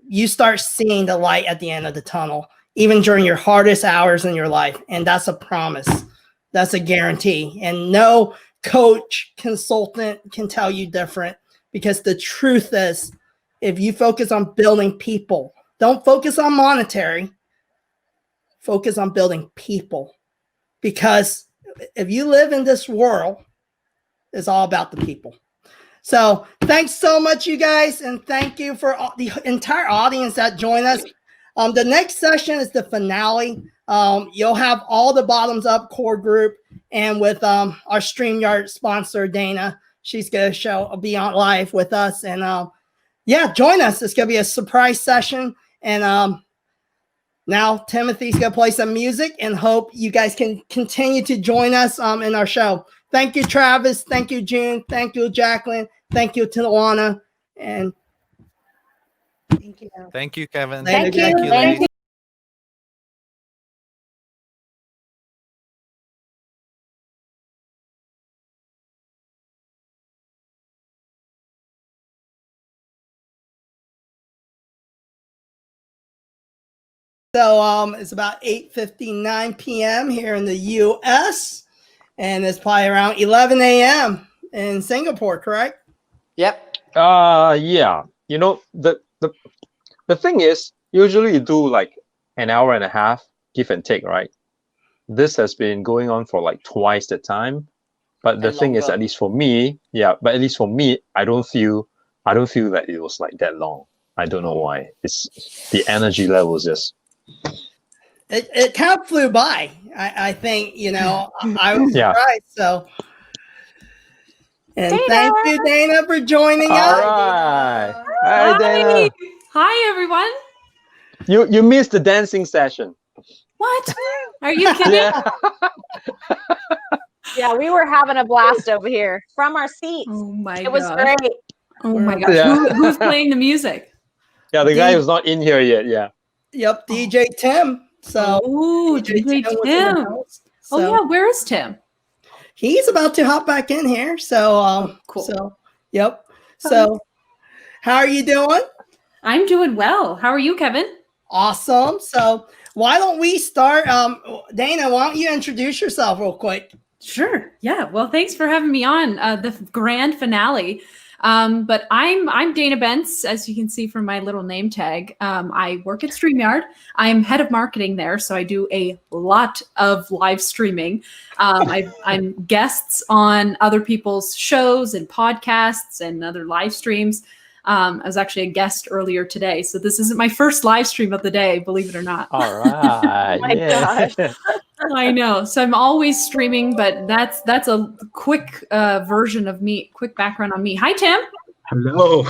you start seeing the light at the end of the tunnel, even during your hardest hours in your life. And that's a promise. That's a guarantee. And no coach, consultant can tell you different, because the truth is, if you focus on building people, don't focus on monetary, focus on building people. Because if you live in this world, it's all about the people. So thanks so much, you guys. And thank you for the entire audience that joined us. The next session is the finale. You'll have all the Bottoms Up core group, and with our StreamYard sponsor, Dana. She's going to be on live with us. And yeah, join us. It's going to be a surprise session. And now Timothy's going to play some music, and hope you guys can continue to join us in our show. Thank you, Travis. Thank you, June. Thank you, Jacqueline. Thank you, TaJuanna. And thank you. Thank you, Kevin. Thank you. Thank you, ladies. So it's about 8:59 p.m. here in the U.S. and it's probably around 11 a.m. in Singapore, correct? Yep. Yeah. The thing is, usually you do like an hour and a half, give and take, right? This has been going on for like twice the time. But the thing is, at least for me, I don't feel that it was like that long. I don't know why. It's the energy levels just. It kind of flew by. I think, I was surprised. So, and Dana. thank you, Dana, for joining us. All right. Hi, Dana. Hi, everyone. You missed the dancing session. What? Are you kidding? Yeah. Yeah, we were having a blast over here from our seats. Oh my god. It was great. Oh my gosh. Yeah. Who's playing the music? Yeah, the guy who's not in here yet. Yeah. Yep, DJ Tim. So, oh, DJ Tim. Oh yeah, where is Tim? He's about to hop back in here. So, cool. So, yep. So, how are you doing? I'm doing well. How are you, Kevin? Awesome. So, why don't we start? Dana, why don't you introduce yourself real quick? Sure. Yeah. Well, thanks for having me on the grand finale. But I'm Dana Bentz, as you can see from my little name tag. I work at StreamYard. I'm head of marketing there, so I do a lot of live streaming. I'm guests on other people's shows and podcasts and other live streams. I was actually a guest earlier today, so this isn't my first live stream of the day, believe it or not. All right. Oh my gosh. I know. So I'm always streaming, but that's a quick version of me, quick background on me. Hi, Tim. Hello.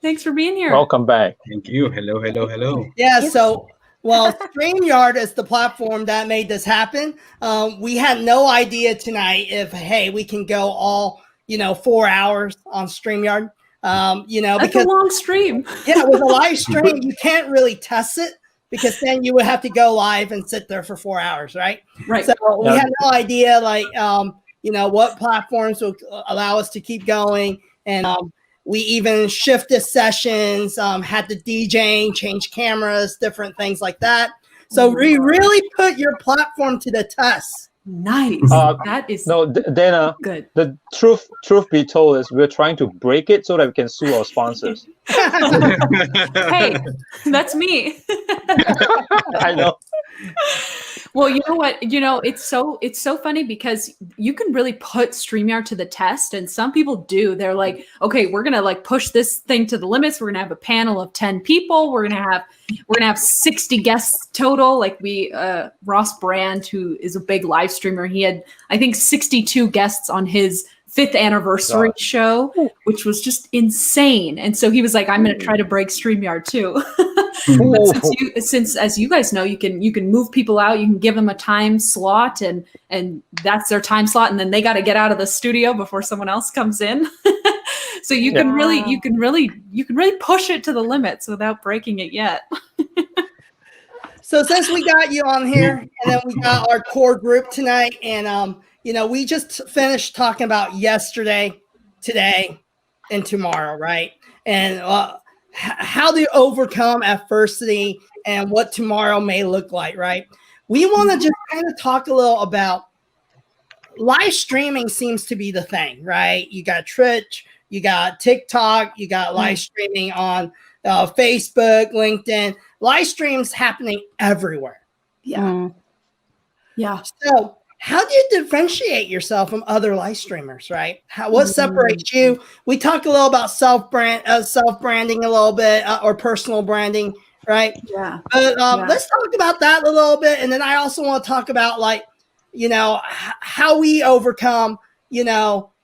Thanks for being here. Welcome back. Thank you. Hello, hello, hello. Yeah, so, well, StreamYard is the platform that made this happen. We had no idea tonight if, hey, we can go all, 4 hours on StreamYard. That's because a long stream. Yeah, with a live stream, you can't really test it because then you would have to go live and sit there for 4 hours, right? Right. So we had no idea, what platforms will allow us to keep going. And we even shifted sessions, had the DJing, change cameras, different things like that. So we really put your platform to the test. Nice. That is Dana. Good. The truth be told is we're trying to break it so that we can sue our sponsors. Hey, that's me. I know. Well, you know what? It's so funny because you can really put StreamYard to the test, and some people do. They're like, okay, we're gonna push this thing to the limits. We're gonna have a panel of 10 people. We're gonna have 60 guests total. Like Ross Brand, who is a big live streamer, he had I think 62 guests on his 5th anniversary show, which was just insane. And so he was like, I'm going to try to break StreamYard too. But since, as you guys know, you can move people out, you can give them a time slot and that's their time slot. And then they got to get out of the studio before someone else comes in. So you can really push it to the limits without breaking it yet. So since we got you on here and then we got our core group tonight and, we just finished talking about yesterday, today, and tomorrow, right? And how to overcome adversity and what tomorrow may look like, right? We want to just kind of talk a little about live streaming seems to be the thing, right? You got Twitch, you got TikTok, you got live streaming on Facebook, LinkedIn, live streams happening everywhere. Yeah. Yeah. So how do you differentiate yourself from other live streamers, right? What separates you? We talk a little about self-branding a little bit or personal branding, right? Yeah. But let's talk about that a little bit. And then I also want to talk about how we overcome,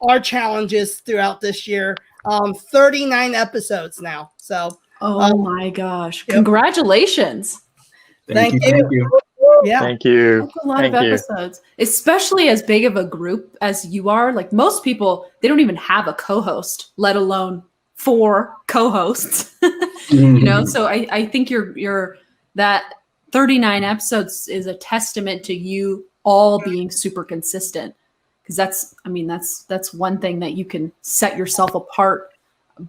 our challenges throughout this year. 39 episodes now. So. Oh my gosh. Yep. Congratulations. Thank you. Yeah. Thank you. That's a lot of episodes, especially as big of a group as you are. Like most people, they don't even have a co-host, let alone 4 co-hosts. So I think you're that 39 episodes is a testament to you all being super consistent. Because that's one thing that you can set yourself apart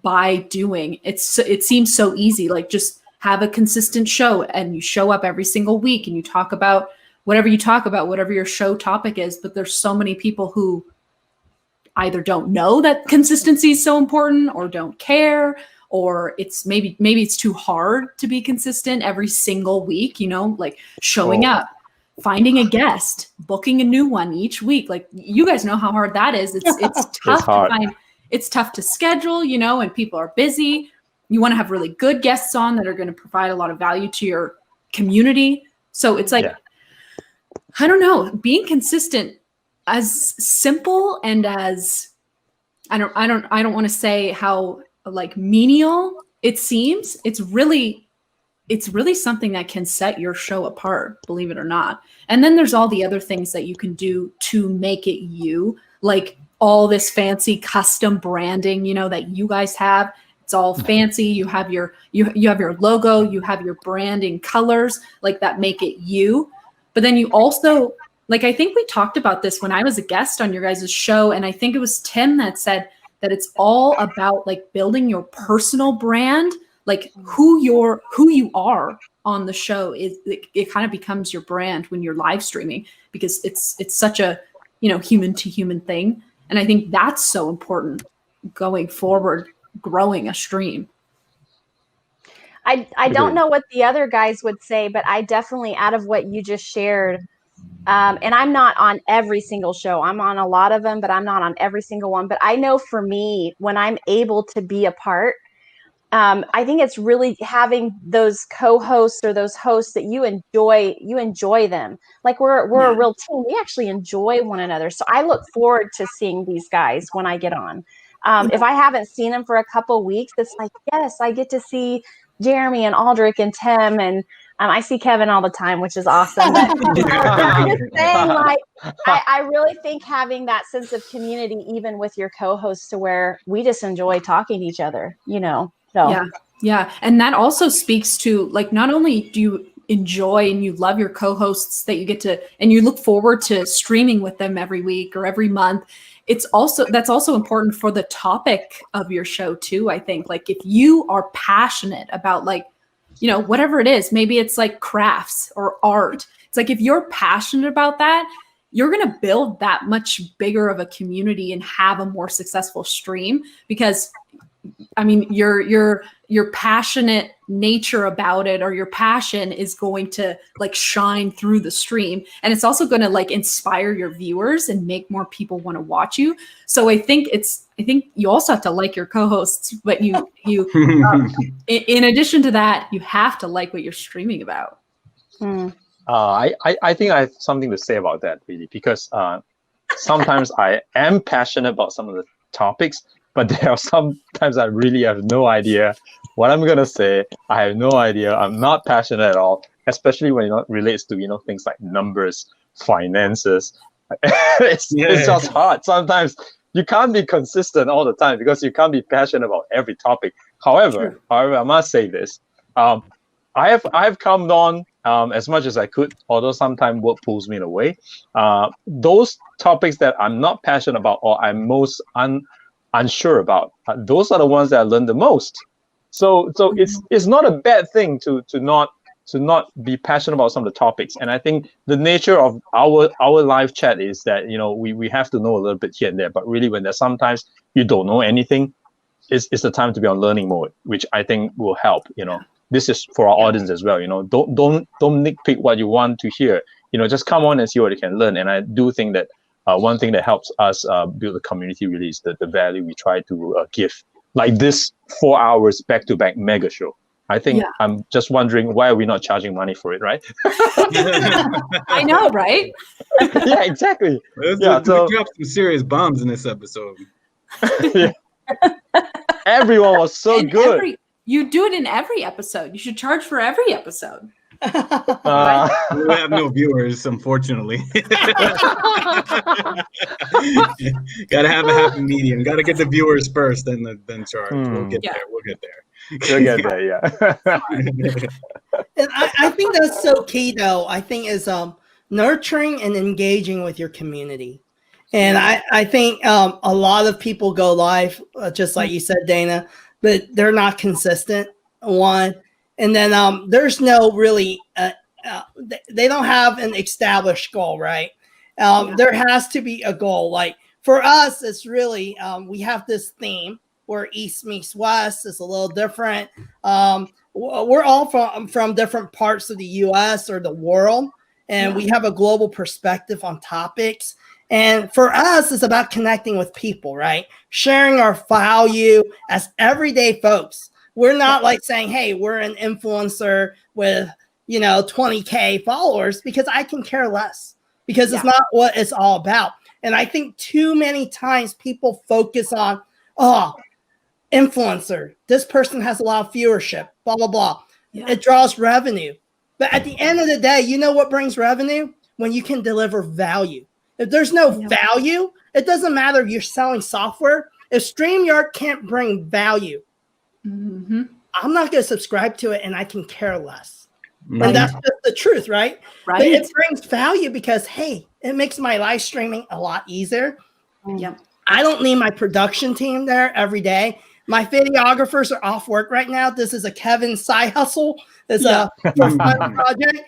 by doing. It seems so easy, like just have a consistent show and you show up every single week and you talk about whatever your show topic is. But there's so many people who either don't know that consistency is so important or don't care, or it's maybe it's too hard to be consistent every single week, like showing up, finding a guest, booking a new one each week. Like you guys know how hard that is. It's tough to find. It's tough to schedule, and people are busy. You want to have really good guests on that are going to provide a lot of value to your community. So it's like, I don't know, being consistent, as simple and as I don't want to say how menial it seems. It's really something that can set your show apart, believe it or not. And then there's all the other things that you can do to make it you, like all this fancy custom branding, that you guys have. It's all fancy. You have your logo, you have your branding colors that make it you. But then you also, I think we talked about this when I was a guest on your guys' show, and I think it was Tim that said that it's all about building your personal brand, who you are on the show. It kind of becomes your brand when you're live streaming, because it's such a human to human thing. And I think that's so important. going forward, growing a stream. I don't know what the other guys would say, but I definitely, out of what you just shared, and I'm not on every single show. I'm on a lot of them, but I'm not on every single one. But I know for me, when I'm able to be a part, I think it's really having those co-hosts or those hosts that you enjoy them. Like we're a real team. We actually enjoy one another. So I look forward to seeing these guys when I get on. If I haven't seen them for a couple weeks, it's like, yes, I get to see Jeremey and Aldric and Tim, and I see Kevin all the time, which is awesome. But I'm just saying, like, I really think having that sense of community, even with your co-hosts, to where we just enjoy talking to each other, you know. So yeah, and that also speaks to, like, not only do you enjoy and you love your co-hosts that you get to, and you look forward to streaming with them every week or every month, that's also important for the topic of your show too. I think, like, if you are passionate about, like, you know, whatever it is, maybe it's like crafts or art. It's like, if you're passionate about that, you're going to build that much bigger of a community and have a more successful stream, because I mean, your passionate nature about it, or your passion, is going to, like, shine through the stream, and it's also going to, like, inspire your viewers and make more people want to watch you. So I think you also have to like your co-hosts, but you in addition to that, you have to like what you're streaming about. I think I have something to say about that, really, because sometimes I am passionate about some of the topics, but there are sometimes I really have no idea what I'm gonna say. I have no idea. I'm not passionate at all, especially when it relates to, you know, things like numbers, finances. It's just hard. Sometimes you can't be consistent all the time because you can't be passionate about every topic. However, I must say this. I have come on as much as I could, although sometimes work pulls me away. Those topics that I'm not passionate about, or I'm most unsure about, those are the ones that I learn the most. So it's not a bad thing to not be passionate about some of the topics. And I think the nature of our live chat is that, you know, we have to know a little bit here and there, but really when there's sometimes you don't know anything, it's the time to be on learning mode, which I think will help. You know, this is for our audience as well. You know, don't nitpick what you want to hear. You know, just come on and see what you can learn. And I do think that one thing that helps us build a community really is the value we try to give. Like this 4 hours back-to-back mega show. I think I'm just wondering, why are we not charging money for it, right? I know, right? Yeah, exactly. We dropped some serious bombs in this episode. Everyone was so good. You do it in every episode. You should charge for every episode. We have no viewers, unfortunately. Gotta have a happy medium. Gotta get the viewers first, then charge. We'll get there. We'll get there. Yeah. And I think that's so key, though. I think is nurturing and engaging with your community. And I think a lot of people go live, just like you said, Dana, but they're not consistent. One. And then there's no really, they don't have an established goal, right? There has to be a goal. Like for us, it's really, we have this theme where East meets West. Is a little different. We're all from different parts of the US or the world, and we have a global perspective on topics. And for us, it's about connecting with people, right? Sharing our value as everyday folks. We're not like saying, hey, we're an influencer with, 20K followers, because I can care less, because it's not what it's all about. And I think too many times people focus on, influencer, this person has a lot of viewership, blah, blah, blah. It draws revenue. But at the end of the day, you know what brings revenue? When you can deliver value. If there's no value, it doesn't matter if you're selling software. If StreamYard can't bring value, I'm not going to subscribe to it, and I can care less. Right. And that's just the truth, right? Right. But it brings value because, hey, it makes my live streaming a lot easier. Yep. I don't need my production team there every day. My videographers are off work right now. This is a Kevin side hustle. It's a fun project.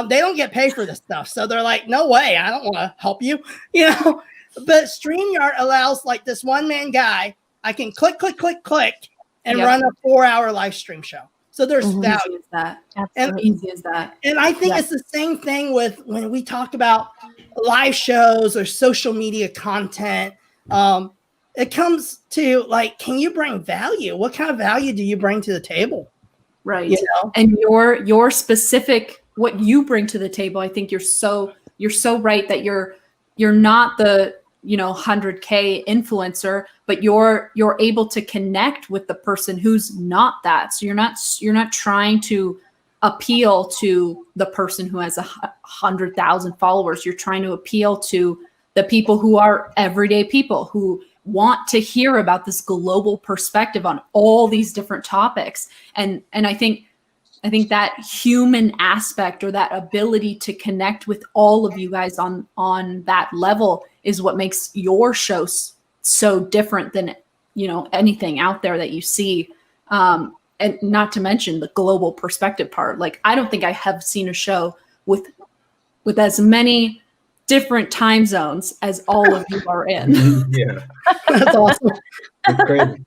They don't get paid for this stuff. So they're like, no way, I don't want to help you. But StreamYard allows like this one-man guy. I can click, click, click, click, and Yep. run a 4-hour live stream show. So there's Easy value. as that. And, Easy as that. and I think Yeah. it's the same thing with when we talk about live shows or social media content. It comes to like, can you bring value? What kind of value do you bring to the table? Right. You know? And your specific, what you bring to the table, I think you're so right that you're not the 100K influencer, but you're able to connect with the person who's not that. So you're not trying to appeal to the person who has 100,000 followers. You're trying to appeal to the people who are everyday people who want to hear about this global perspective on all these different topics. And I think that human aspect, or that ability to connect with all of you guys on that level, is what makes your show so different than anything out there that you see. And not to mention the global perspective part. Like, I don't think I have seen a show with as many different time zones as all of you are in. Yeah, That's awesome. it's crazy.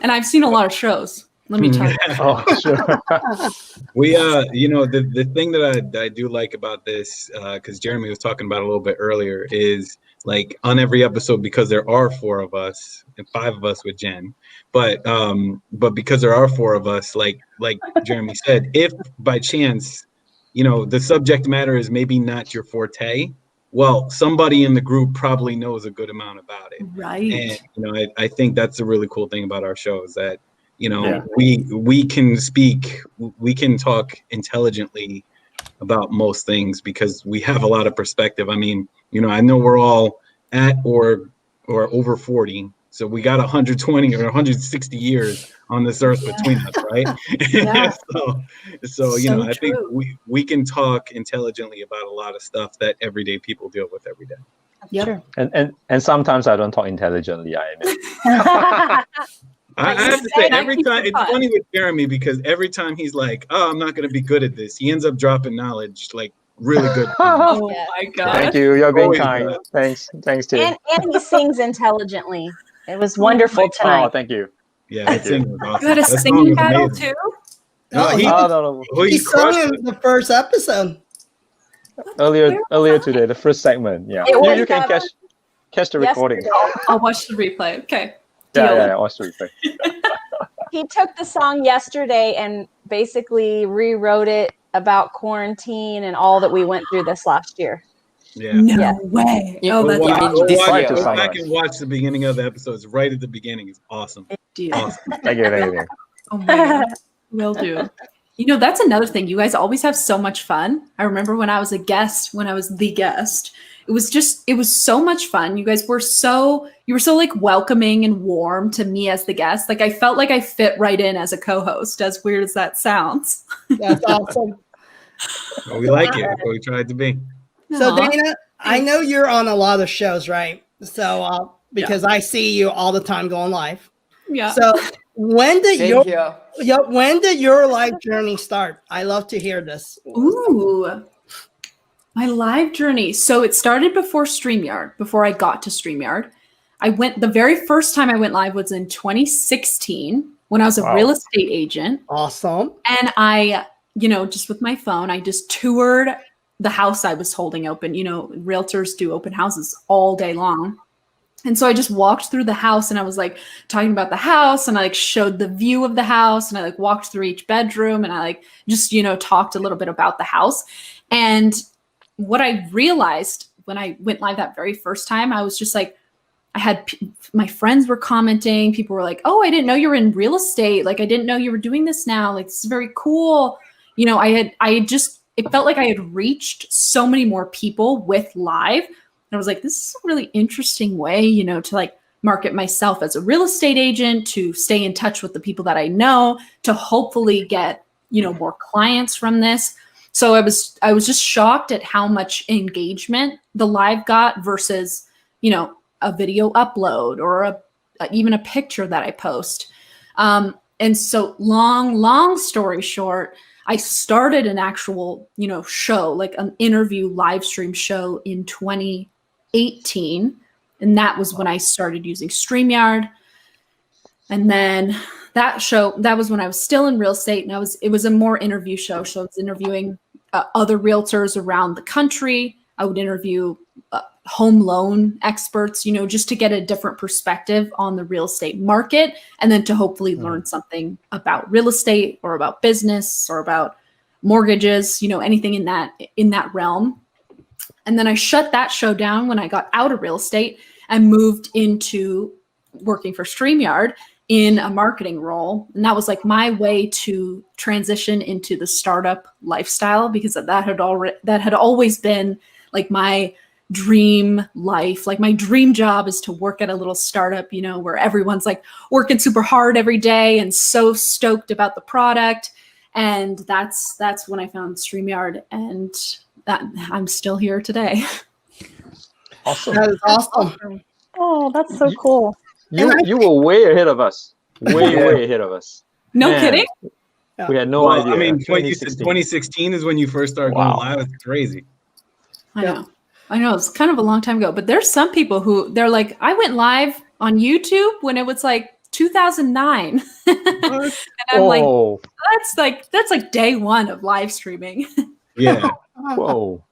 And I've seen a lot of shows. Let me tell you. Oh, sure. We the thing that I do like about this, because Jeremy was talking about it a little bit earlier, is like on every episode, because there are 4 of us and 5 of us with Jen, but because there are 4 of us, like Jeremy said, if by chance the subject matter is maybe not your forte, well, somebody in the group probably knows a good amount about it. Right. And I think that's a really cool thing about our show, is that we can talk intelligently about most things because we have a lot of perspective. I mean, I know we're all at or over 40, so we got 120 or 160 years on this earth between us, right? Yeah. so I think true. we can talk intelligently about a lot of stuff that everyday people deal with every day. Yep. And sometimes I don't talk intelligently, I admit. I have to say, every time, it's funny with Jeremy, because every time he's like, oh, I'm not going to be good at this, he ends up dropping knowledge, like really good. Oh my God. Thank you. You're being Always kind. that. Thanks, Tim. And he sings intelligently. It was wonderful tonight. Oh, thank you. Yeah, Thank that singing you. was awesome. You had a That song singing was battle amazing. too? No, he He sung crushed in it. the first episode. Earlier today, the first segment. Yeah, It was, you can catch the recording. yesterday. I'll watch the replay. Okay. Yeah, watch the replay. He took the song yesterday and basically rewrote it about quarantine and all that we went through this last year. Yeah. No Yeah. way. Yeah. Oh, that's Well, awesome. this Watch year, the Go song. back and watch the beginning of the episodes. Right at the beginning is awesome. Deal. Awesome. Thank you. Oh my God. Will do. That's another thing. You guys always have so much fun. I remember when I was the guest, it was so much fun. You guys were you were so like welcoming and warm to me as the guest. Like, I felt like I fit right in as a co-host, as weird as that sounds. That's awesome. Well, we like it. That's what we tried to be. So Aw. Dana, I know you're on a lot of shows, right? So because I see you all the time going live. Yeah. So when did Same here. when did your life journey start? I love to hear this. Ooh. My live journey. So it started before StreamYard, before I got to StreamYard. The very first time I went live was in 2016 when I was a real estate agent. Awesome. And I, just with my phone, I just toured the house I was holding open. Realtors do open houses all day long. And so I just walked through the house and I was like talking about the house, and I like showed the view of the house, and I like walked through each bedroom, and I like just, talked a little bit about the house. And what I realized when I went live that very first time, I was just like, my friends were commenting. People were like, oh, I didn't know you were in real estate. Like, I didn't know you were doing this now. Like, this is very cool. It felt like I had reached so many more people with live. And I was like, this is a really interesting way, to like market myself as a real estate agent, to stay in touch with the people that I know, to hopefully get, more clients from this. So I was just shocked at how much engagement the live got versus, a video upload or even a picture that I post. And so long story short, I started an actual, show, like an interview live stream show in 2018. And that was when I started using StreamYard. And then that was when I was still in real estate, and it was a more interview show. So I was interviewing other realtors around the country. I would interview home loan experts, just to get a different perspective on the real estate market, and then to hopefully learn something about real estate or about business or about mortgages, anything in that realm. And then I shut that show down when I got out of real estate and moved into working for StreamYard in a marketing role. And that was like my way to transition into the startup lifestyle, because that had always been like my dream life. Like my dream job is to work at a little startup, where everyone's like working super hard every day and so stoked about the product. And that's when I found StreamYard, and that I'm still here today. Awesome. That is awesome. Oh, that's so cool. You were way ahead of us. Way ahead of us. No kidding? We had no idea. I mean, 2016 is when you first started going live. It's crazy. I know. It's kind of a long time ago, but there's some people who they're like, I went live on YouTube when it was like 2009. And I'm like, that's like day one of live streaming. Yeah. Whoa.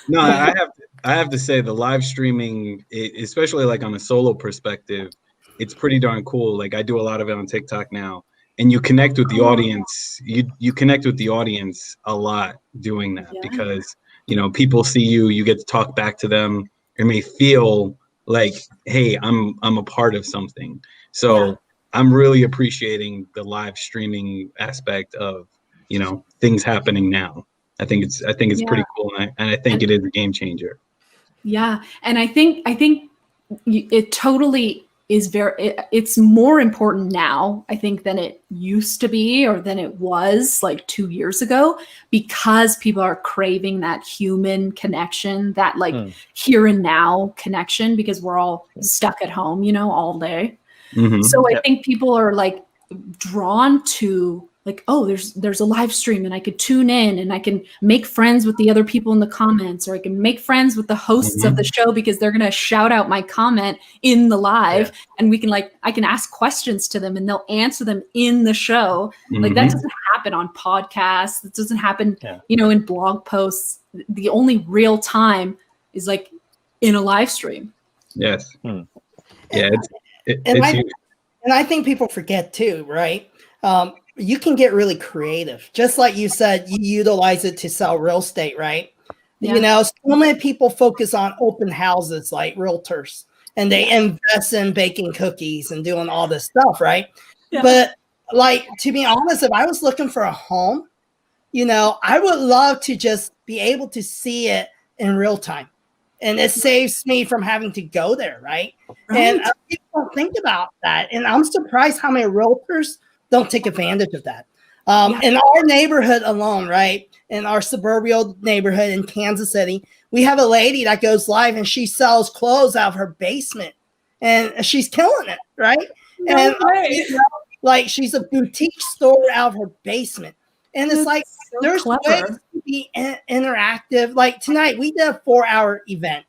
No, I have to say the live streaming, especially like on a solo perspective, it's pretty darn cool. Like I do a lot of it on TikTok now, and you connect with the audience. You connect with the audience a lot doing that because people see you. You get to talk back to them. It may feel like, hey, I'm a part of something. So I'm really appreciating the live streaming aspect of things happening now. I think it's pretty cool, and I think it is a game changer. Yeah, and I think it totally is it's more important now, I think, than it used to be or than it was like 2 years ago, because people are craving that human connection, that like here and now connection, because we're all stuck at home, all day. Mm-hmm. So I think people are like drawn to like, oh, there's a live stream and I could tune in and I can make friends with the other people in the comments, or I can make friends with the hosts of the show because they're going to shout out my comment in the live, and I can ask questions to them and they'll answer them in the show. Like that doesn't happen on podcasts. It doesn't happen, in blog posts. The only real time is like in a live stream. Yes. And it's huge. And I think people forget too, right? You can get really creative. Just like you said, you utilize it to sell real estate, right? Yeah. So many people focus on open houses like realtors, and they invest in baking cookies and doing all this stuff, right? Yeah. But like, to be honest, if I was looking for a home, I would love to just be able to see it in real time. And it saves me from having to go there, right? And people don't think about that. And I'm surprised how many realtors don't take advantage of that. In our neighborhood alone, right? In our suburban neighborhood in Kansas City, we have a lady that goes live and she sells clothes out of her basement, and she's killing it, right? No way. Like she's a boutique store out of her basement. And it's like, so there's ways to be interactive. Like tonight, we did a 4-hour event,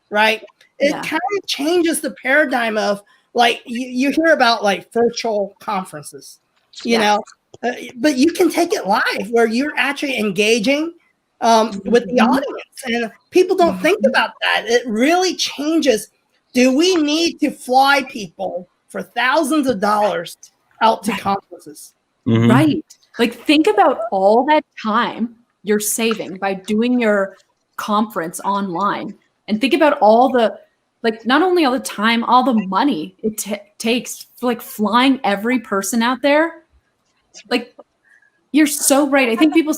right? It kind of changes the paradigm of like, you hear about like virtual conferences, but you can take it live where you're actually engaging with the audience, and people don't think about that. It really changes. Do we need to fly people for thousands of dollars out to conferences? Mm-hmm. Right. Like think about all that time you're saving by doing your conference online, and think about all the, like, not only all the time, all the money it takes for like flying every person out there. Like, you're so right. I think people,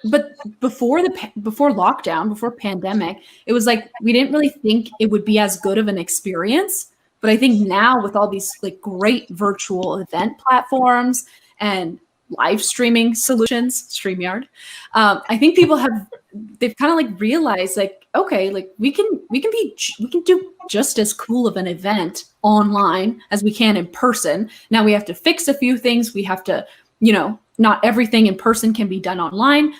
but before lockdown, before pandemic, it was like, we didn't really think it would be as good of an experience. But I think now with all these like great virtual event platforms and live streaming solutions, StreamYard, I think they've kind of like realized like, okay, like we can do just as cool of an event online as we can in person. Now we have to fix a few things. We have to, not everything in person can be done online,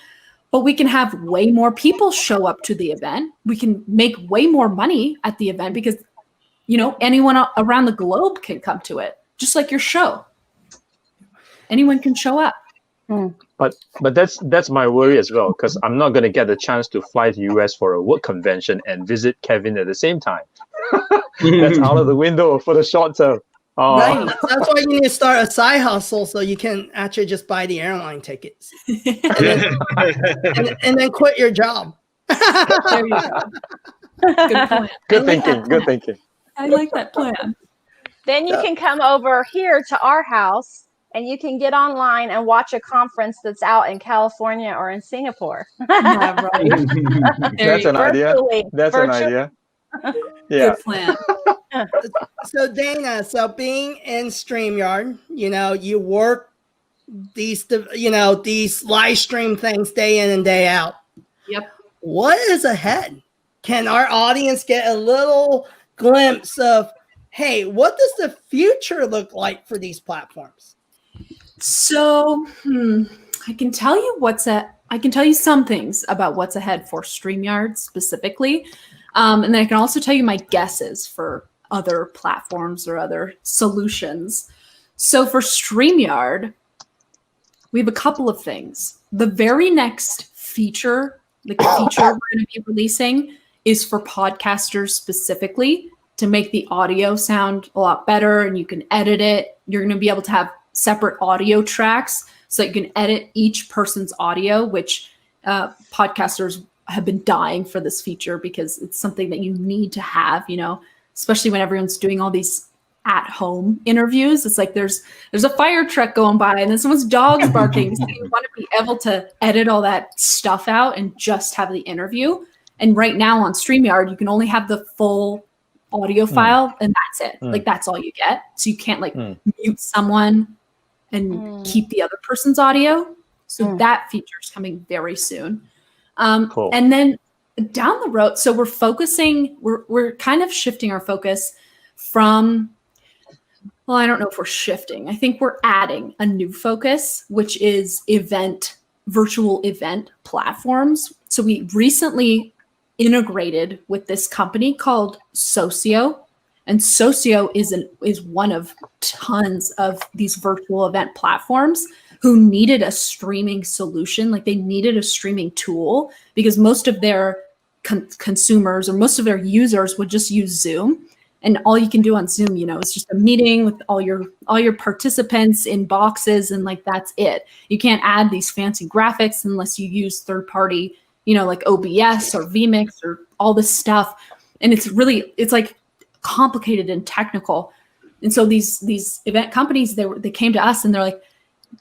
but we can have way more people show up to the event. We can make way more money at the event because, anyone around the globe can come to it. just like your show. Anyone can show up. But that's my worry as well, because I'm not going to get the chance to fly to US for a work convention and visit Kevin at the same time. That's out of the window for the short term. Right. That's why you need to start a side hustle so you can actually just buy the airline tickets and then quit your job. There you go. Good plan. Good thinking. Good thinking. I like that plan. Then you can come over here to our house and you can get online and watch a conference that's out in California or in Singapore. Yeah, right. That's an idea. That's an idea. Yeah. Good plan. So Dana, so being in StreamYard, you know, you work these live stream things day in and day out. Yep. What is ahead? Can our audience get a little glimpse of, hey, what does the future look like for these platforms? So I can tell you I can tell you some things about what's ahead for StreamYard specifically. And then I can also tell you my guesses for other platforms or other solutions. So for StreamYard, we have a couple of things. The very next feature, the feature we're going to be releasing is for podcasters specifically to make the audio sound a lot better, and you can edit it. You're going to be able to have separate audio tracks so that you can edit each person's audio, which podcasters have been dying for this feature because it's something that you need to have, you know, especially when everyone's doing all these at-home interviews. It's like there's a fire truck going by and then someone's dog's barking. So you want to be able to edit all that stuff out and just have the interview. And right now on StreamYard, you can only have the full audio file and that's it. Like that's all you get. So you can't like mute someone and keep the other person's audio. So that feature is coming very soon. Cool. And then down the road, so we're kind of shifting our focus from, well, I don't know if we're shifting. I think we're adding a new focus, which is virtual event platforms. So we recently integrated with this company called 𝑬𝑰𝑭𝑬. And 𝑬𝑰𝑭𝑬 is one of tons of these virtual event platforms who needed a streaming solution. Like they needed a streaming tool because most of their consumers or most of their users would just use Zoom. And all you can do on Zoom, you know, is just a meeting with all your participants in boxes and like that's it. You can't add these fancy graphics unless you use third party, you know, like OBS or vMix or all this stuff. And it's like complicated and technical. And so these event companies, they came to us and they're like,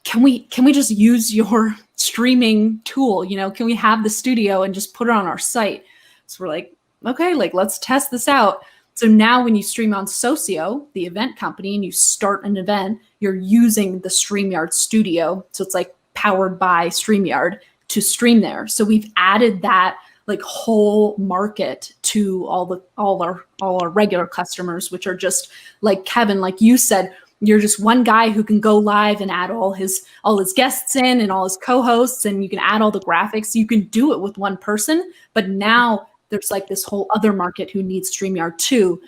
can we just use your streaming tool? You know, can we have the studio and just put it on our site? So we're like, okay, like let's test this out. So now when you stream on 𝑬𝑰𝑭𝑬, the event company, and you start an event, you're using the StreamYard studio. So it's like powered by StreamYard to stream there. So we've added that like whole market to all our regular customers, which are just like Kevin, like you said, you're just one guy who can go live and add all his guests in and all his co-hosts, and you can add all the graphics. You can do it with one person, but now there's like this whole other market who needs StreamYard too.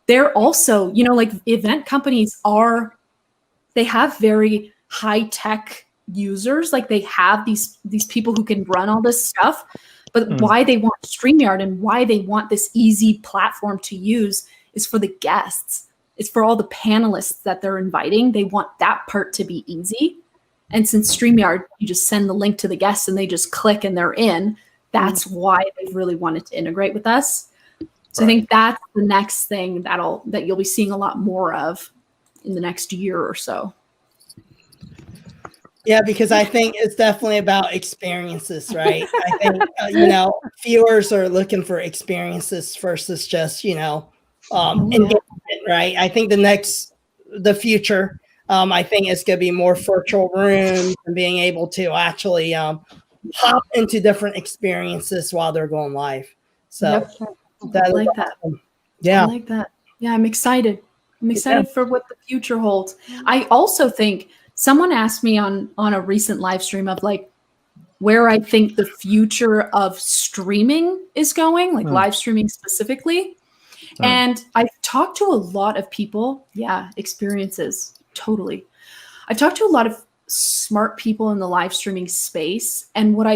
They're also, you know, like event companies they have very high tech users. Like they have these people who can run all this stuff, but why they want StreamYard and why they want this easy platform to use is for the guests. It's for all the panelists that they're inviting. They want that part to be easy. And since StreamYard, you just send the link to the guests and they just click and they're in. That's why they really wanted to integrate with us. So I think that's the next thing that you'll be seeing a lot more of in the next year or so. Yeah, because I think it's definitely about experiences, right? I think, you know, viewers are looking for experiences versus just, you know, engagement, right? I think the future, I think it's going to be more virtual rooms and being able to actually hop into different experiences while they're going live. So I like that. Yeah. I like that. Yeah, I'm excited. For what the future holds. I also think someone asked me on a recent live stream of like where I think the future of streaming is going, like live streaming specifically. And I've talked to a lot of people. Yeah, experiences. Totally. I've talked to a lot of smart people in the live streaming space. And who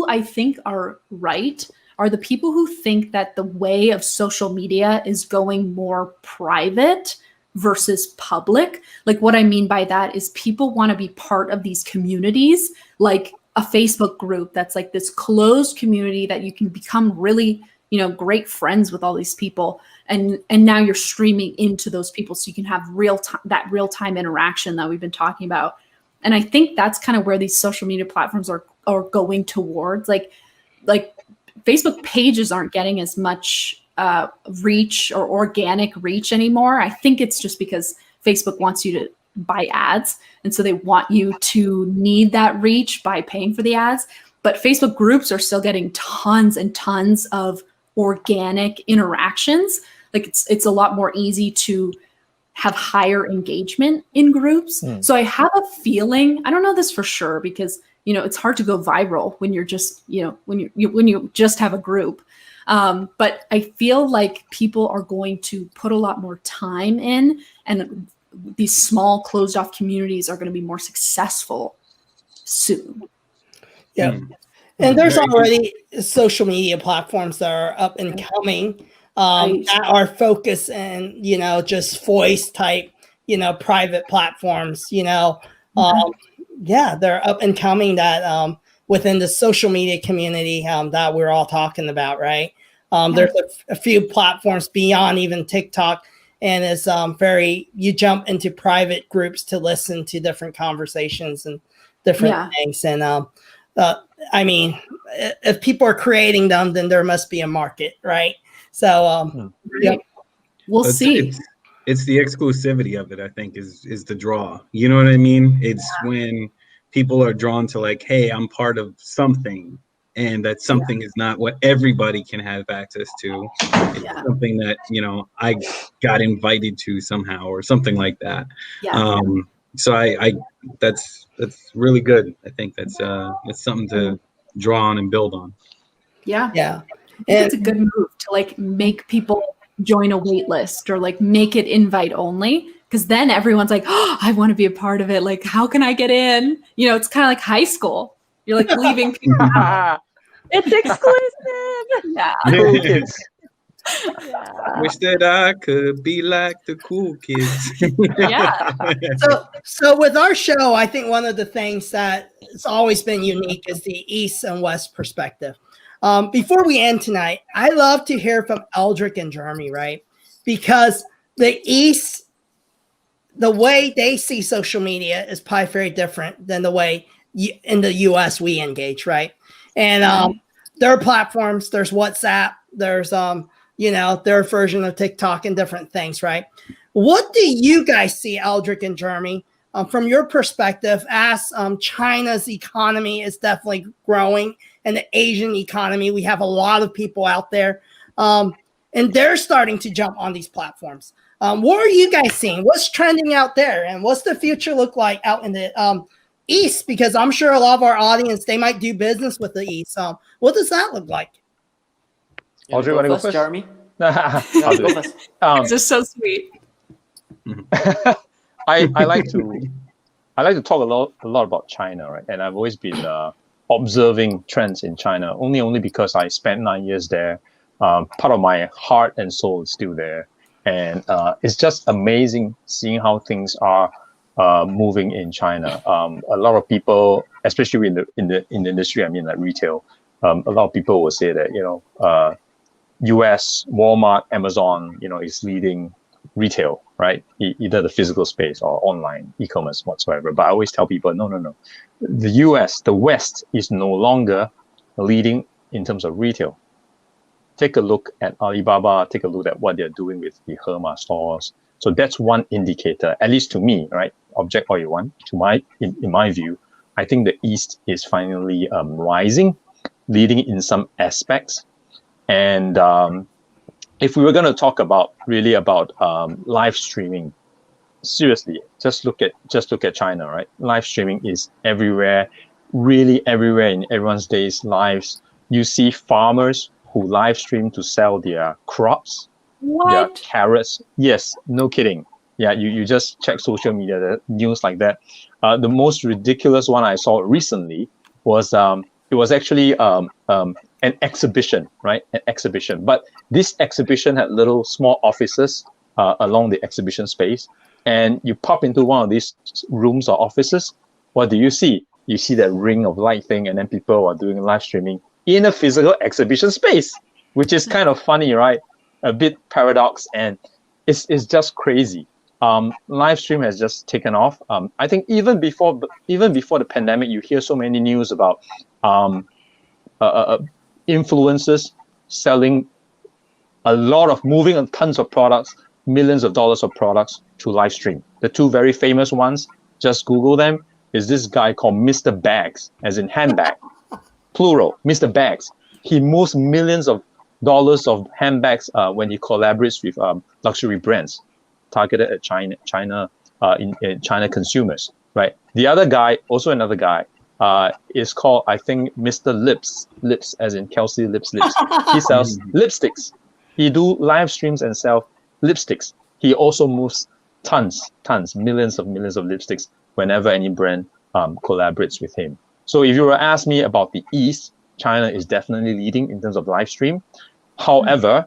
I think are right are the people who think that the way of social media is going more private versus public. Like what I mean by that is people want to be part of these communities, like a Facebook group that's like this closed community that you can become really, great friends with all these people. And now you're streaming into those people so you can have that real time interaction that we've been talking about. And I think that's kind of where these social media platforms are going towards. Like Facebook pages aren't getting as much reach or organic reach anymore. I think it's just because Facebook wants you to buy ads. And so they want you to need that reach by paying for the ads. But Facebook groups are still getting tons and tons of organic interactions. Like it's a lot more easy to have higher engagement in groups. So I have a feeling, I don't know this for sure because it's hard to go viral when you're just, when you just have a group. But I feel like people are going to put a lot more time in, and these small closed off communities are going to be more successful soon. Yeah. And there's already social media platforms that are up and coming that are focused in, just voice type, private platforms, yeah, they're up and coming that within the social media community that we're all talking about, right? There's a few platforms beyond even TikTok, and it's you jump into private groups to listen to different conversations and different things. And I mean, if people are creating them, then there must be a market, right? So we'll see. It's the exclusivity of it, I think, is the draw. You know what I mean? It's when people are drawn to like, hey, I'm part of something, and that something is not what everybody can have access to. It's something that, I got invited to somehow or something like that. So I that's really good. I think that's something to draw on and build on. Yeah. I think it's a good move to like make people join a wait list or like make it invite only, because then everyone's like, oh, I want to be a part of it. Like, how can I get in? It's kind of like high school. You're like leaving people out. It's exclusive. Yeah. Cool kids. Wish that I could be like the cool kids. So with our show, I think one of the things that has always been unique is the East and West perspective. Before we end tonight, I love to hear from Aldric and Jeremey, right? Because the East, the way they see social media is probably very different than the way in the US we engage, right? And there are platforms, there's WhatsApp, there's their version of TikTok and different things, right? What do you guys see, Aldric and Jeremey, from your perspective, as China's economy is definitely growing, and the Asian economy, we have a lot of people out there, and they're starting to jump on these platforms. What are you guys seeing? What's trending out there, and what's the future look like out in the East? Because I'm sure a lot of our audience, they might do business with the East. What does that look like? Audrey, want to go first? Jeremey? I'll do it. It's just so sweet. I like to talk a lot about China, right? And I've always been observing trends in China only because I spent 9 years there. Part of my heart and soul is still there, and it's just amazing seeing how things are moving in China. A lot of people, especially in the industry, I mean like retail, a lot of people will say that US, Walmart, Amazon, is leading retail, right? Either the physical space or online e-commerce whatsoever. But I always tell people, no. The US, the West is no longer leading in terms of retail. Take a look at Alibaba, take a look at what they're doing with the Hema stores. So that's one indicator, at least to me, right? Object all you want. In my view, I think the East is finally rising, leading in some aspects. And if we were going to talk about live streaming, seriously, just look at China, right? Live streaming is everywhere, really everywhere in everyone's days lives. You see farmers who live stream to sell their crops, their What? carrots. Yes, no kidding. Yeah, you just check social media, the news like that. The most ridiculous one I saw recently was it was actually an exhibition, right? An exhibition, but this exhibition had little small offices along the exhibition space, and you pop into one of these rooms or offices. What do you see? You see that ring of light thing, and then people are doing live streaming in a physical exhibition space, which is kind of funny, right? A bit paradox, and it's just crazy. Live stream has just taken off. I think even before the pandemic, you hear so many news about influencers selling moving tons of products, millions of dollars of products to live stream. The two very famous ones, just Google them, is this guy called Mr. Bags, as in handbag, plural, Mr. Bags. He moves millions of dollars of handbags when he collaborates with luxury brands targeted at China in China consumers, right? The other guy, also another guy, is called, I think, Mr. Lips, as in Kelsey Lips. He sells lipsticks. He do live streams and sell lipsticks. He also moves tons, millions of lipsticks whenever any brand collaborates with him. So if you were to ask me about the East, China is definitely leading in terms of live stream. However,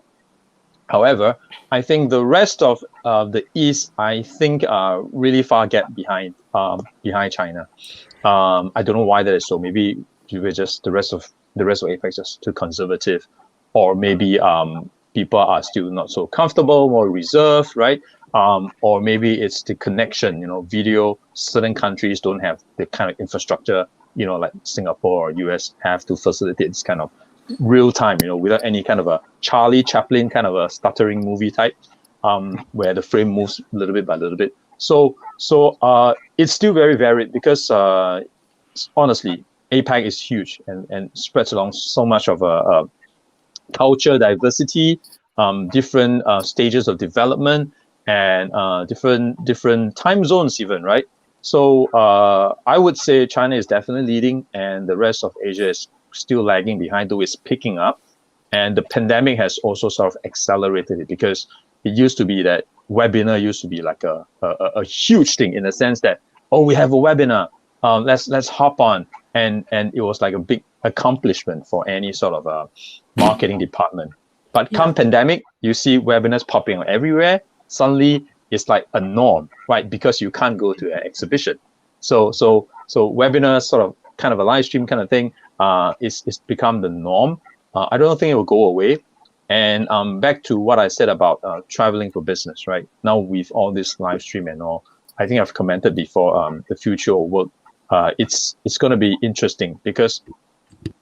I think the rest of the East, I think, are really far gap behind China. I don't know why that is so. Maybe we're just the rest of APEC just too conservative, or maybe people are still not so comfortable, more reserved, right? Or maybe it's the connection. Video. Certain countries don't have the kind of infrastructure, like Singapore or US have to facilitate this kind of real time, without any kind of a Charlie Chaplin kind of a stuttering movie type, where the frame moves little bit by little bit. So it's still very varied because honestly, APAC is huge and spreads along so much of a culture diversity, different stages of development, and different time zones even, right? So I would say China is definitely leading, and the rest of Asia is still lagging behind, though it's picking up. And the pandemic has also sort of accelerated it, because it used to be that webinar used to be like a huge thing, in the sense that, oh, we have a webinar, let's hop on, and it was like a big accomplishment for any sort of marketing department. But come pandemic, you see webinars popping up everywhere. Suddenly it's like a norm, right? Because you can't go to an exhibition. So webinars, sort of kind of a live stream kind of thing, is become the norm. I don't think it will go away. And back to what I said about traveling for business, right? Now with all this live stream and all, I think I've commented before, the future of work, it's going to be interesting, because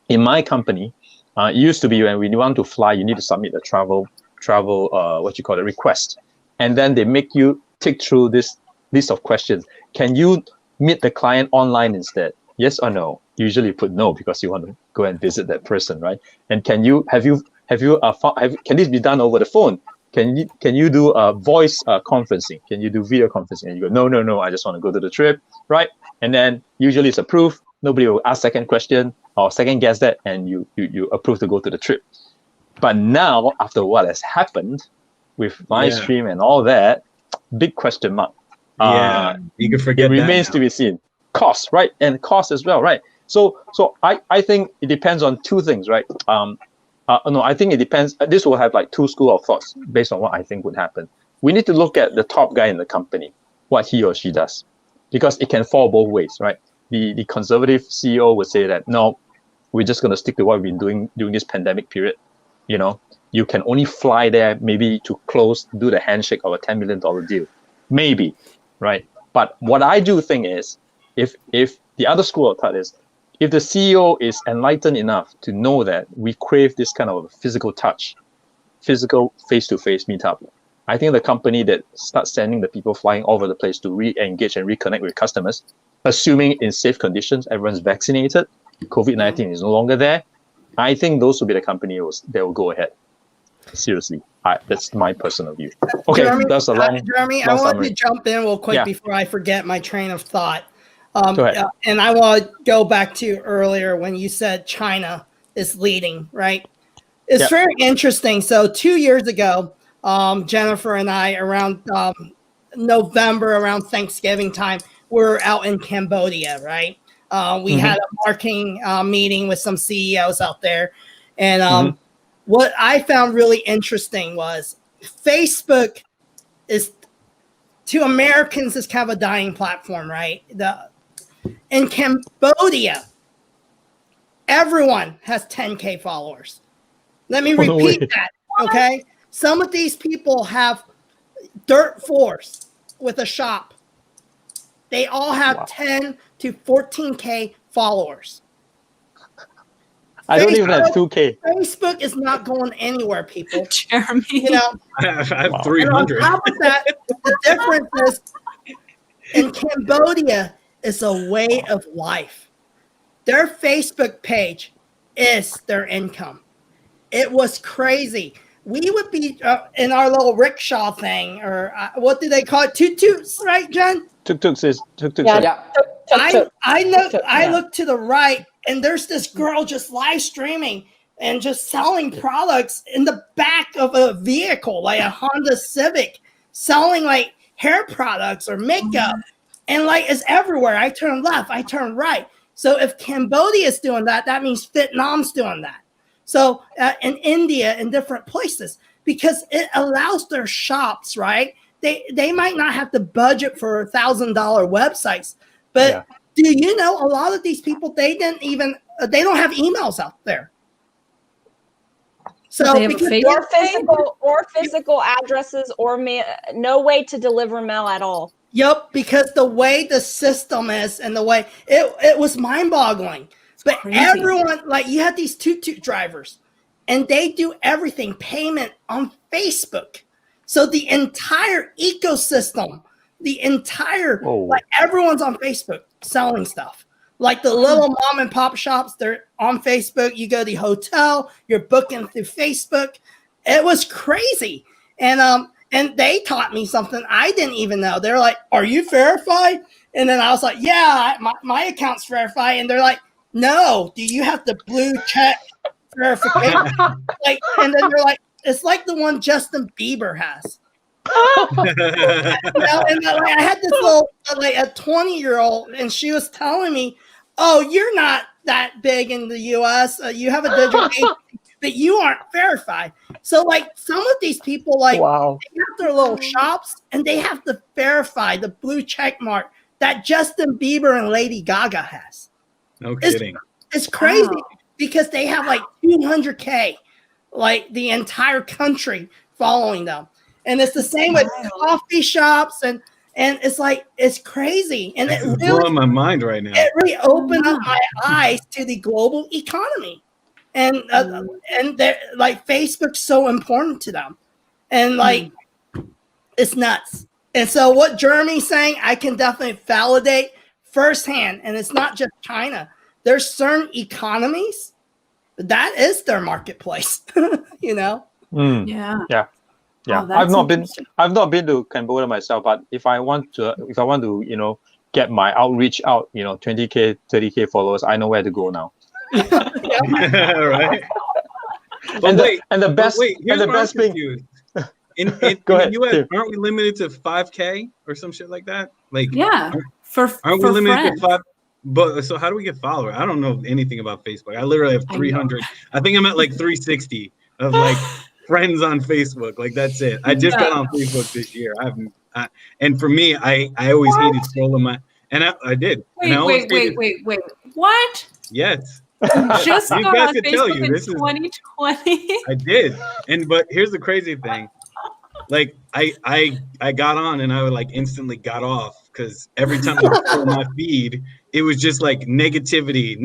in my company, it used to be when we want to fly, you need to submit a travel request. And then they make you tick through this list of questions. Can you meet the client online instead? Yes or no? Usually you put no, because you want to go and visit that person, right? And can this be done over the phone? Can you do voice conferencing? Can you do video conferencing? And you go, no, I just want to go to the trip, right? And then usually it's approved. Nobody will ask second question or second guess that, and you approve to go to the trip. But now, after what has happened with live stream and all that, big question mark. You can forget it remains to be seen. Cost, right? And cost as well, right? So I think it depends on two things, right? I think it depends. This will have like two schools of thoughts based on what I think would happen. We need to look at the top guy in the company, what he or she does, because it can fall both ways, right? The conservative CEO would say that, no, we're just going to stick to what we've been doing during this pandemic period. You can only fly there maybe to do the handshake of a $10 million deal, maybe, right? But what I do think is, if the other school of thought is, if the CEO is enlightened enough to know that we crave this kind of physical touch, physical face-to-face meetup, I think the company that starts sending the people flying all over the place to re-engage and reconnect with customers, assuming in safe conditions, everyone's vaccinated, COVID-19 is no longer there, I think those will be the company that will go ahead. Seriously, that's my personal view. Okay, Jeremy, that's a long Jeremy, long I want summary. to jump in real quick Yeah. before I forget my train of thought. Go ahead. And I want to go back to earlier when you said China is leading, right? It's very interesting. So 2 years ago, Jenifer and I, around November, around Thanksgiving time, we're out in Cambodia, right? We had a marketing meeting with some CEOs out there. And what I found really interesting was Facebook is, to Americans, is kind of a dying platform, right? In Cambodia, everyone has 10K followers. Let me repeat that, okay? Some of these people have dirt floors with a shop. They all have 10 to 14K followers. I don't even have 2K. Facebook is not going anywhere, people. Jeremy. You know, I have 300. And on top of that, the difference is in Cambodia, it's a way of life. Their Facebook page is their income. It was crazy. We would be in our little rickshaw thing, or what do they call it? Tuk-tuks, right, Jen? Tuk-tuks is tuk-tuks. Yeah. I look to the right, and there's this girl just live streaming and just selling products in the back of a vehicle, like a Honda Civic, selling like hair products or makeup. And like it's everywhere. I turn left, I turn right. So if Cambodia is doing that, that means Vietnam's doing that. So in India, in different places, because it allows their shops, right? They might not have the budget for $1,000 websites, but do you know a lot of these people, they don't have emails out there. So or physical addresses, or no way to deliver mail at all. Yep, because the way the system is and the way it was mind-boggling. But everyone, like you had these tuk-tuk drivers, and they do everything payment on Facebook. So the entire ecosystem, like everyone's on Facebook selling stuff. Like the little mom and pop shops, they're on Facebook. You go to the hotel, you're booking through Facebook. It was crazy. And they taught me something I didn't even know. They're like, "Are you verified?" And then I was like, "Yeah, my account's verified." And they're like, "No, do you have the blue check verification?" Like, and then they're like, "It's like the one Justin Bieber has." And I had this little, like a 20-year-old, and she was telling me, "Oh, you're not that big in the U.S. You have a digital agency, but you aren't verified." So, like, some of these people, like, they have their little shops, and they have to verify the blue check mark that Justin Bieber and Lady Gaga has. No kidding. It's crazy because they have like 200K, like the entire country following them. And it's the same with coffee shops, and it's like, it's crazy. And it really blowing my mind right now. It really opened up my eyes to the global economy. And they're like, Facebook's so important to them. And like, it's nuts. And so what Jeremy's saying, I can definitely validate firsthand. And it's not just China. There's certain economies that is their marketplace, you know? Yeah. Oh, I've not been to Cambodia myself, but if I want to, you know, get my outreach out, you know, 20K, 30K followers, I know where to go now. Right. And the best thing. In the US, aren't we limited to 5K or some shit like that? Like, aren't we limited to 5? But so how do we get followers? I don't know anything about Facebook. I literally have 300. I think I'm at like 360 of like friends on Facebook. Like that's it. I just got on Facebook this year. And for me, I always hated scrolling I did. Wait. What? Yes. Just you got guys on could Facebook tell you in this 2020. I did. But here's the crazy thing. Like I got on and I would like instantly got off because every time I pull my feed, it was just like negativity,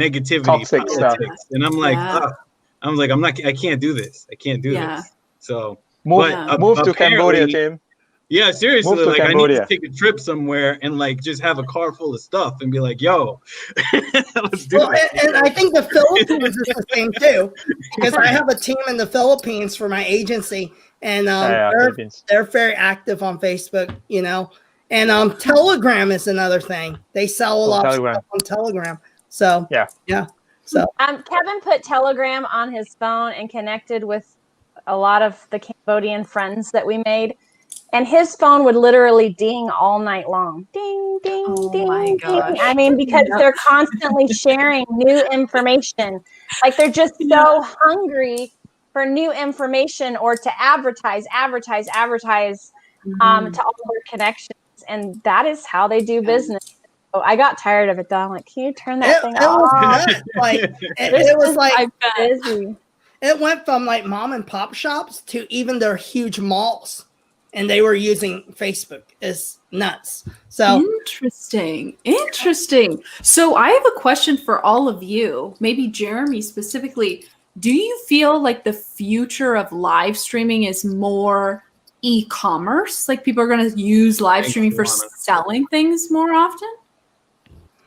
toxic stuff. And I'm like, I can't do this. I can't do this. So move to Cambodia, Tim. Yeah, seriously, Move to like Cambodia. I need to take a trip somewhere and like just have a car full of stuff and be like, yo, let's do it. And I think the Philippines is the same too, because I have a team in the Philippines for my agency, and they're very active on Facebook, you know. And Telegram is another thing. They sell a lot of stuff on Telegram. So yeah. So Kevin put Telegram on his phone and connected with a lot of the Cambodian friends that we made. And his phone would literally ding all night long. Ding, ding, ding, ding. I mean, because they're constantly sharing new information. Like they're just so hungry for new information or to advertise to all their connections. And that is how they do business. So I got tired of it though. I'm like, can you turn that thing off? Was nuts. Like it was like busy. It went from like mom and pop shops to even their huge malls. And they were using Facebook. It's nuts. So interesting. So I have a question for all of you, maybe Jeremy specifically. Do you feel like the future of live streaming is more e-commerce? Like people are going to use live streaming for selling things more often?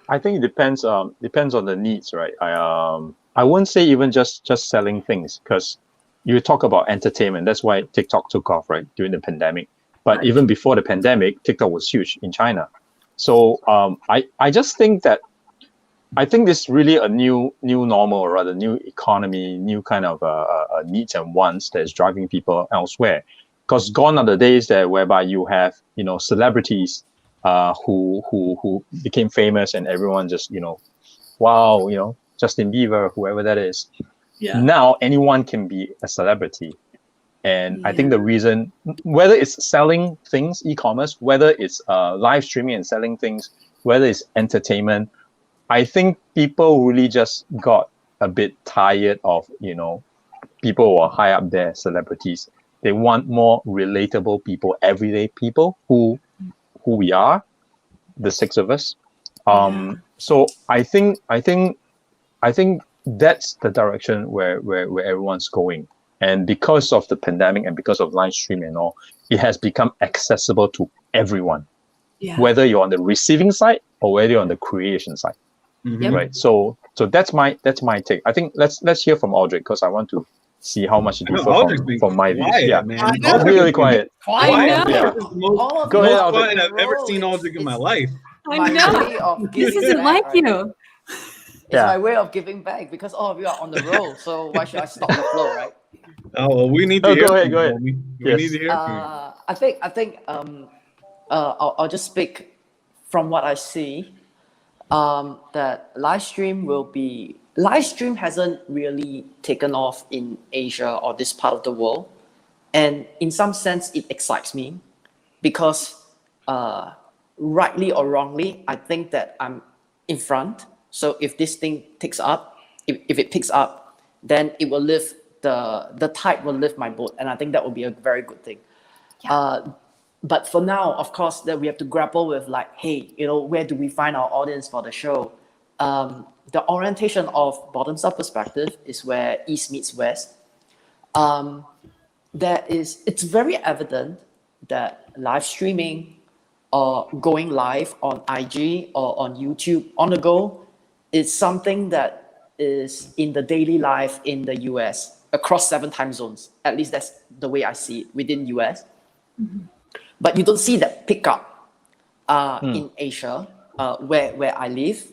I think it depends on the needs, right? I wouldn't say even just selling things, because you talk about entertainment. That's why TikTok took off, right, during the pandemic. But even before the pandemic, TikTok was huge in China. So I just think that this is really a new normal, or rather new economy, new kind of needs and wants that is driving people elsewhere. Because gone are the days that whereby you have celebrities who became famous and everyone just wow, Justin Bieber, whoever that is. Yeah. Now anyone can be a celebrity. And I think the reason, whether it's selling things, e-commerce, whether it's live streaming and selling things, whether it's entertainment, I think people really just got a bit tired of, people who are high up there, celebrities. They want more relatable people, everyday people who we are, the six of us. So I think that's the direction where everyone's going. And because of the pandemic and because of live streaming and all, it has become accessible to everyone, whether you're on the receiving side or whether you're on the creation side, right? So that's my take. I think let's hear from Aldric, because I want to see how much you differ from my views. Yeah, man. Really quiet. I know. Yeah. Go ahead, Aldric. I've ever seen Aldric in my life. I know. This isn't like you. It's my way of giving back, because all of you are on the roll. So why should I stop the flow, right? Oh, well, we need to hear. Go ahead. We need to hear from you. I think I'll just speak from what I see. That live stream hasn't really taken off in Asia or this part of the world, and in some sense it excites me, because rightly or wrongly, I think that I'm in front. So if this thing takes up, if it picks up, then it will lift the tide will lift my boat, and I think that will be a very good thing. But for now, of course, that we have to grapple with, like, hey, where do we find our audience for the show? The orientation of bottoms up perspective is where East meets West. It's very evident that live streaming or going live on IG or on YouTube on the go is something that is in the daily life in the US across 7 time zones. At least that's the way I see it within US. But you don't see that pickup in Asia, where I live.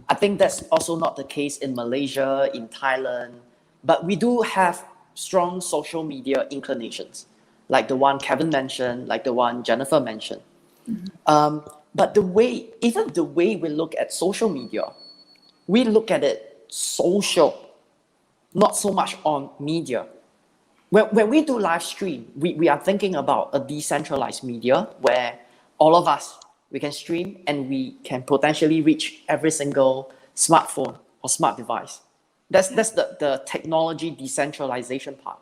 I think that's also not the case in Malaysia, in Thailand. But we do have strong social media inclinations, like the one Kevin mentioned, like the one Jenifer mentioned. But the way we look at social media, we look at it social, not so much on media. When we do live stream, we are thinking about a decentralized media where all of us, we can stream and we can potentially reach every single smartphone or smart device. That's the technology decentralization part.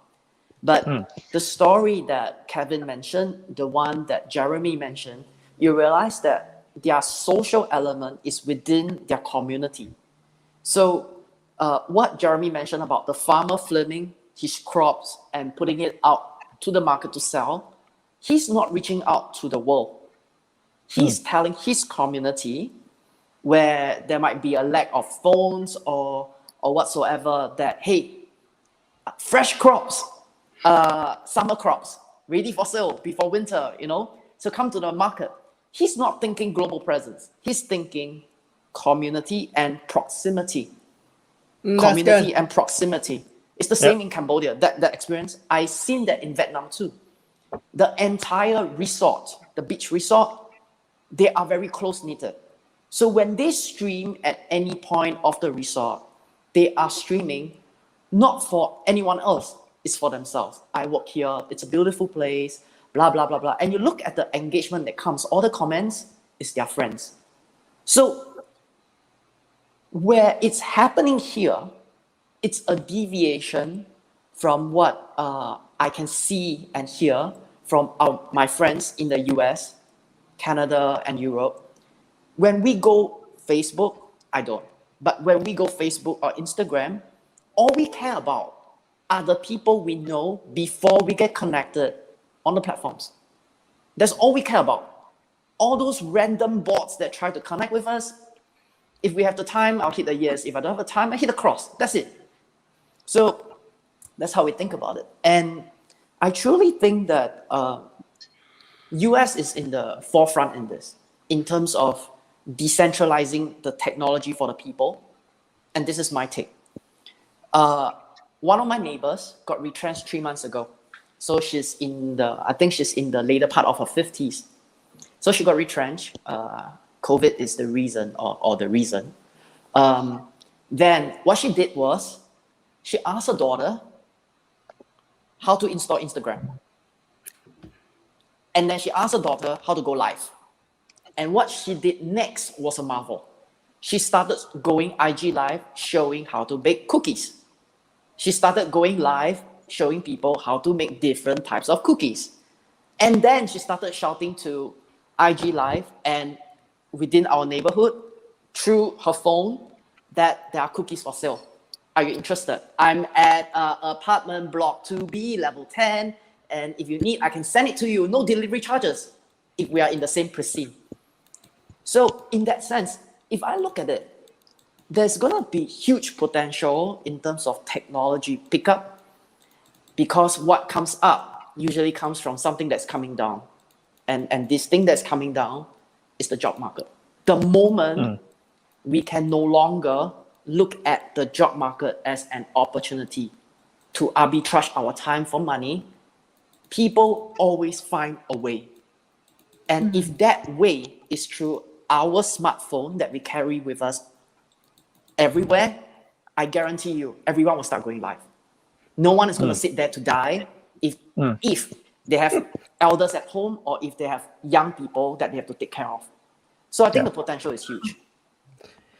But the story that Kevin mentioned, the one that Jeremy mentioned, you realize that their social element is within their community. So what Jeremy mentioned about the farmer filming his crops and putting it out to the market to sell, he's not reaching out to the world. He's telling his community, where there might be a lack of phones or whatsoever, that, hey, fresh crops, summer crops, ready for sale before winter, so come to the market. He's not thinking global presence. He's thinking community and proximity. community good. and proximity. It's the same in Cambodia. That experience, I seen that in Vietnam too. The entire resort, the beach resort, they are very close knitted. So when they stream at any point of the resort, they are streaming not for anyone else, it's for themselves. I work here, it's a beautiful place, blah, blah, blah, blah. And you look at the engagement that comes, all the comments is their friends. So where it's happening here, it's a deviation from what I can see and hear from my friends in the US, Canada, and Europe. When we go Facebook, I don't. But when we go Facebook or Instagram, all we care about are the people we know before we get connected on the platforms. That's all we care about. All those random bots that try to connect with us, if we have the time, I'll hit the yes. If I don't have the time, I hit the cross. That's it. So that's how we think about it. And I truly think that US is in the forefront in this, in terms of decentralizing the technology for the people. And this is my take. One of my neighbors got retrenched 3 months ago. So she's in I think she's in the later part of her 50s. So she got retrenched. COVID is the reason, or the reason. Then what she did was, she asked her daughter how to install Instagram. And then she asked her daughter how to go live. And what she did next was a marvel. She started going IG live, showing how to bake cookies. She started going live, showing people how to make different types of cookies. And then she started shouting to IG live and within our neighborhood, through her phone, that there are cookies for sale. Are you interested? I'm at apartment block 2B, level 10. And if you need, I can send it to you. No delivery charges if we are in the same precinct. So in that sense, if I look at it, there's going to be huge potential in terms of technology pickup, because what comes up usually comes from something that's coming down. And this thing that's coming down is the job market. The moment we can no longer look at the job market as an opportunity to arbitrage our time for money, people always find a way. And if that way is through our smartphone that we carry with us everywhere, I guarantee you, everyone will start going live. No one is going to sit there to die if they have elders at home or if they have young people that they have to take care of. So I think the potential is huge.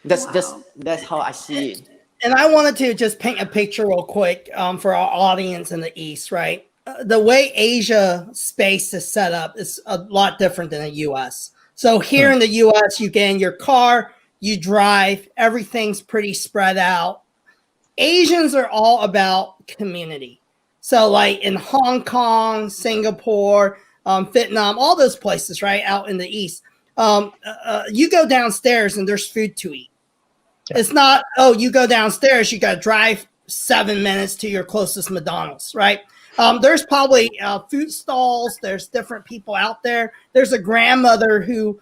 That's how I see it. And I wanted to just paint a picture real quick for our audience in the East, right? The way Asia space is set up is a lot different than the US. So here in the US, you get in your car, you drive, everything's pretty spread out. Asians are all about community. So like in Hong Kong, Singapore, Vietnam, all those places, right, out in the East, you go downstairs and there's food to eat. It's not, oh, you go downstairs, you got to drive 7 minutes to your closest McDonald's, right? There's probably food stalls. There's different people out there. There's a grandmother who,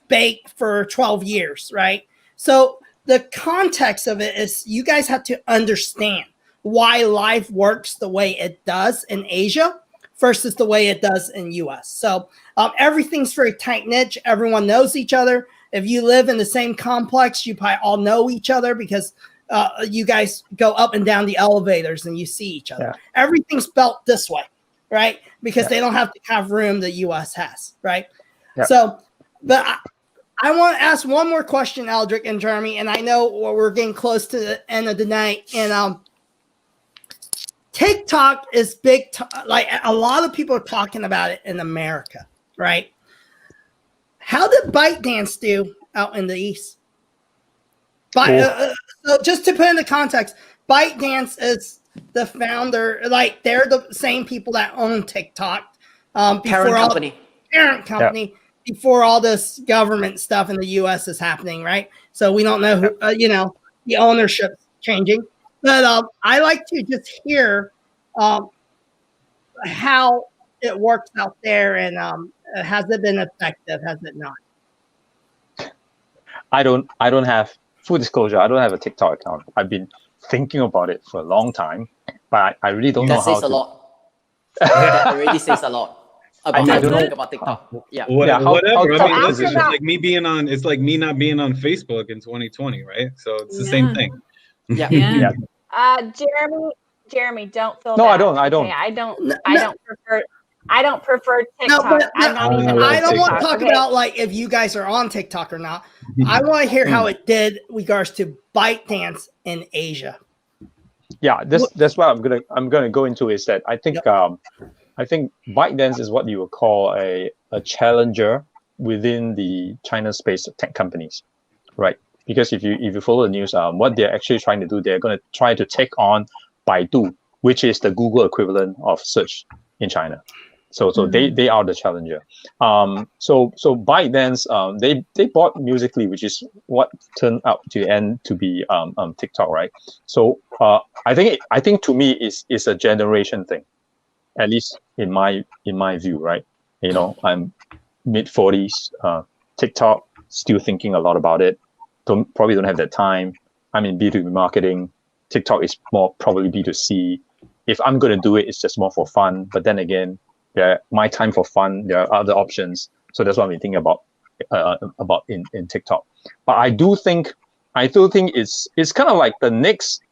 baked for 12 years, right? So the context of it is you guys have to understand why life works the way it does in Asia versus the way it does in US. So everything's very tight-knit. Everyone knows each other. If you live in the same complex, you probably all know each other because you guys go up and down the elevators and you see each other. Yeah. Everything's built this way, right? Because they don't have the kind of room the US has, right? Yeah. So, but I want to ask one more question, Aldric and Jeremey, and I know we're getting close to the end of the night. And TikTok is big. Like a lot of people are talking about it in America, right? How did ByteDance do out in the East? So just to put in the context, ByteDance is the founder, like they're the same people that own TikTok. Parent company. Before all this government stuff in the U.S. is happening, right? So we don't know who, the ownership's changing. But I like to just hear how it works out there, and has it been effective? Has it not? I don't have full disclosure. I don't have a TikTok account. I've been thinking about it for a long time, but I really don't know That how says to. a lot. That already says a lot about I how don't to think know. about TikTok. Yeah. Whatever. I mean, position. it's like me being on. It's like me not being on Facebook in 2020, right? So it's the same thing. Yeah. Jeremy, don't feel No, bad. I don't. I don't. Okay, I don't prefer TikTok. No, but I'm not even. I don't want to TikTok, talk okay? about like if you guys are on TikTok or not. I want to hear how it did regards to ByteDance in Asia. Yeah, that's what I'm gonna go into is that I think ByteDance is what you would call a challenger within the China space tech companies, right? Because if you follow the news, what they're actually trying to do, they're going to try to take on Baidu, which is the Google equivalent of search in China. So they are the challenger. So ByteDance, they bought Musical.ly, which is what turned out to end to be TikTok, right? So I think to me it's a generation thing, at least in my view, right? You know, I'm mid-40s, TikTok, still thinking a lot about it. Probably don't have that time. I'm in B2B marketing. TikTok is more probably B2C. If I'm going to do it, it's just more for fun. But then again, my time for fun, there are other options. So that's what I'm thinking about in TikTok. But I do think it's kind of like the next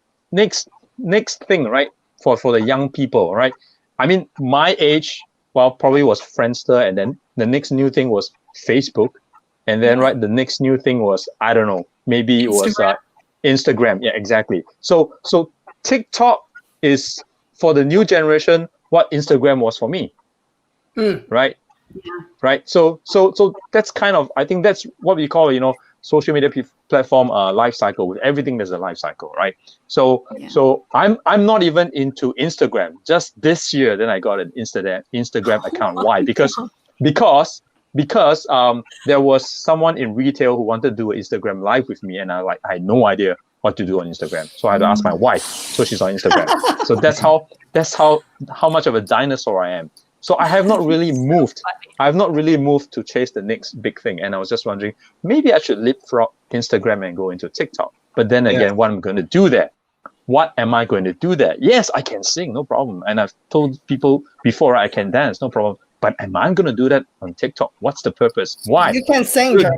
thing, right? For the young people, right? I mean, my age, probably was Friendster, and then the next new thing was Facebook, and then the next new thing was, I don't know, maybe it was Instagram. Yeah, exactly. So TikTok is for the new generation what Instagram was for me, right? Yeah. Right. So that's kind of, I think that's what we call, social media platform life cycle. With everything, there's a life cycle, right? So I'm not even into Instagram. Just this year, then I got an Instagram account. Why? Because there was someone in retail who wanted to do an Instagram live with me, and I had no idea what to do on Instagram. So I had to ask my wife. So she's on Instagram. So that's how much of a dinosaur I am. So I have not really moved. I have not really moved to chase the next big thing. And I was just wondering, maybe I should leapfrog Instagram and go into TikTok. But then again, what am I going to do there? What am I going to do there? Yes, I can sing, no problem. And I've told people before, I can dance, no problem. But am I going to do that on TikTok? What's the purpose? Why? You can sing, Jeremy.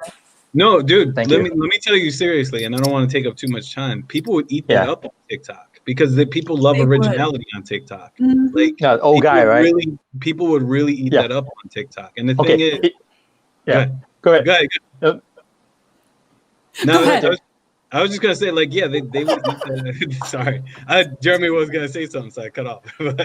No, dude, let me tell you seriously, and I don't want to take up too much time. People would eat that up on TikTok because people love originality on TikTok. Like, old guy, right? People would really eat that up on TikTok. And the thing is, go ahead. No, I was just gonna say, they would eat that. Sorry, Jeremy was gonna say something, so I cut off. But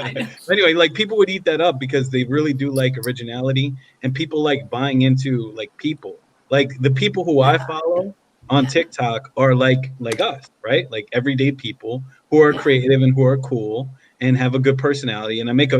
anyway, people would eat that up because they really do like originality, and people like buying into people. Like the people who I follow on TikTok are like us, right? Like everyday people who are creative and who are cool and have a good personality, and I make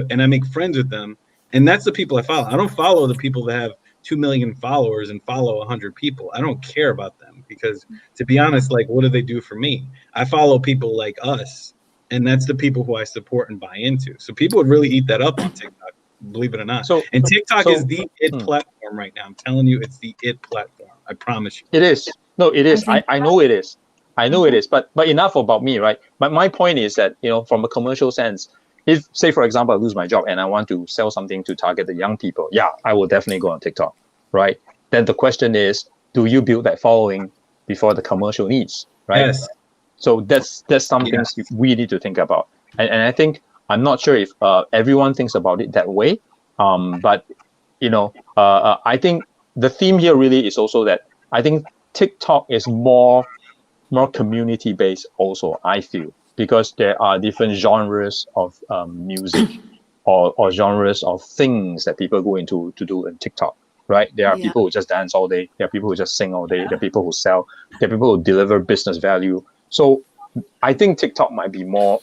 friends with them, and that's the people I follow. I don't follow the people that have 2 million followers and follow 100 people. I don't care about them because, to be honest, what do they do for me? I follow people like us, and that's the people who I support and buy into. So people would really eat that up on TikTok, believe it or not. And TikTok is the it platform right now. I'm telling you, it's the it platform. I promise you. It is. No, it is. I know it is. I know it is. But enough about me, right? But my point is that, from a commercial sense, if, say, for example, I lose my job and I want to sell something to target the young people, I will definitely go on TikTok, right? Then the question is, do you build that following before the commercial needs, right? Yes. So that's something we need to think about. And I think, I'm not sure if everyone thinks about it that way, but, I think the theme here really is also that I think TikTok is more community-based also, I feel, because there are different genres of music or genres of things that people go into to do in TikTok, right? There are people who just dance all day. There are people who just sing all day. There are people who sell. There are people who deliver business value. So I think TikTok might be more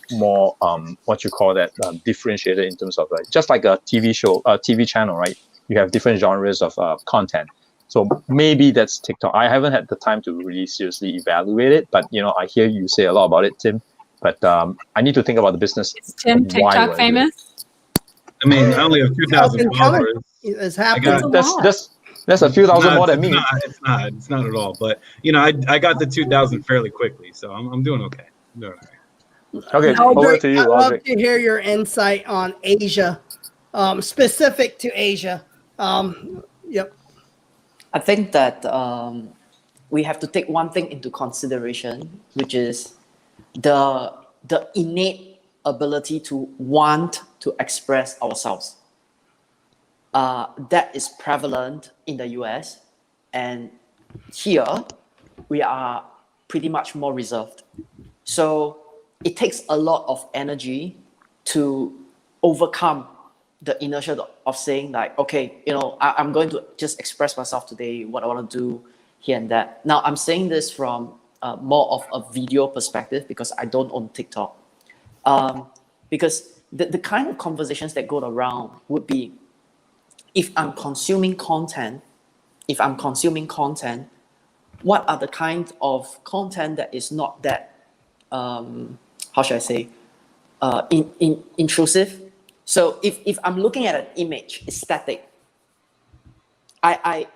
what you call that, differentiated in terms of just like a TV show, a TV channel, right? You have different genres of content. So maybe that's TikTok. I haven't had the time to really seriously evaluate it, but I hear you say a lot about it, Tim. But I need to think about the business. Is Tim TikTok famous? I mean, I only have 2,000 followers. It's happening. That's a few thousand more than me. It's not at all. But I got the 2,000 fairly quickly, so I'm doing okay. Okay, over Aldric, to you, I'd love Aldric. to hear your insight on Asia, specific to Asia. Yep. I think that we have to take one thing into consideration, which is the innate ability to want to express ourselves. That is prevalent in the US, and here we are pretty much more reserved. So it takes a lot of energy to overcome the inertia of saying like, okay, you know, I'm going to just express myself today, what I want to do here and that. Now, I'm saying this from more of a video perspective because I don't own TikTok. Because the kind of conversations that go around would be, if I'm consuming content, what are the kind of content that is not that, how should I say, intrusive? So if I'm looking at an image, it's static. I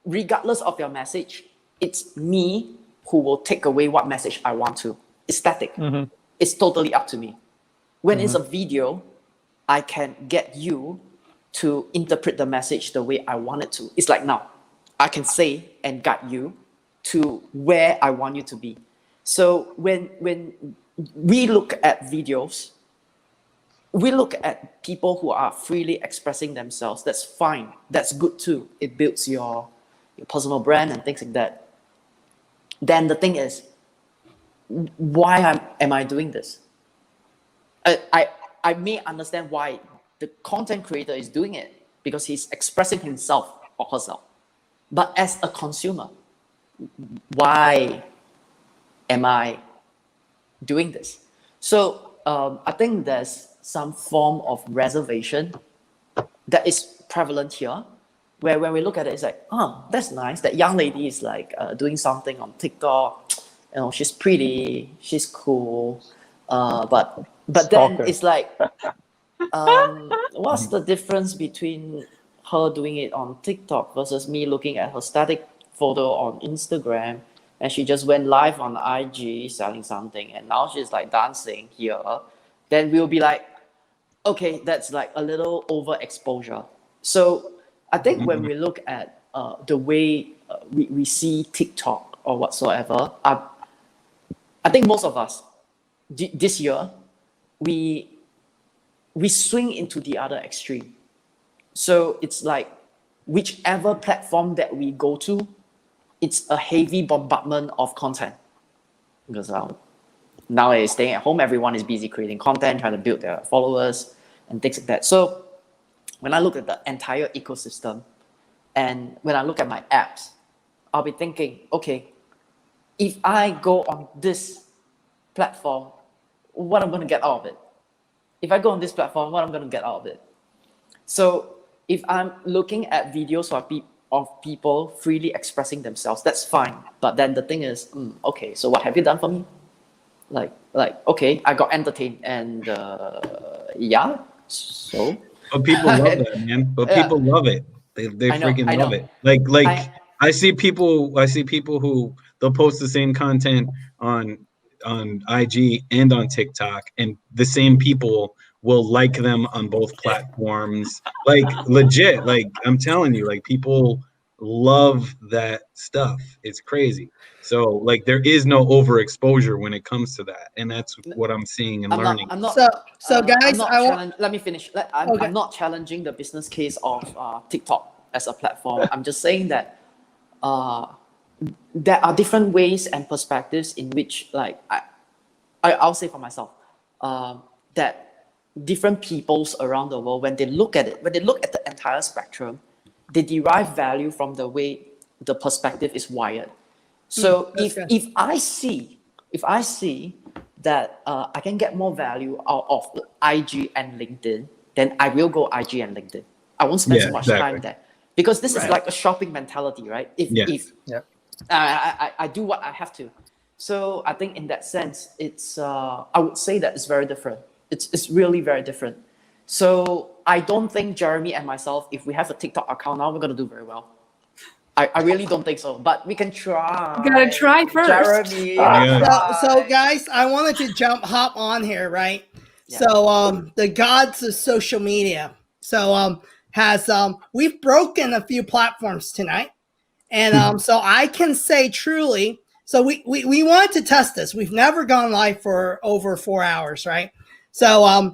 regardless of your message, it's me who will take away what message I want to. It's static. Mm-hmm. It's totally up to me. When it's a video, I can get you to interpret the message the way I want it to. It's like now, I can say and guide you to where I want you to be. So when we look at videos, we look at people who are freely expressing themselves. That's fine. That's good too. It builds your personal brand and things like that. Then the thing is, why am I doing this? I may understand why the content creator is doing it, because he's expressing himself or herself. But as a consumer, why am I doing this? So I think there's some form of reservation that is prevalent here, where when we look at it, it's like, oh, that's nice. That young lady is like doing something on TikTok. You know, she's pretty, she's cool. But then it's like, what's the difference between her doing it on TikTok versus me looking at her static photo on Instagram, and she just went live on IG selling something, and now she's like dancing here? Then we'll be like, okay, that's like a little overexposure. So I think when we look at the way we see TikTok or whatsoever, I think most of us this year, we swing into the other extreme. So it's like whichever platform that we go to, it's a heavy bombardment of content. Because nowadays, staying at home, everyone is busy creating content, trying to build their followers and things like that. So when I look at the entire ecosystem, and when I look at my apps, I'll be thinking, okay, if I go on this platform, what I'm going to get out of it? If I go on this platform, what I'm going to get out of it? So if I'm looking at videos of people freely expressing themselves, that's fine. But then the thing is, okay, so what have you done for me? Like, okay, I got entertained, and yeah, so. But people love that, man. But people love it. They freaking love it. Like I see people who they'll post the same content on IG and on TikTok, and the same people will like them on both platforms. Like legit, like I'm telling you, like people love that stuff. It's crazy. So like there is no overexposure when it comes to that, and that's what I'm seeing and learning. So guys, let me finish. I'm not challenging the business case of TikTok as a platform. I'm just saying that there are different ways and perspectives in which, like, I'll say for myself, that different peoples around the world, when they look at it, when they look at the entire spectrum, they derive value from the way the perspective is wired. So if I see that I can get more value out of IG and LinkedIn, then I will go IG and LinkedIn. I won't spend so much time there, because this is like a shopping mentality, right? I do what I have to. So I think in that sense, it's I would say that it's very different. It's really very different. So I don't think Jeremy and myself, if we have a TikTok account now, we're gonna do very well. I really don't think so, but we can try. You gotta try first. Jeremy. So guys, I wanted to hop on here, right? Yeah. So the gods of social media. So we've broken a few platforms tonight. And so I can say truly, so we wanted to test this. We've never gone live for over 4 hours, right? So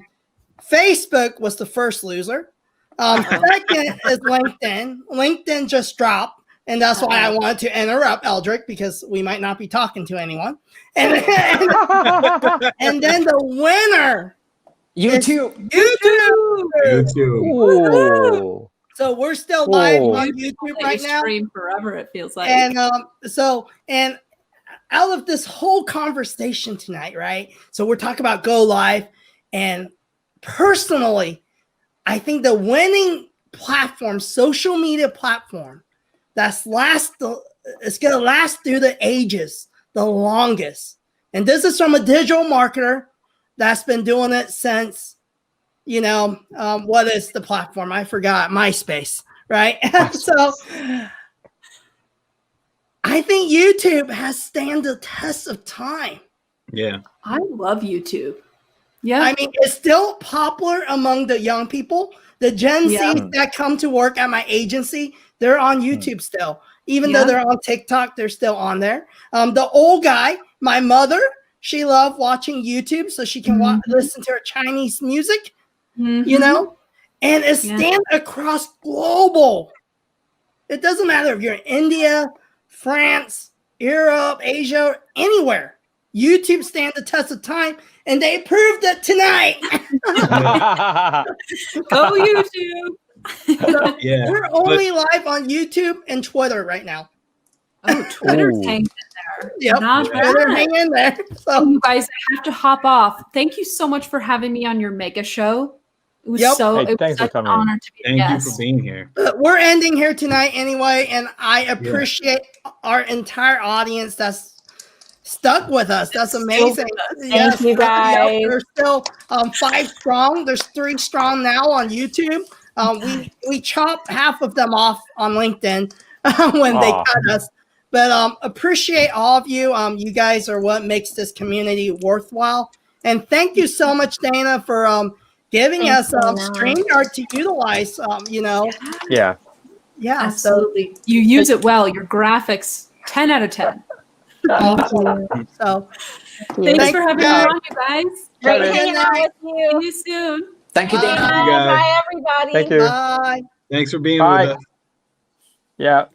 Facebook was the first loser. Second is LinkedIn. LinkedIn just dropped. And that's why I wanted to interrupt Aldric, because we might not be talking to anyone. And then the winner, YouTube. YouTube. So we're still live on YouTube right now. Stream forever, it feels like. And and out of this whole conversation tonight, right? So we're talking about go live, and personally, I think the winning platform, social media platform, it's gonna last through the ages, the longest. And this is from a digital marketer that's been doing it since, what is the platform? I forgot. MySpace, right? So I think YouTube has stand the test of time. Yeah. I love YouTube. Yeah. I mean, it's still popular among the young people. The Gen Z that come to work at my agency, they're on YouTube still. Even though they're on TikTok, they're still on there. The old guy, my mother, she loved watching YouTube so she can listen to her Chinese music, and it stands across global. It doesn't matter if you're in India, France, Europe, Asia, anywhere. YouTube stand the test of time, and they proved it tonight. Go YouTube. So we're only live on YouTube and Twitter right now. Oh, Twitter's hanging in there. Yep, Not Twitter bad. hang in there. So You guys, I have to hop off. Thank you so much for having me on your mega show. It was it was such an honor to be a Thank you guest. for being here. we're ending here tonight anyway, and I appreciate our entire audience that's stuck with us. That's amazing. Thank you, guys. There's still 5 strong. There's 3 strong now on YouTube. We chopped half of them off on LinkedIn when they cut us. But appreciate all of you. You guys are what makes this community worthwhile. And thank you so much, Dana, for giving us StreamYard to utilize. Yeah. Yeah. Absolutely. You use it well. Your graphics, 10 out of 10. So thanks for having me on, you guys. Great hanging out with you. See you soon. Thank you, Dana. Thank you, guys. Bye, everybody. Thank you. Bye. Thanks for being Bye. with us. Yeah.